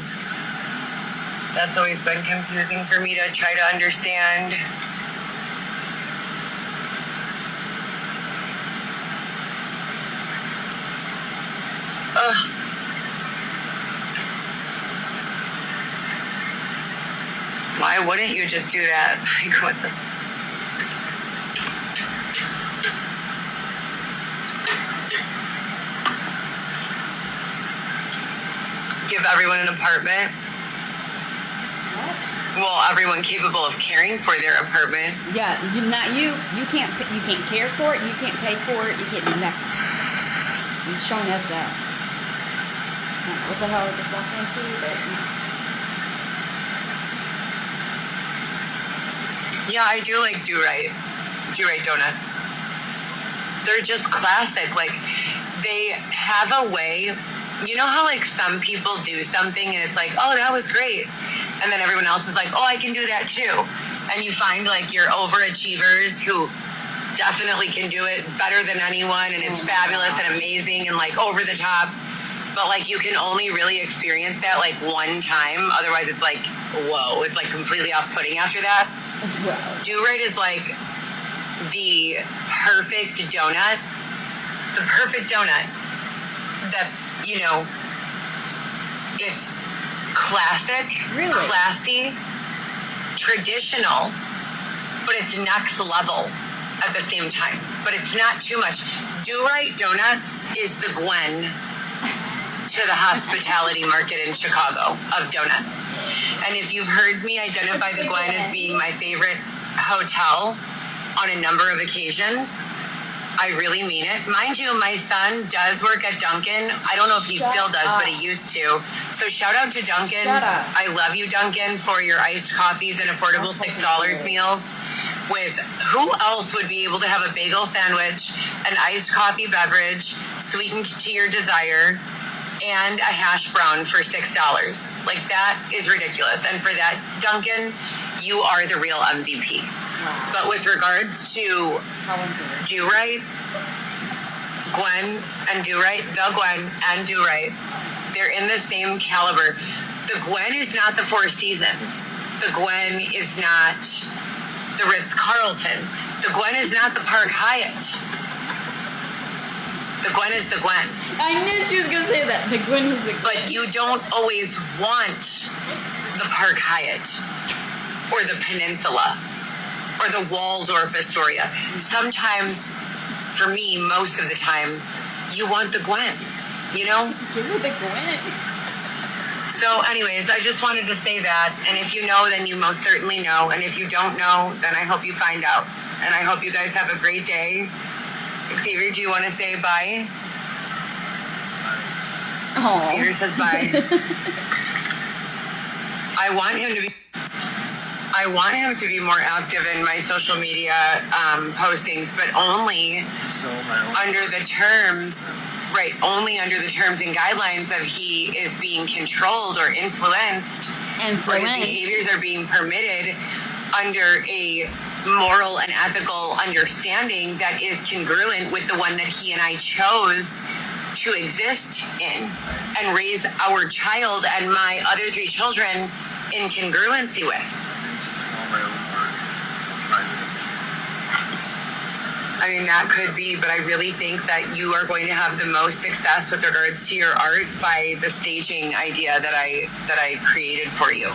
that's always been confusing for me to try to understand. Ugh. Why wouldn't you just do that? Like, what the? Give everyone an apartment? What? Well, everyone capable of caring for their apartment. Yeah, not you. You can't care for it. You can't pay for it. You can't do nothing. You've shown us that. I don't know what the hell I just walked into, but no. Yeah, I do like Do Right donuts. They're just classic. Like, they have a way. You know how, like, some people do something and it's like, oh, that was great. And then everyone else is like, oh, I can do that too. And you find, like, your overachievers who definitely can do it better than anyone, and it's fabulous and amazing and, like, over the top. But, like, you can only really experience that, like, one time. Otherwise, it's like, whoa, it's, like, completely off-putting after that. Wow. Do Right is, like, the perfect donut. The perfect donut. That's, you know, it's classic, Really? classy, traditional, but it's next level at the same time. But it's not too much. Do Right Donuts is the Gwen to the hospitality market in Chicago of donuts. And if you've heard me identify the Gwen as being my favorite hotel on a number of occasions, I really mean it. Mind you, my son does work at Dunkin'. I don't know if he still does, but he used to. So shout out to Dunkin'. Shut up. I love you, Dunkin', for your iced coffees and affordable $6 meals. With who else would be able to have a bagel sandwich, an iced coffee beverage, sweetened to your desire, and a hash brown for $6? Like, that is ridiculous. And for that, Dunkin', you are the real MVP. Wow. But with regards to How I'm Do Right, Gwen and Do Right, the Gwen and Do Right, they're in the same caliber. The Gwen is not the Four Seasons. The Gwen is not the Ritz-Carlton. The Gwen is not the Park Hyatt. The Gwen is the Gwen. I knew she was going to say that. The Gwen is the Gwen. But you don't always want the Park Hyatt or the Peninsula or the Waldorf Astoria. Sometimes, for me, most of the time, you want the Gwen, you know? Give her the Gwen. So anyways, I just wanted to say that. And if you know, then you most certainly know. And if you don't know, then I hope you find out. And I hope you guys have a great day. Xavier, do you want to say bye? Oh. Xavier says bye. I want him to be more active in my social media postings, but only under the terms, right? Only under the terms and guidelines of he is being controlled or influenced, or his behaviors are being permitted under a moral and ethical understanding that is congruent with the one that he and I chose to exist in and raise our child and my other 3 children in congruency with. I mean, that could be, but I really think that you are going to have the most success with regards to your art by the staging idea that I created for you.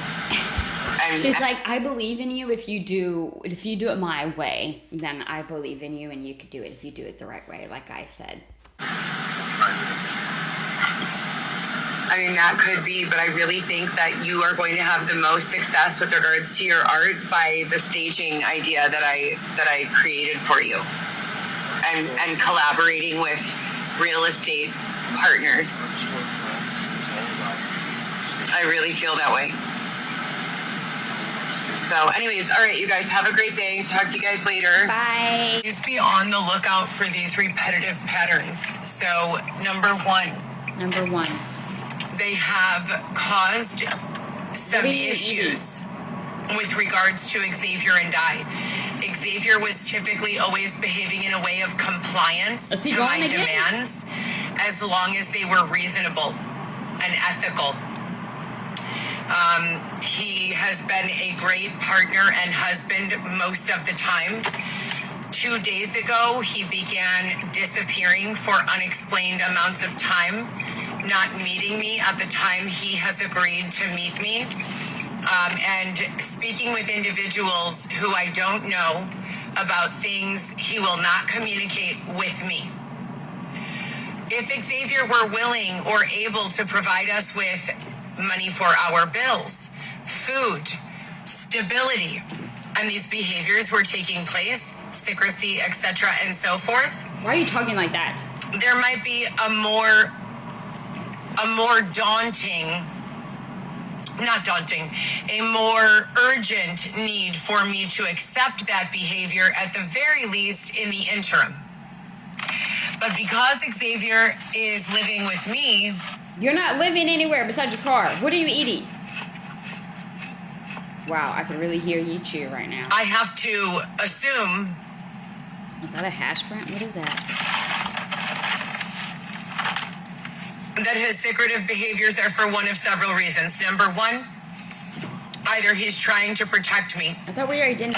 And She's like, I believe in you if you do it my way, then I believe in you and you could do it if you do it the right way, like I said. I mean, that could be, but I really think that you are going to have the most success with regards to your art by the staging idea that I created for you, and collaborating with real estate partners. I really feel that way. So, anyways, all right, you guys have a great day. Talk to you guys later. Bye. Please be on the lookout for these repetitive patterns. So, number one, they have caused some What are you issues with regards to Xavier and I. Xavier was typically always behaving in a way of compliance Is he to going my again? demands, as long as they were reasonable and ethical. He has been a great partner and husband most of the time. 2 days ago, he began disappearing for unexplained amounts of time, not meeting me at the time he has agreed to meet me, and speaking with individuals who I don't know about things he will not communicate with me. If Xavier were willing or able to provide us with money for our bills, food, stability, and these behaviors were taking place, secrecy, etc., and so forth, Why are you talking like that? there might be a more urgent need for me to accept that behavior, at the very least in the interim. But because Xavier is living with me, You're not living anywhere besides your car. What are you eating? Wow, I can really hear you chew right now. I have to assume Is that a hash brown? What is that? that his secretive behaviors are for one of several reasons. Number one, either he's trying to protect me. I thought we already did it.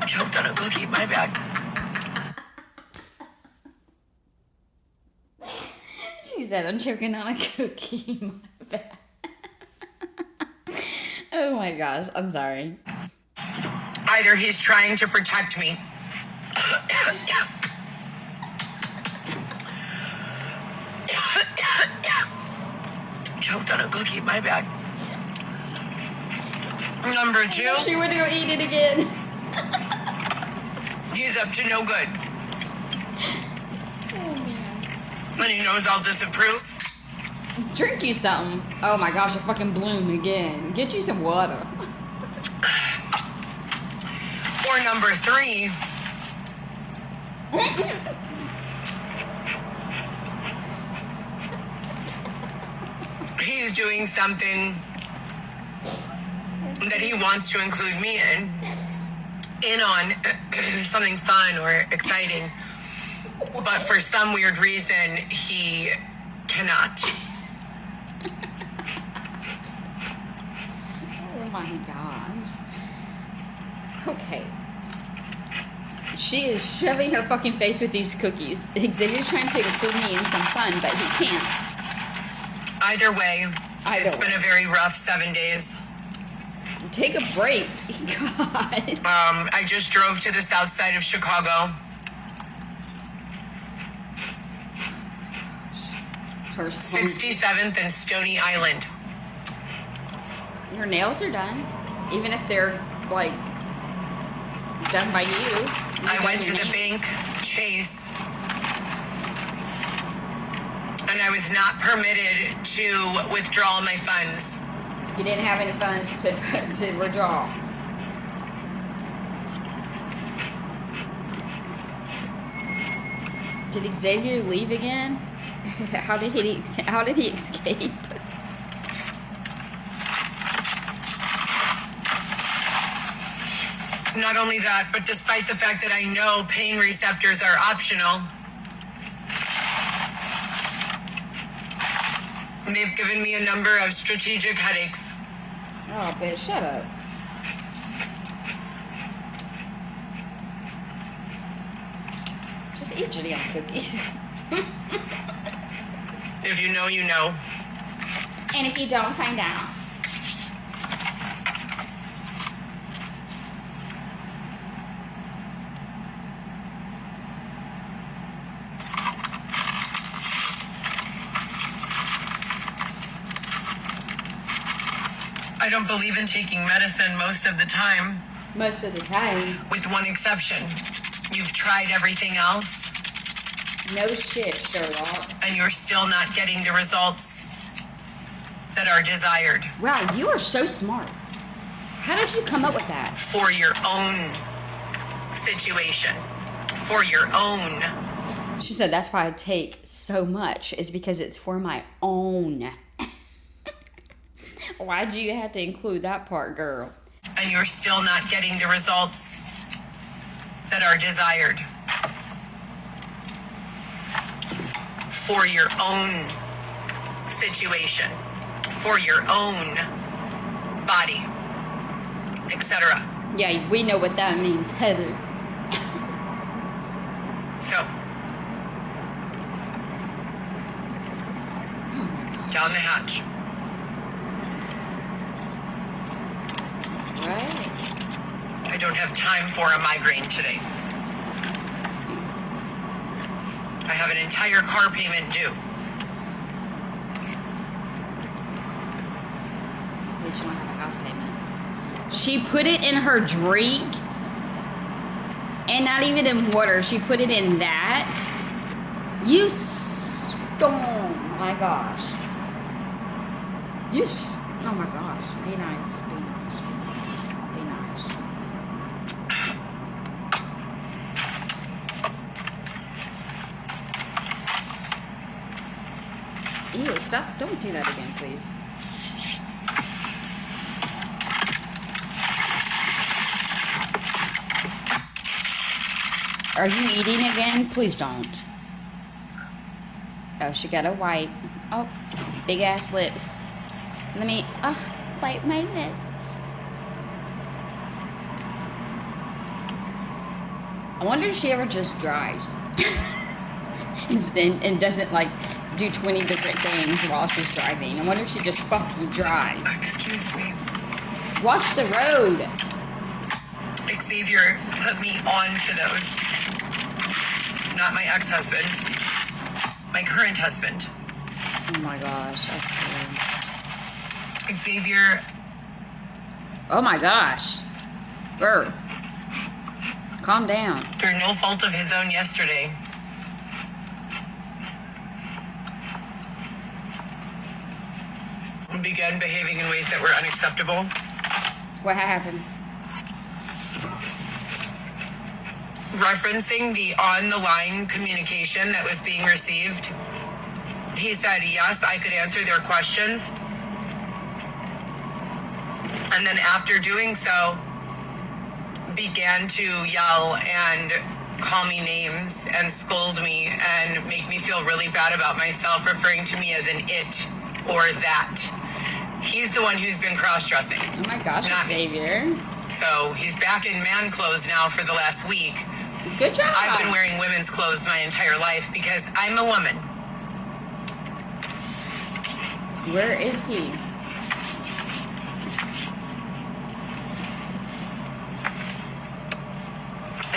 Choked on a cookie, my bad. She said, I'm choking on a cookie. My bad. Oh my gosh, I'm sorry. Either he's trying to protect me. Choked on a cookie, my bad. Number two, She went to go eat it again. he's up to no good. Oh man. And he knows I'll disapprove. Drink you something. Oh my gosh, a fucking bloom again. Get you some water. Or number three, he's doing something that he wants to include me in on something fun or exciting. But for some weird reason, he cannot. Oh my gosh. Okay. She is shoving her fucking face with these cookies. Xavier's trying to include me in some fun, but he can't. Either way, Either it's way. been a very rough 7 days. Take a break. God. I just drove to the south side of Chicago. Her 67th and Stony Island. Your nails are done. Even if they're, like, done by you. I went to the bank, Chase, and I was not permitted to withdraw my funds. You didn't have any funds to withdraw. Did Xavier leave again? How did he escape? Not only that, but despite the fact that I know pain receptors are optional, they've given me a number of strategic headaches. Oh, bitch, shut up. Just eat your damn cookies. If you know, you know. And if you don't, find out. I don't believe in taking medicine most of the time, Most of the time. with one exception. You've tried everything else. No shit, Sherlock. and you're still not getting the results that are desired Wow, you are so smart. How did you come up with that? for your own situation, for your own. She said that's why I take so much, is because it's for my own. Why'd you have to include that part, girl? And you're still not getting the results that are desired for your own situation, for your own body, etc. Yeah, we know what that means, Heather. So, down the hatch. Right. I don't have time for a migraine today. I have an entire car payment due. At least you don't have a house payment. She put it in her drink. And not even in water. She put it in that. You storm. My gosh. Oh my gosh. Be nice. Be nice. Be nice. Be nice. Ew, stop. Don't do that again, please. Are you eating again? Please don't. Oh, she got a wipe. Oh, big ass lips. Let me wipe my lips. I wonder if she ever just drives and doesn't like do 20 different things while she's driving. I wonder if she just fucking drives. Excuse me. Watch the road. Xavier put me on to those. Not my ex-husband. My current husband. Oh my gosh. That's Xavier, oh my gosh. Girl. Calm down. through no fault of his own yesterday, began behaving in ways that were unacceptable. What happened? Referencing the on-the-line communication that was being received, he said, yes, I could answer their questions. And then after doing so, began to yell and call me names and scold me and make me feel really bad about myself, referring to me as an it or that. He's the one who's been cross-dressing. Oh my gosh, Not me. Xavier. So he's back in man clothes now for the last week. Good job. I've been wearing women's clothes my entire life because I'm a woman. Where is he?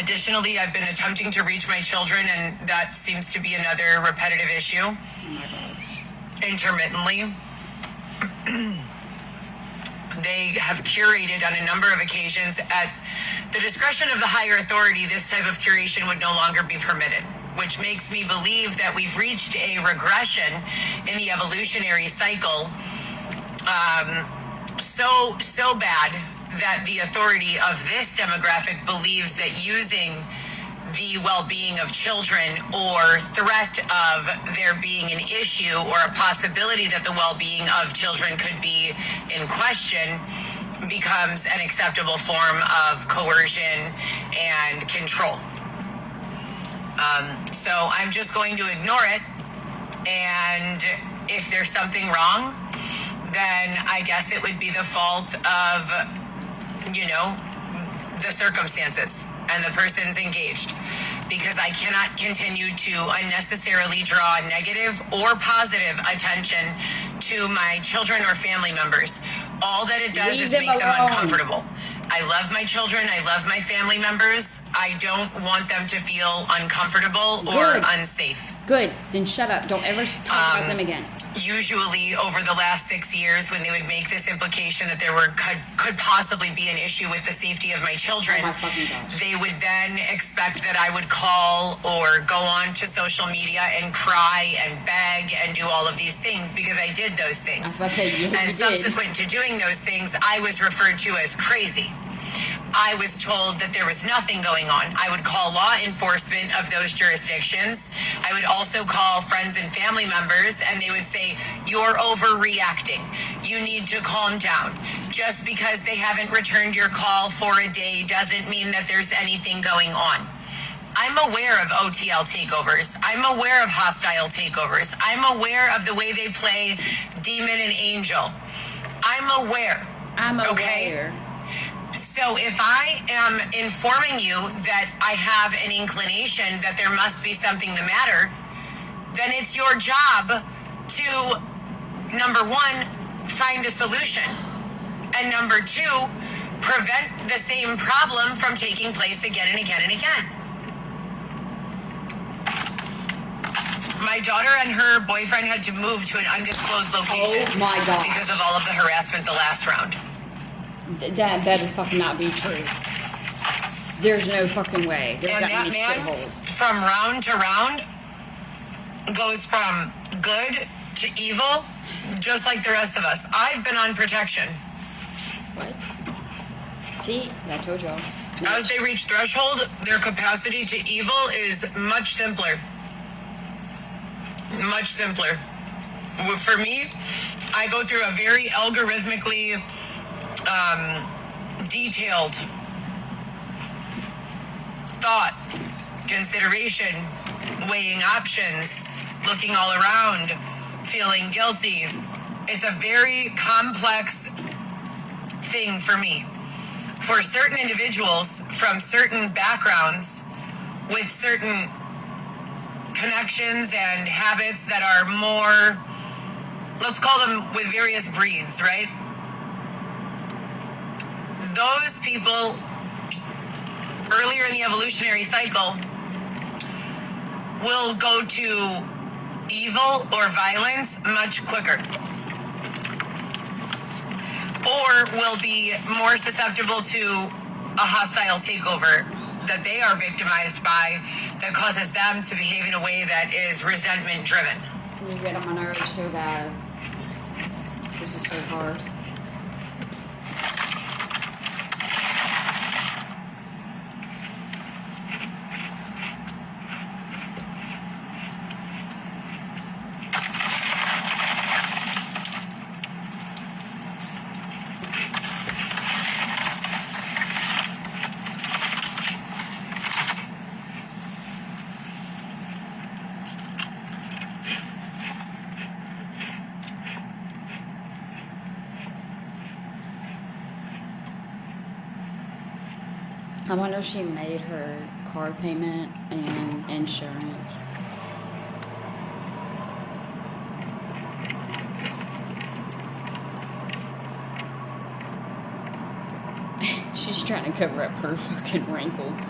Additionally, I've been attempting to reach my children, and that seems to be another repetitive issue. Oh my gosh. Intermittently. They have curated on a number of occasions at the discretion of the higher authority. This type of curation would no longer be permitted, which makes me believe that we've reached a regression in the evolutionary cycle, so bad that the authority of this demographic believes that using the well-being of children or threat of there being an issue or a possibility that the well-being of children could be in question becomes an acceptable form of coercion and control. So I'm just going to ignore it, and if there's something wrong, then I guess it would be the fault of, the circumstances and the person's engaged, because I cannot continue to unnecessarily draw negative or positive attention to my children or family members. All that it does is make them uncomfortable. I love my children. I love my family members. I don't want them to feel uncomfortable or unsafe. Good. Then shut up. Don't ever talk about them again. usually over the last 6 years, when they would make this implication that there could possibly be an issue with the safety of my children, Oh my fucking gosh. they would then expect that I would call or go on to social media and cry and beg and do all of these things because I did those I things. was about to say, yes, And you did. subsequent to doing those things, I was referred to as crazy. I was told that there was nothing going on. I would call law enforcement of those jurisdictions. I would also call friends and family members, and they would say, "You're overreacting. You need to calm down. Just because they haven't returned your call for a day doesn't mean that there's anything going on." I'm aware of OTL takeovers. I'm aware of hostile takeovers. I'm aware of the way they play demon and angel. I'm aware. I'm Okay. aware. So if I am informing you that I have an inclination that there must be something the matter, then it's your job to, number one, find a solution. And number two, prevent the same problem from taking place again and again and again. My daughter and her boyfriend had to move to an undisclosed location Oh my gosh. because of all of the harassment the last round. That better fucking not be true. There's no fucking way. There's And that that many man, shitholes. from round to round, goes from good to evil, just like the rest of us. I've been on protection. What? See, I told y'all. As they reach threshold, their capacity to evil is much simpler. Much simpler. For me, I go through a very algorithmically detailed thought, consideration, weighing options, looking all around, feeling guilty. It's a very complex thing for me. For certain individuals from certain backgrounds with certain connections and habits that are more, let's call them with various breeds, right? Those people earlier in the evolutionary cycle will go to evil or violence much quicker, or will be more susceptible to a hostile takeover that they are victimized by that causes them to behave in a way that is resentment driven. You get on my nerves so bad. This is so hard. I wonder if she made her car payment and insurance. She's trying to cover up her fucking wrinkles.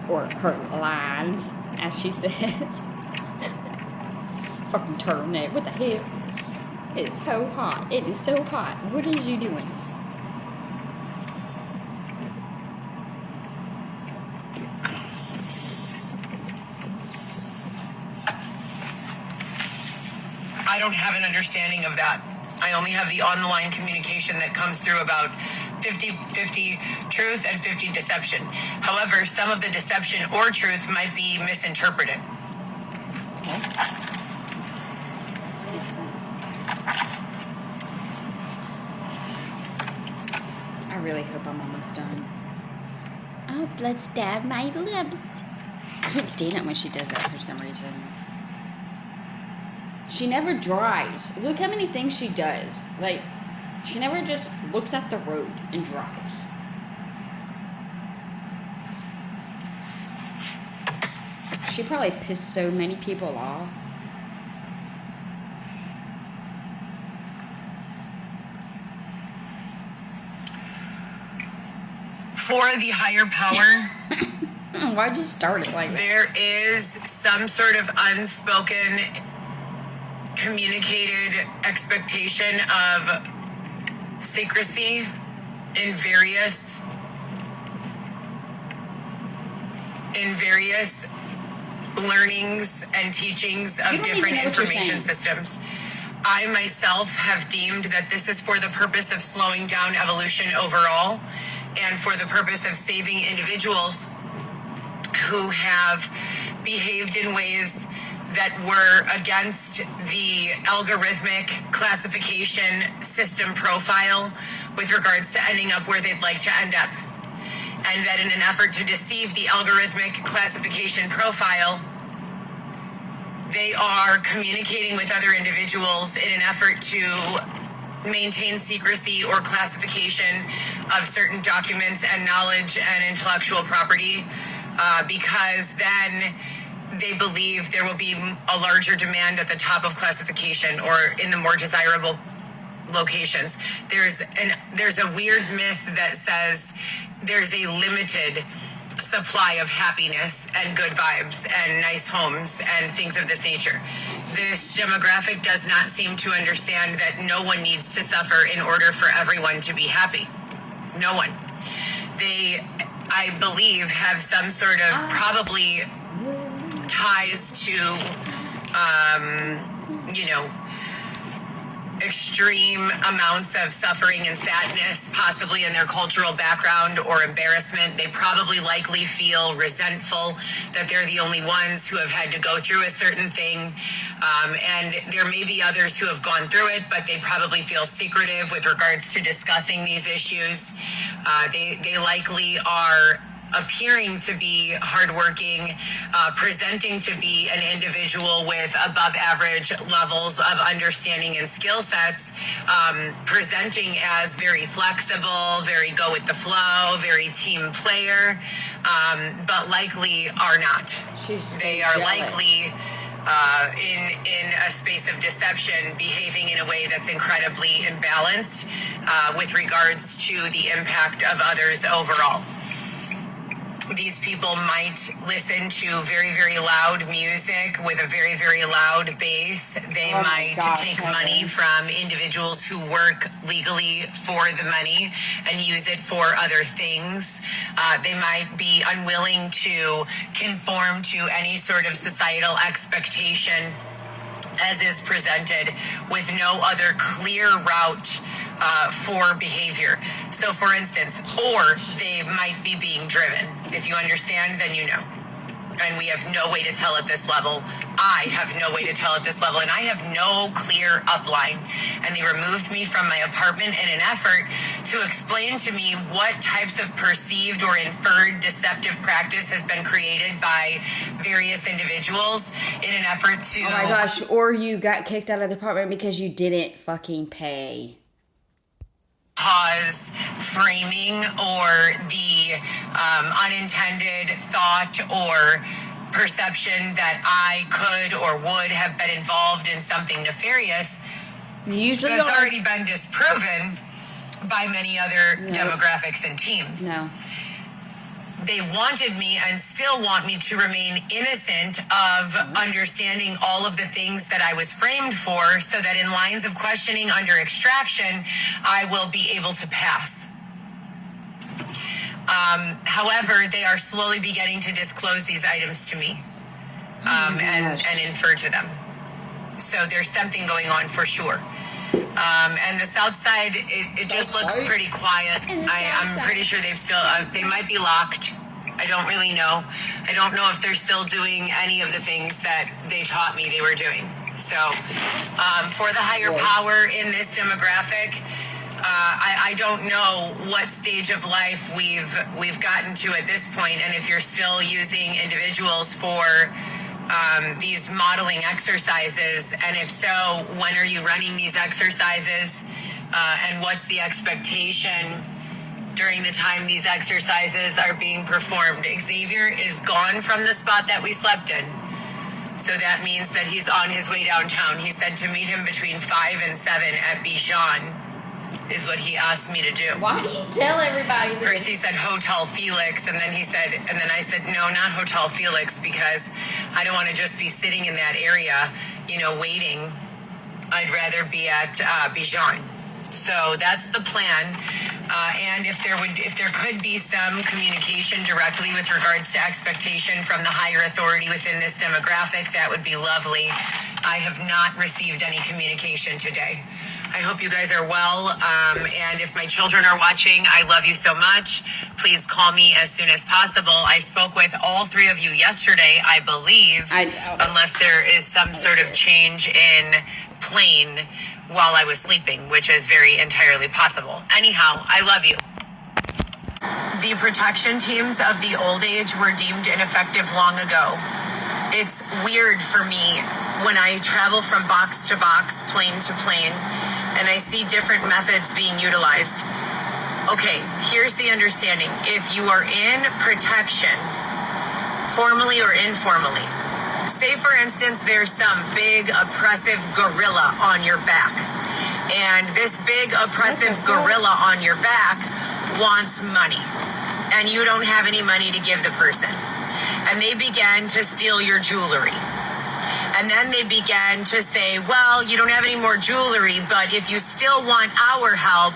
Or her lines, as she says. Fucking turtleneck. What the hell? It's so hot. It is so hot. What is you doing? I don't have an understanding of that. I only have the on-the-line communication that comes through about 50-50 truth and 50 deception. However, some of the deception or truth might be misinterpreted. Makes sense. I really hope I'm almost done. Oh, let's dab my lips. I can't stand it when she does that for some reason. She never drives. Look how many things she does. Like, she never just looks at the road and drives. She probably pissed so many people off. For the higher power, Why'd you start it like that? there is some sort of unspoken communicated expectation of secrecy in various learnings and teachings You of don't different even know what you're information saying. systems. I myself have deemed that this is for the purpose of slowing down evolution overall and for the purpose of saving individuals who have behaved in ways that were against the algorithmic classification system profile with regards to ending up where they'd like to end up. And that in an effort to deceive the algorithmic classification profile, they are communicating with other individuals in an effort to maintain secrecy or classification of certain documents and knowledge and intellectual property, because then they believe there will be a larger demand at the top of classification or in the more desirable locations. There's a weird myth that says there's a limited supply of happiness and good vibes and nice homes and things of this nature. This demographic does not seem to understand that no one needs to suffer in order for everyone to be happy. No one. They, I believe, have some sort of probably ties to, extreme amounts of suffering and sadness, possibly in their cultural background or embarrassment. They probably likely feel resentful that they're the only ones who have had to go through a certain thing. And there may be others who have gone through it, but they probably feel secretive with regards to discussing these issues. They likely are appearing to be hardworking, presenting to be an individual with above average levels of understanding and skill sets, presenting as very flexible, very go with the flow, very team player, but likely are not. They are likely in a space of deception, behaving in a way that's incredibly imbalanced with regards to the impact of others overall. These people might listen to very, very loud music with a very, very loud bass. They might take money from individuals who work legally for the money and use it for other things. They might be unwilling to conform to any sort of societal expectation as is presented, with no other clear route for behavior. So for instance, or they might be being driven. If you understand, then you know. And we have no way to tell at this level. I have no way to tell at this level, and I have no clear upline. And they removed me from my apartment in an effort to explain to me what types of perceived or inferred deceptive practice has been created by various individuals in an effort to... Oh my gosh, or you got kicked out of the apartment because you didn't fucking pay. Cause framing or the unintended thought or perception that I could or would have been involved in something nefarious. Usually that's already been disproven by many other demographics and teams. No. They wanted me and still want me to remain innocent of understanding all of the things that I was framed for, so that in lines of questioning under extraction, I will be able to pass. However, they are slowly beginning to disclose these items to me and infer to them. So there's something going on for sure. And the South Side, it just looks pretty quiet. I'm pretty sure they've still, they might be locked. I don't really know. I don't know if they're still doing any of the things that they taught me they were doing. So for the higher power in this demographic, I don't know what stage of life we've gotten to at this point, and if you're still using individuals for these modeling exercises, and if so, when are you running these exercises, and what's the expectation during the time these exercises are being performed? Xavier is gone from the spot that we slept in, so that means that he's on his way downtown. He said to meet him between 5 and 7 at Bichon is what he asked me to do. Why do you tell everybody this? First he said Hotel Felix, and then I said, no, not Hotel Felix, because I don't want to just be sitting in that area, waiting I'd rather be at Bijan. So that's the plan. And if there could be some communication directly with regards to expectation from the higher authority within this demographic, that would be lovely. I have not received any communication today. I hope you guys are well. And if my children are watching, I love you so much. Please call me as soon as possible. I spoke with all three of you yesterday, I believe, unless there is some sort of change in plane while I was sleeping, which is very entirely possible. Anyhow, I love you. The protection teams of the old age were deemed ineffective long ago. It's weird for me when I travel from box to box, plane to plane, and I see different methods being utilized. Okay, here's the understanding. If you are in protection, formally or informally, say for instance there's some big oppressive gorilla on your back, and this big oppressive gorilla on your back wants money, and you don't have any money to give the person, and they began to steal your jewelry. And then they began to say, well, you don't have any more jewelry, but if you still want our help,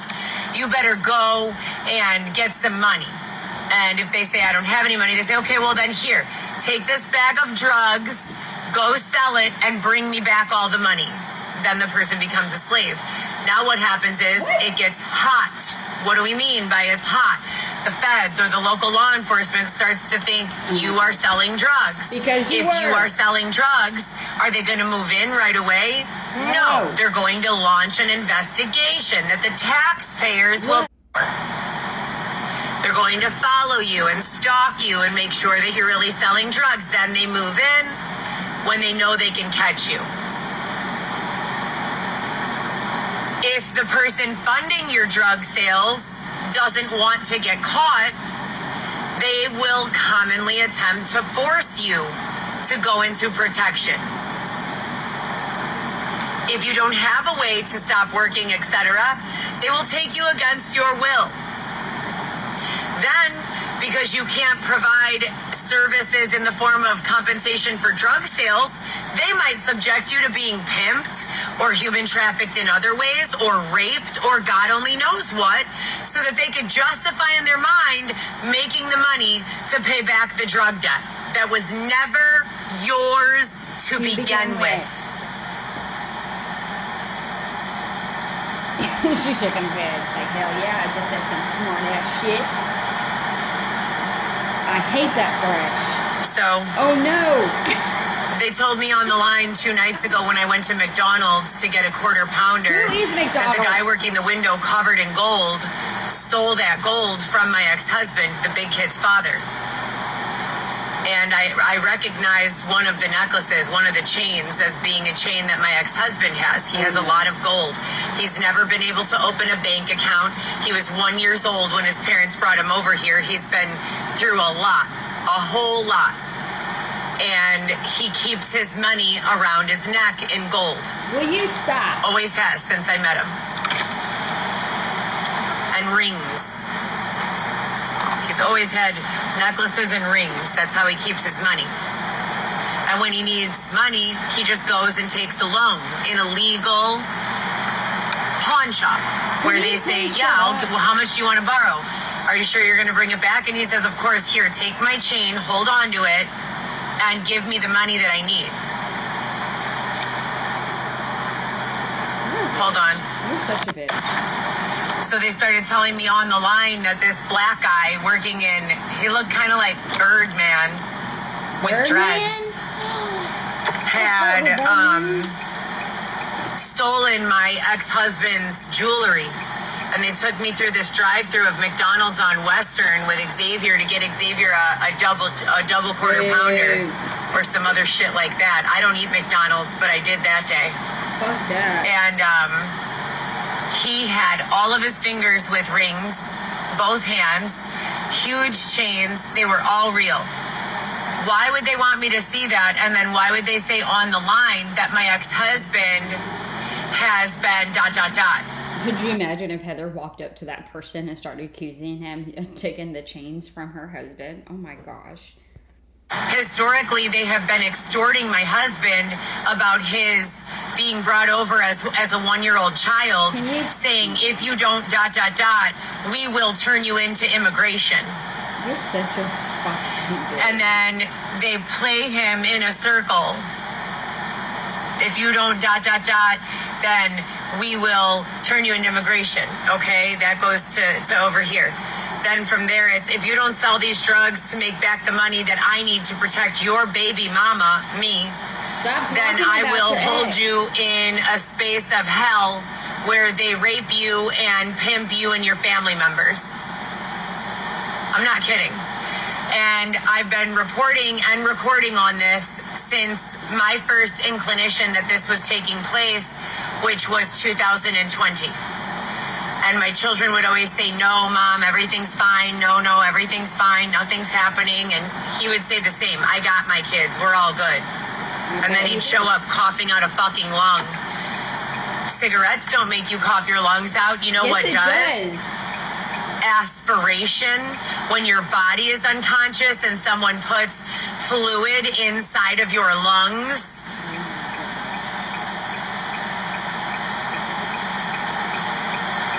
you better go and get some money. And if they say, I don't have any money, they say, okay, well then here, take this bag of drugs, go sell it, and bring me back all the money. Then the person becomes a slave. Now what happens is it gets hot. What do we mean by it's hot? The feds or the local law enforcement starts to think you are selling drugs. Because if you are selling drugs, are they going to move in right away? No. They're going to launch an investigation that the taxpayers will. They're going to follow you and stalk you and make sure that you're really selling drugs. Then they move in when they know they can catch you. If the person funding your drug sales doesn't want to get caught, they will commonly attempt to force you to go into protection. If you don't have a way to stop working, etc., they will take you against your will. Then, because you can't provide services in the form of compensation for drug sales, they might subject you to being pimped or human trafficked in other ways or raped or God only knows what, so that they could justify in their mind making the money to pay back the drug debt that was never yours to begin with. She's shaking her head like, hell yeah, I just said some smart ass shit. I hate that brush. So, oh no. They told me on the line 2 nights ago when I went to McDonald's to get a quarter pounder Who is that McDonald's? the guy working the window covered in gold stole that gold from my ex-husband, the big kid's father. And I recognized one of the necklaces, one of the chains, as being a chain that my ex-husband has. He has a lot of gold. He's never been able to open a bank account. He was 1 year old when his parents brought him over here. He's been through a lot, a whole lot. And he keeps his money around his neck in gold. Will you stop? Always has since I met him. And rings. He's always had necklaces and rings. That's how he keeps his money. And when he needs money, he just goes and takes a loan in a legal pawn shop where they say, yeah, well, how much do you want to borrow? Are you sure you're going to bring it back? And he says, of course, here, take my chain, hold on to it, and give me the money that I need. Hold on. You're such a bitch. So they started telling me on the line that this black guy working in, he looked kind of like Birdman with dreads, had stolen my ex-husband's jewelry. And they took me through this drive-through of McDonald's on Western with Xavier to get Xavier a double quarter pounder or some other shit like that. I don't eat McDonald's, but I did that day. Fuck that. And he had all of his fingers with rings, both hands, huge chains. They were all real. Why would they want me to see that? And then why would they say on the line that my ex-husband has been ... Could you imagine if Heather walked up to that person and started accusing him of taking the chains from her husband? Oh my gosh. Historically, they have been extorting my husband about his being brought over as a 1-year-old child, saying, if you don't ... we will turn you into immigration. You're such a fucking bitch. And then they play him in a circle. If you don't ... then we will turn you into immigration. Okay, that goes to over here. Then from there, it's, if you don't sell these drugs to make back the money that I need to protect your baby mama, me, Stop then talking I about will your hold ex. you in a space of hell where they rape you and pimp you and your family members. I'm not kidding. And I've been reporting and recording on this since my first inclination that this was taking place, which was 2020. And my children would always say, no, Mom, everything's fine. No, everything's fine. Nothing's happening. And he would say the same. I got my kids. We're all good. And then he'd show up coughing out a fucking lung. Cigarettes don't make you cough your lungs out. You know Yes, what it does? Aspiration. When your body is unconscious and someone puts fluid inside of your lungs.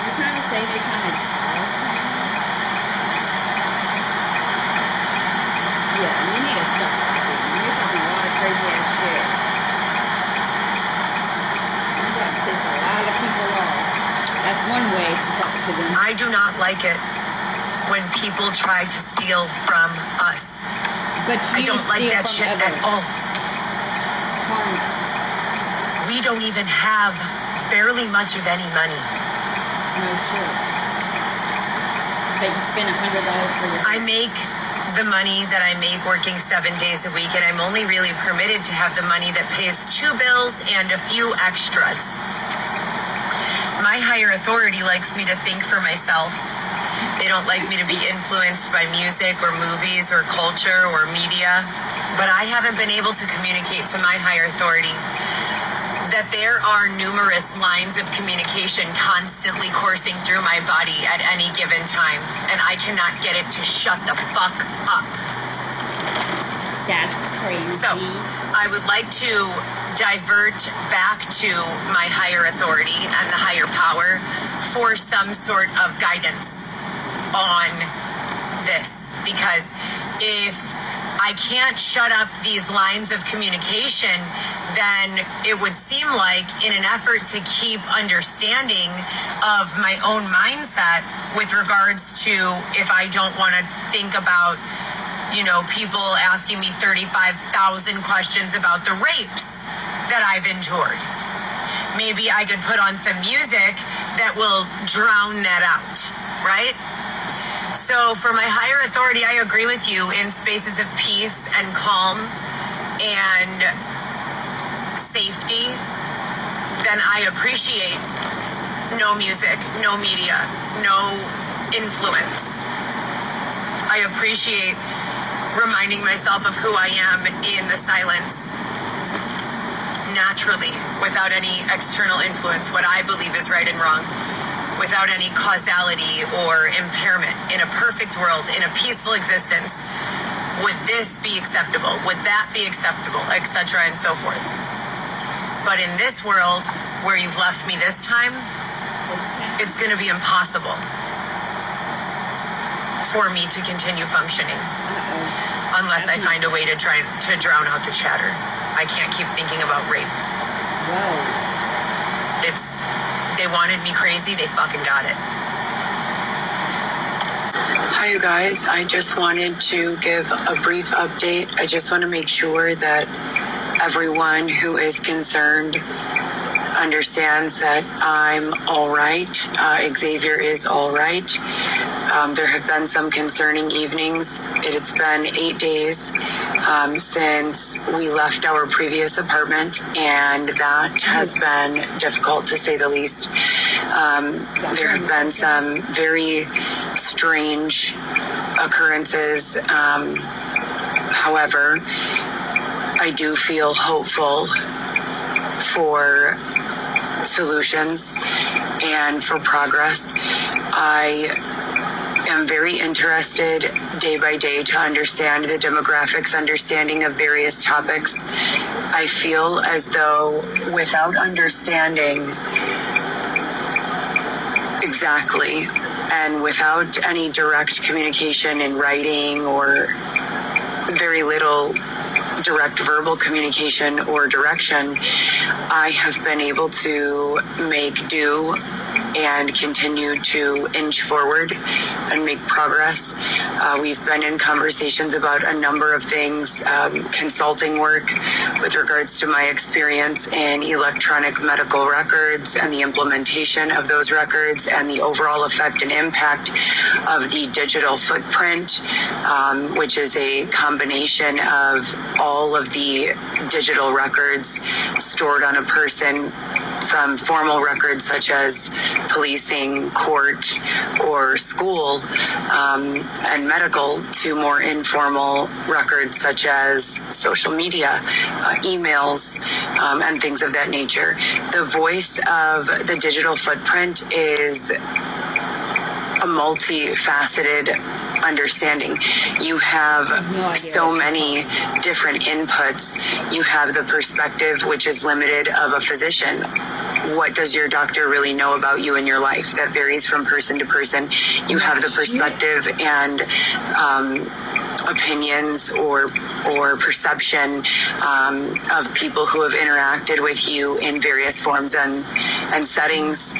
You're trying to say they're trying to... Yeah, you need to stop talking. You're talking a lot of crazy ass shit. You're going to piss a lot of people off. That's one way to talk to them. I do not like it when people try to steal from us. But I you don't like steal that from shit others. at all. Karma. We don't even have barely much of any money. No shit. But you spend $100 for your... I make the money that I make working 7 days a week, and I'm only really permitted to have the money that pays 2 bills and a few extras. My higher authority likes me to think for myself. They don't like me to be influenced by music or movies or culture or media. But I haven't been able to communicate to my higher authority that there are numerous lines of communication constantly coursing through my body at any given time. And I cannot get it to shut the fuck up. That's crazy. So, I would like to divert back to my higher authority and the higher power for some sort of guidance on this. Because if I can't shut up these lines of communication, then it would seem like in an effort to keep understanding of my own mindset with regards to if I don't want to think about, you know, people asking me 35,000 questions about the rapes that I've endured. Maybe I could put on some music that will drown that out, right? So for my higher authority, I agree with you in spaces of peace and calm and safety, then I appreciate no music, no media, no influence. I appreciate reminding myself of who I am in the silence, naturally, without any external influence, what I believe is right and wrong, without any causality or impairment. In a perfect world, in a peaceful existence, would this be acceptable? Would that be acceptable? Etc. and so forth. But in this world, where you've left me this time, it's going to be impossible for me to continue functioning unless I find a way to try to drown out the chatter. I can't keep thinking about rape. Whoa. They wanted me crazy, they fucking got it. Hi, you guys. I just wanted to give a brief update. I just want to make sure that everyone who is concerned understands that I'm all right. Xavier is all right. There have been some concerning evenings. It's been 8 days since we left our previous apartment, and that has been difficult to say the least. There have been some very strange occurrences. However, I do feel hopeful for solutions and for progress. I am very interested day by day to understand the demographics, understanding of various topics. I feel as though without understanding exactly and without any direct communication in writing or very little direct verbal communication or direction, I have been able to make do and continue to inch forward and make progress. We've been in conversations about a number of things, consulting work with regards to my experience in electronic medical records and the implementation of those records and the overall effect and impact of the digital footprint, which is a combination of all of the digital records stored on a person, from formal records such as policing, court, or school, and medical, to more informal records such as social media, emails, and things of that nature. The voice of the digital footprint is a multifaceted understanding. You have so many different inputs. You have the perspective, which is limited, of a physician. What does your doctor really know about you and your life? That varies from person to person. You have the perspective and opinions or perception of people who have interacted with you in various forms and settings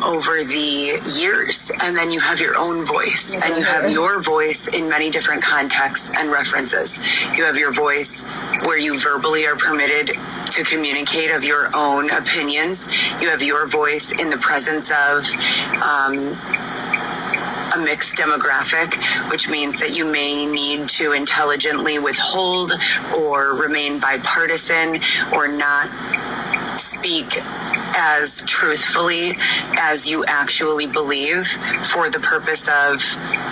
over the years. And then you have your own voice, and you have your voice in many different contexts and references. You have your voice where you verbally are permitted to communicate of your own opinions. You have your voice in the presence of a mixed demographic, which means that you may need to intelligently withhold or remain bipartisan or not speak as truthfully as you actually believe for the purpose of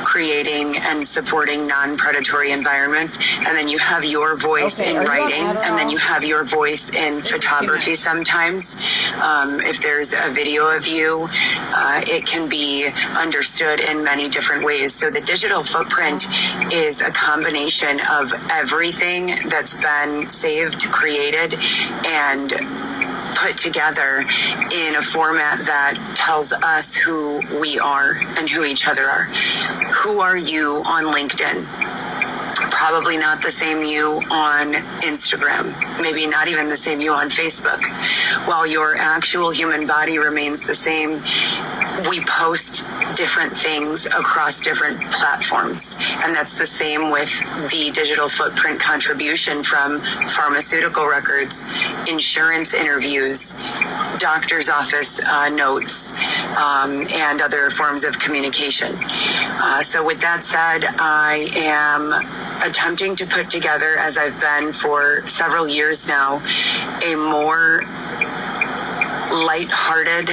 creating and supporting non-predatory environments. And then you have your voice in writing, and then you have your voice in photography sometimes. If there's a video of you, it can be understood in many different ways. So the digital footprint is a combination of everything that's been saved, created, and put together in a format that tells us who we are and who each other are. Who are you on LinkedIn? Probably not the same you on Instagram, maybe not even the same you on Facebook. While your actual human body remains the same, we post different things across different platforms. And that's the same with the digital footprint contribution from pharmaceutical records, insurance interviews, doctor's office notes, and other forms of communication. So with that said, I am attempting to put together, as I've been for several years now, a more lighthearted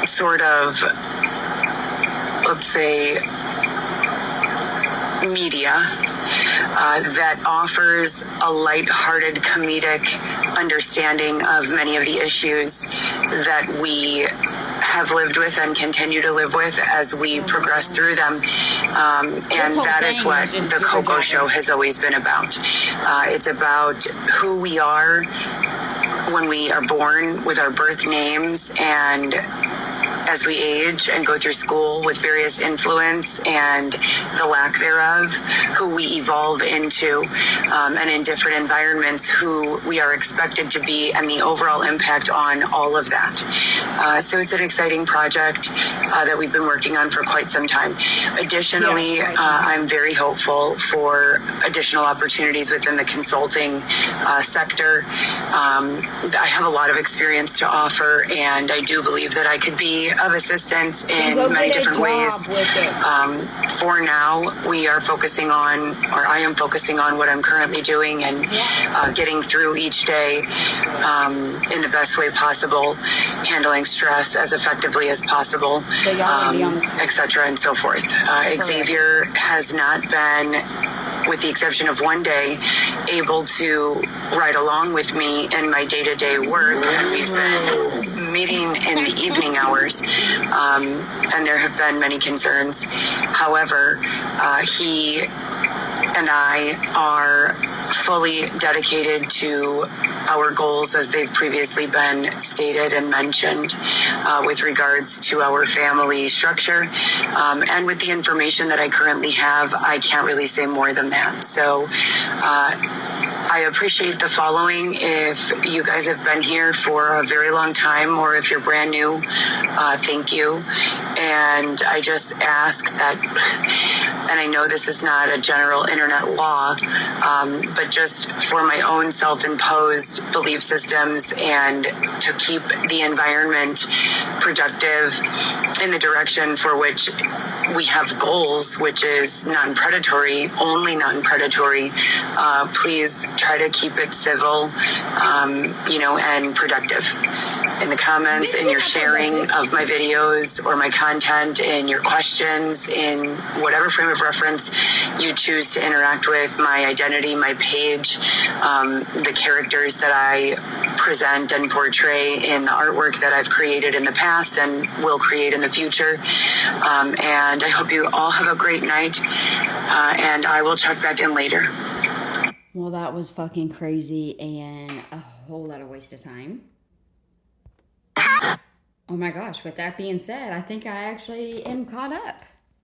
sort of, let's say, media that offers a lighthearted comedic understanding of many of the issues that we have lived with and continue to live with as we progress through them. And that is what the Coco Show has always been about. It's about who we are when we are born with our birth names, and as we age and go through school with various influence and the lack thereof, who we evolve into, and in different environments, who we are expected to be, and the overall impact on all of that. So it's an exciting project that we've been working on for quite some time. Additionally, I'm very hopeful for additional opportunities within the consulting sector. I have a lot of experience to offer, and I do believe that I could be of assistance in many different ways. For now, we are focusing on, or I am focusing on, what I'm currently doing and getting through each day in the best way possible, handling stress as effectively as possible, etc. and so forth. Xavier has not been, with the exception of one day, able to ride along with me in my day-to-day work. We've been meeting in the evening hours, and there have been many concerns. However, he and I are fully dedicated to our goals as they've previously been stated and mentioned with regards to our family structure. And with the information that I currently have, I can't really say more than that. So I appreciate the following. If you guys have been here for a very long time, or if you're brand new, thank you. And I just ask that, and I know this is not a general internet law, but just for my own self-imposed belief systems and to keep the environment productive in the direction for which we have goals, which is non-predatory, only non-predatory, please try to keep it civil, and productive. In the comments, in your sharing of my videos or my content, in your questions, in whatever frame of reference you choose to interact with my identity, my page, the characters that I present and portray in the artwork that I've created in the past and will create in the future. And I hope you all have a great night, and I will check back in later. Well, that was fucking crazy and a whole lot of waste of time. Oh my gosh, with that being said, I think I actually am caught up.